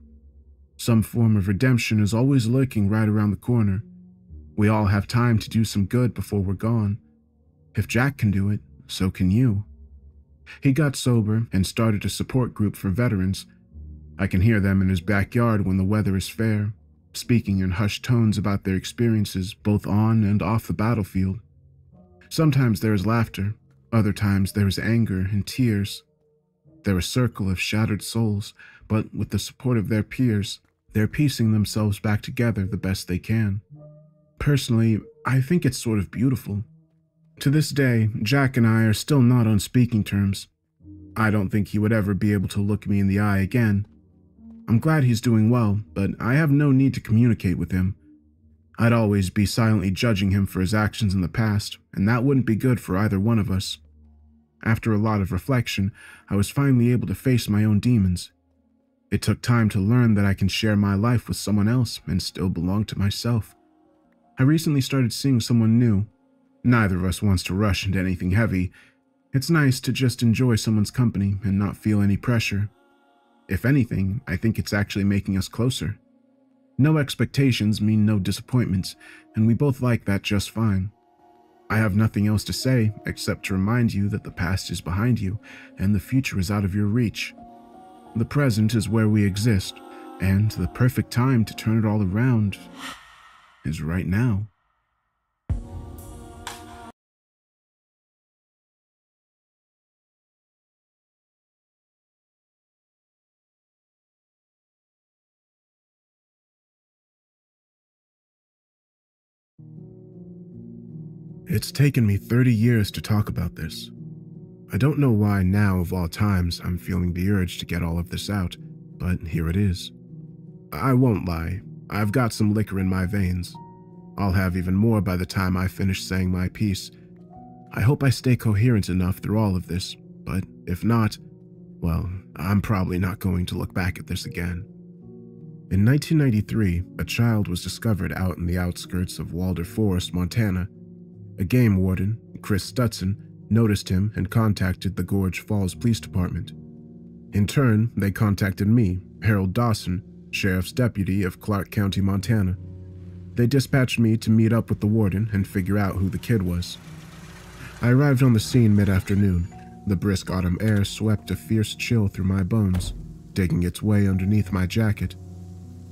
Some form of redemption is always lurking right around the corner. We all have time to do some good before we're gone. If Jack can do it, so can you. He got sober and started a support group for veterans. I can hear them in his backyard when the weather is fair, speaking in hushed tones about their experiences both on and off the battlefield. Sometimes there is laughter, other times there is anger and tears. They're a circle of shattered souls, but with the support of their peers, They're piecing themselves back together the best they can. Personally, I think it's sort of beautiful. To this day, Jack and I are still not on speaking terms. I don't think he would ever be able to look me in the eye again. I'm glad he's doing well, but I have no need to communicate with him. I'd always be silently judging him for his actions in the past, and that wouldn't be good for either one of us. After a lot of reflection, I was finally able to face my own demons. It took time to learn that I can share my life with someone else and still belong to myself. I recently started seeing someone new. Neither of us wants to rush into anything heavy. It's nice to just enjoy someone's company and not feel any pressure. If anything, I think it's actually making us closer. No expectations mean no disappointments, and we both like that just fine. I have nothing else to say except to remind you that the past is behind you and the future is out of your reach. The present is where we exist, and the perfect time to turn it all around is right now. It's taken me 30 years to talk about this. I don't know why now of all times I'm feeling the urge to get all of this out, but here it is. I won't lie, I've got some liquor in my veins. I'll have even more by the time I finish saying my piece. I hope I stay coherent enough through all of this, but if not, well, I'm probably not going to look back at this again. In 1993, a child was discovered out in the outskirts of Walder Forest, Montana. A game warden, Chris Stutson, noticed him and contacted the Gorge Falls Police Department. In turn, they contacted me, Harold Dawson, Sheriff's Deputy of Clark County, Montana. They dispatched me to meet up with the warden and figure out who the kid was. I arrived on the scene mid-afternoon. The brisk autumn air swept a fierce chill through my bones, digging its way underneath my jacket.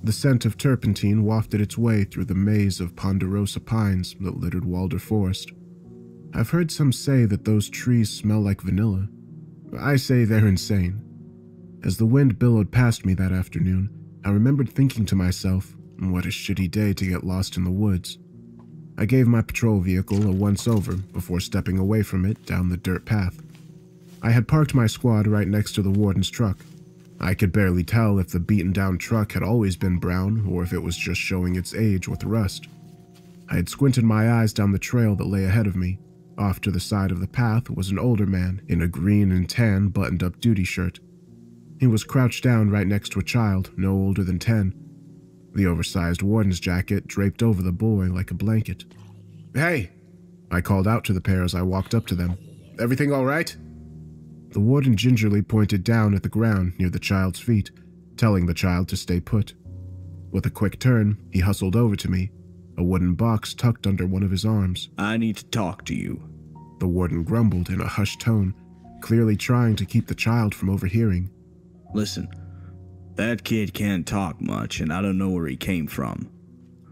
The scent of turpentine wafted its way through the maze of ponderosa pines that littered Walder Forest. I've heard some say that those trees smell like vanilla. I say they're insane. As the wind billowed past me that afternoon, I remembered thinking to myself, what a shitty day to get lost in the woods. I gave my patrol vehicle a once-over before stepping away from it down the dirt path. I had parked my squad right next to the warden's truck. I could barely tell if the beaten-down truck had always been brown or if it was just showing its age with rust. I had squinted my eyes down the trail that lay ahead of me. Off to the side of the path was an older man in a green and tan buttoned-up duty shirt. He was crouched down right next to a child no older than 10. The oversized warden's jacket draped over the boy like a blanket. "Hey!" I called out to the pair as I walked up to them. "Everything all right?" The warden gingerly pointed down at the ground near the child's feet, telling the child to stay put. With a quick turn, he hustled over to me, a wooden box tucked under one of his arms. "I need to talk to you," the warden grumbled in a hushed tone, clearly trying to keep the child from overhearing. "Listen, that kid can't talk much, and I don't know where he came from,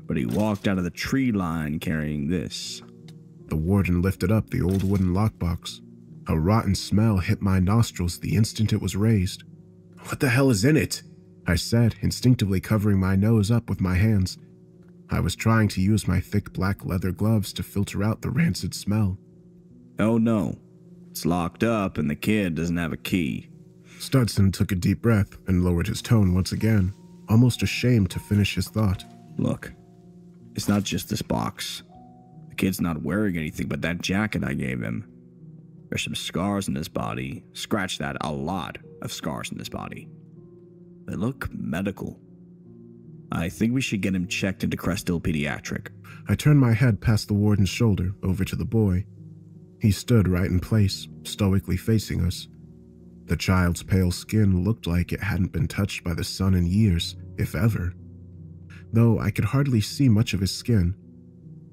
but he walked out of the tree line carrying this." The warden lifted up the old wooden lockbox. A rotten smell hit my nostrils the instant it was raised. "What the hell is in it?" I said, instinctively covering my nose up with my hands. I was trying to use my thick black leather gloves to filter out the rancid smell. "Oh no, it's locked up and the kid doesn't have a key." Stutson took a deep breath and lowered his tone once again, almost ashamed to finish his thought. "Look, it's not just this box. The kid's not wearing anything but that jacket I gave him. There's some scars in his body. Scratch that, a lot of scars in his body. They look medical. I think we should get him checked into Crest Hill Pediatric." I turned my head past the warden's shoulder over to the boy. He stood right in place, stoically facing us. The child's pale skin looked like it hadn't been touched by the sun in years, if ever. Though I could hardly see much of his skin.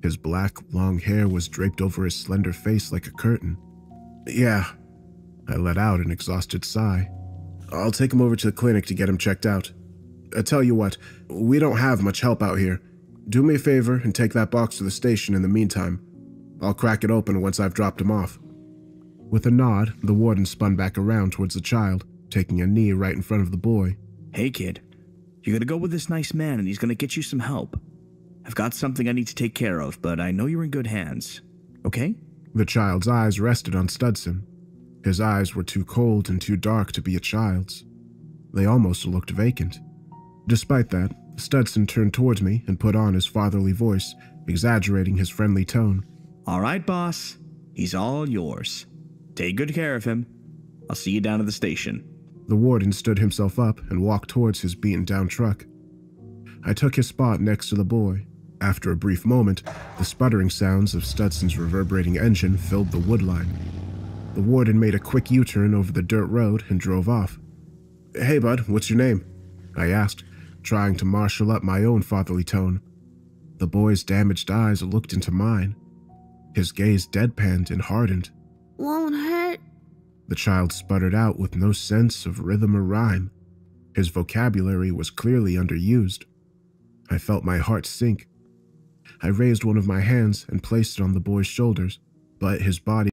His black, long hair was draped over his slender face like a curtain. "Yeah," I let out an exhausted sigh. "I'll take him over to the clinic to get him checked out. I tell you what, we don't have much help out here. Do me a favor and take that box to the station in the meantime. I'll crack it open once I've dropped him off." With a nod, the warden spun back around towards the child, taking a knee right in front of the boy. "Hey kid, You're gonna go with this nice man and he's gonna get you some help. I've got something I need to take care of, but I know you're in good hands. Okay? The child's eyes rested on Studson. His eyes were too cold and too dark to be a child's. They almost looked vacant. Despite that, Studson turned towards me and put on his fatherly voice, exaggerating his friendly tone. All right, boss. He's all yours. Take good care of him. I'll see you down at the station. The warden stood himself up and walked towards his beaten-down truck. I took his spot next to the boy. After a brief moment, the sputtering sounds of Studson's reverberating engine filled the wood line. The warden made a quick U-turn over the dirt road and drove off. "Hey, bud, what's your name?" I asked, trying to marshal up my own fatherly tone. The boy's damaged eyes looked into mine. His gaze deadpanned and hardened. Won't hurt. The child sputtered out with no sense of rhythm or rhyme. His vocabulary was clearly underused. I felt my heart sink. I raised one of my hands and placed it on the boy's shoulders, but his body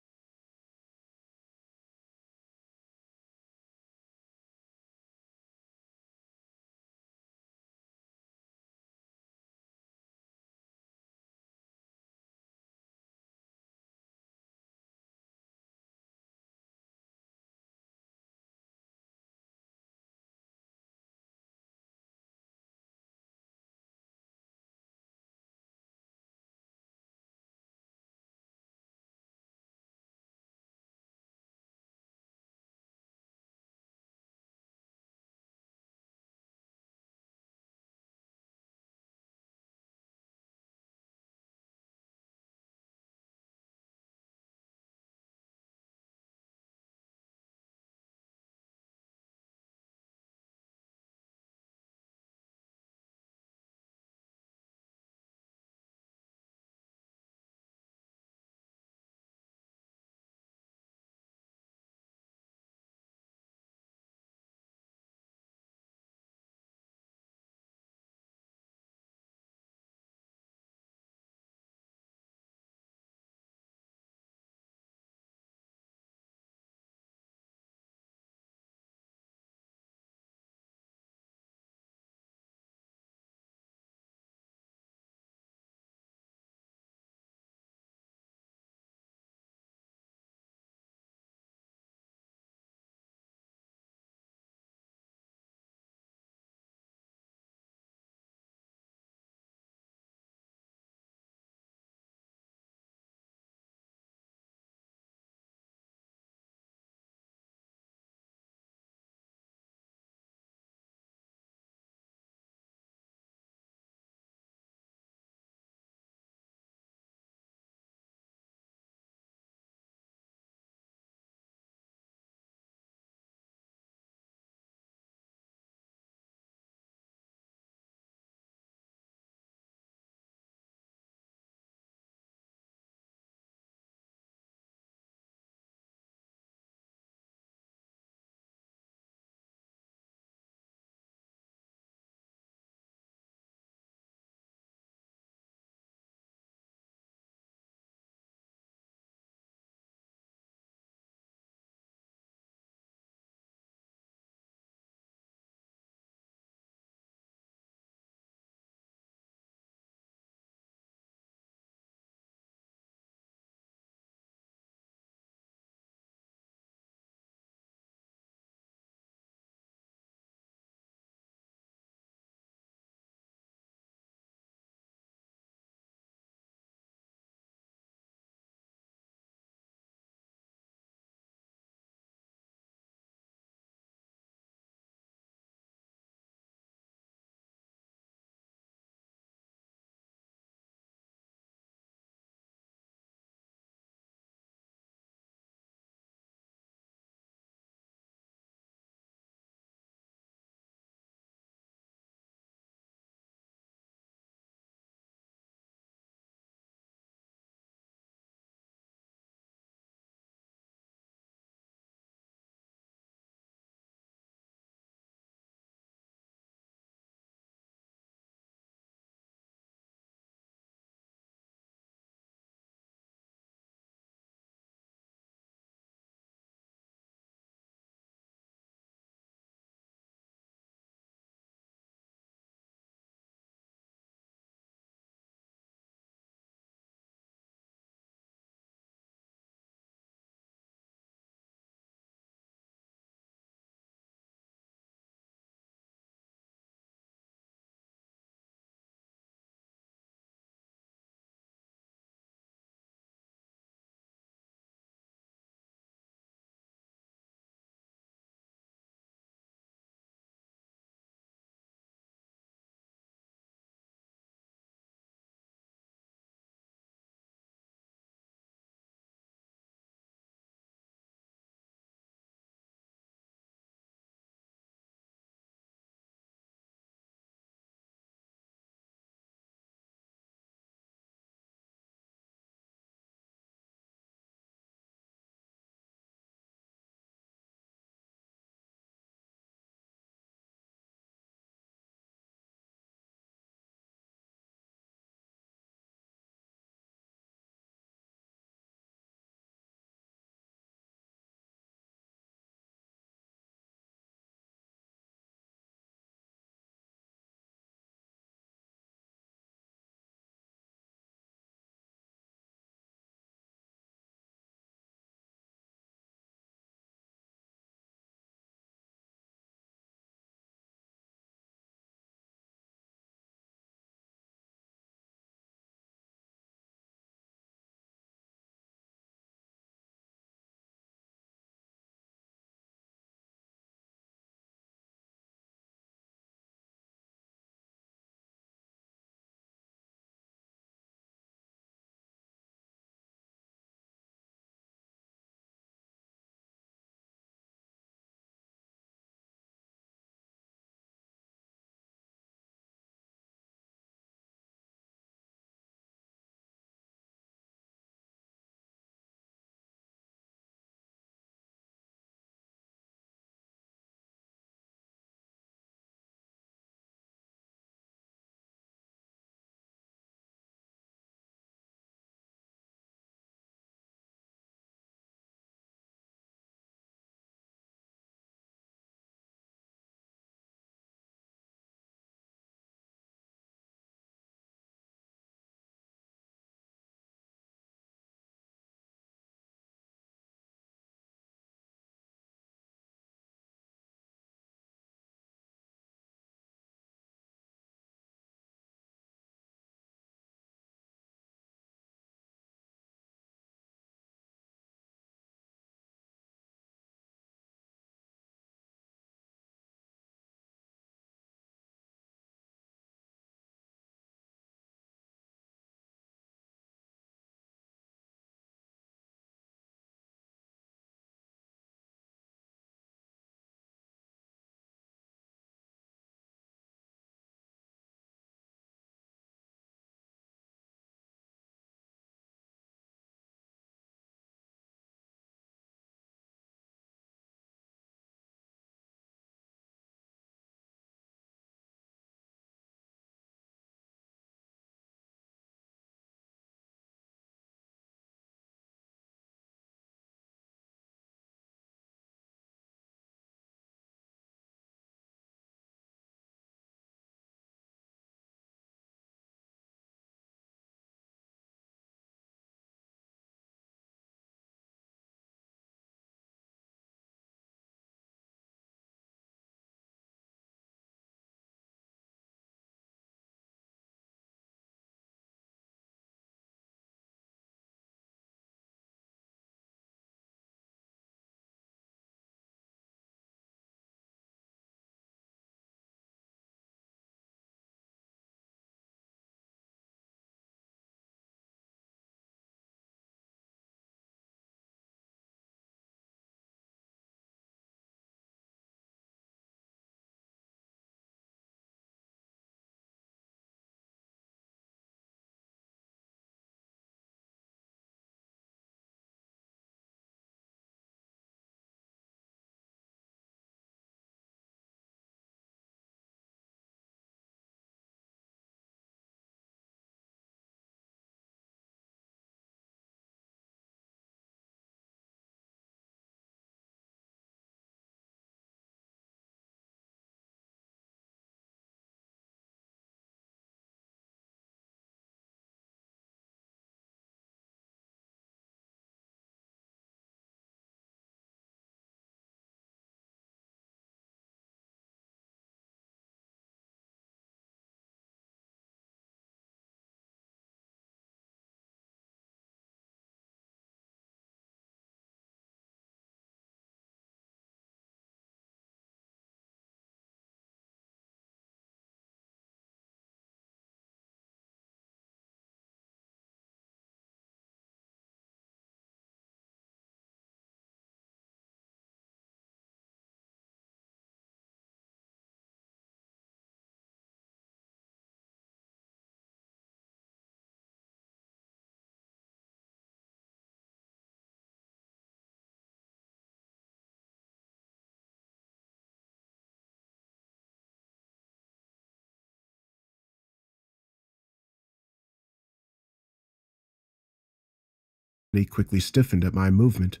He quickly stiffened at my movement.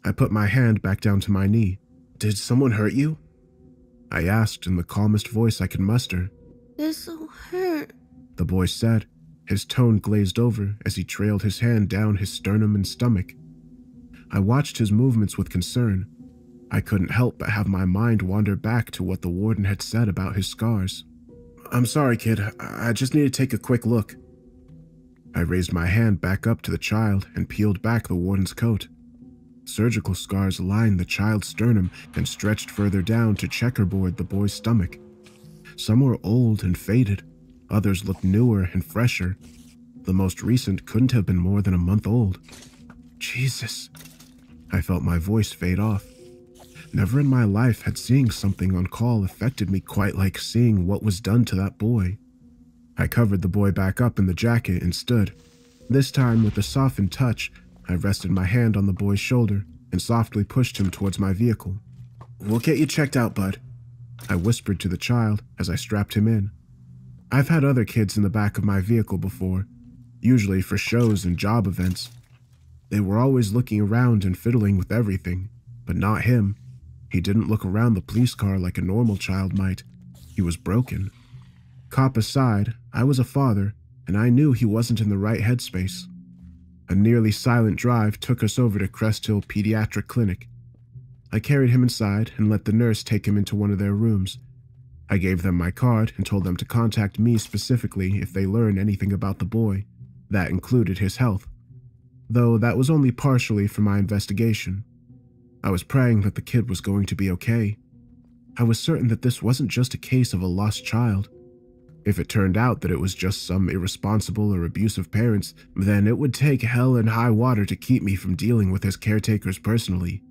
I put my hand back down to my knee. "Did someone hurt you?" I asked in the calmest voice I could muster. This'll hurt, the boy said, his tone glazed over as he trailed his hand down his sternum and stomach. I watched his movements with concern. I couldn't help but have my mind wander back to what the warden had said about his scars. "I'm sorry, kid. I just need to take a quick look." I raised my hand back up to the child and peeled back the warden's coat. Surgical scars lined the child's sternum and stretched further down to checkerboard the boy's stomach. Some were old and faded. Others looked newer and fresher. The most recent couldn't have been more than a month old. Jesus. I felt my voice fade off. Never in my life had seeing something on call affected me quite like seeing what was done to that boy. I covered the boy back up in the jacket and stood. This time, with a softened touch, I rested my hand on the boy's shoulder and softly pushed him towards my vehicle. "We'll get you checked out, bud," I whispered to the child as I strapped him in. I've had other kids in the back of my vehicle before, usually for shows and job events. They were always looking around and fiddling with everything, but not him. He didn't look around the police car like a normal child might. He was broken. Cop aside, I was a father, and I knew he wasn't in the right headspace. A nearly silent drive took us over to Crest Hill Pediatric Clinic. I carried him inside and let the nurse take him into one of their rooms. I gave them my card and told them to contact me specifically if they learn anything about the boy. That included his health. Though that was only partially for my investigation. I was praying that the kid was going to be okay. I was certain that this wasn't just a case of a lost child. If it turned out that it was just some irresponsible or abusive parents, then it would take hell and high water to keep me from dealing with his caretakers personally.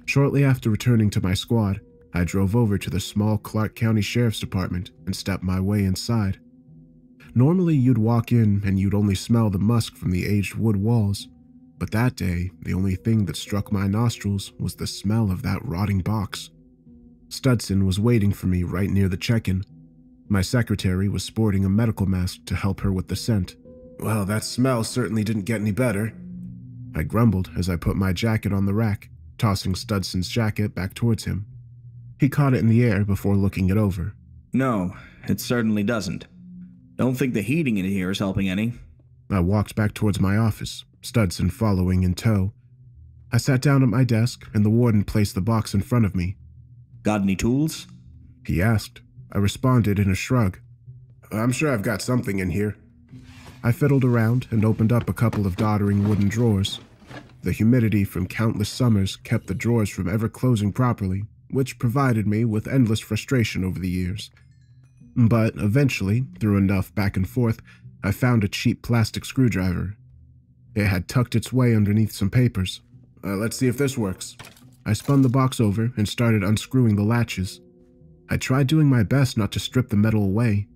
Shortly after returning to my squad, I drove over to the small Clark County Sheriff's Department and stepped my way inside. Normally you'd walk in and you'd only smell the musk from the aged wood walls. But that day, the only thing that struck my nostrils was the smell of that rotting box. Studson was waiting for me right near the check-in. My secretary was sporting a medical mask to help her with the scent. "Well, that smell certainly didn't get any better," I grumbled as I put my jacket on the rack, tossing Studson's jacket back towards him. He caught it in the air before looking it over. "No, it certainly doesn't. Don't think the heating in here is helping any." I walked back towards my office, Studson following in tow. I sat down at my desk and the warden placed the box in front of me. "Got any tools?" he asked. I responded in a shrug. "I'm sure I've got something in here." I fiddled around and opened up a couple of doddering wooden drawers. The humidity from countless summers kept the drawers from ever closing properly, which provided me with endless frustration over the years. But eventually, through enough back and forth, I found a cheap plastic screwdriver. It had tucked its way underneath some papers. Let's see if this works." I spun the box over and started unscrewing the latches. I tried doing my best not to strip the metal away,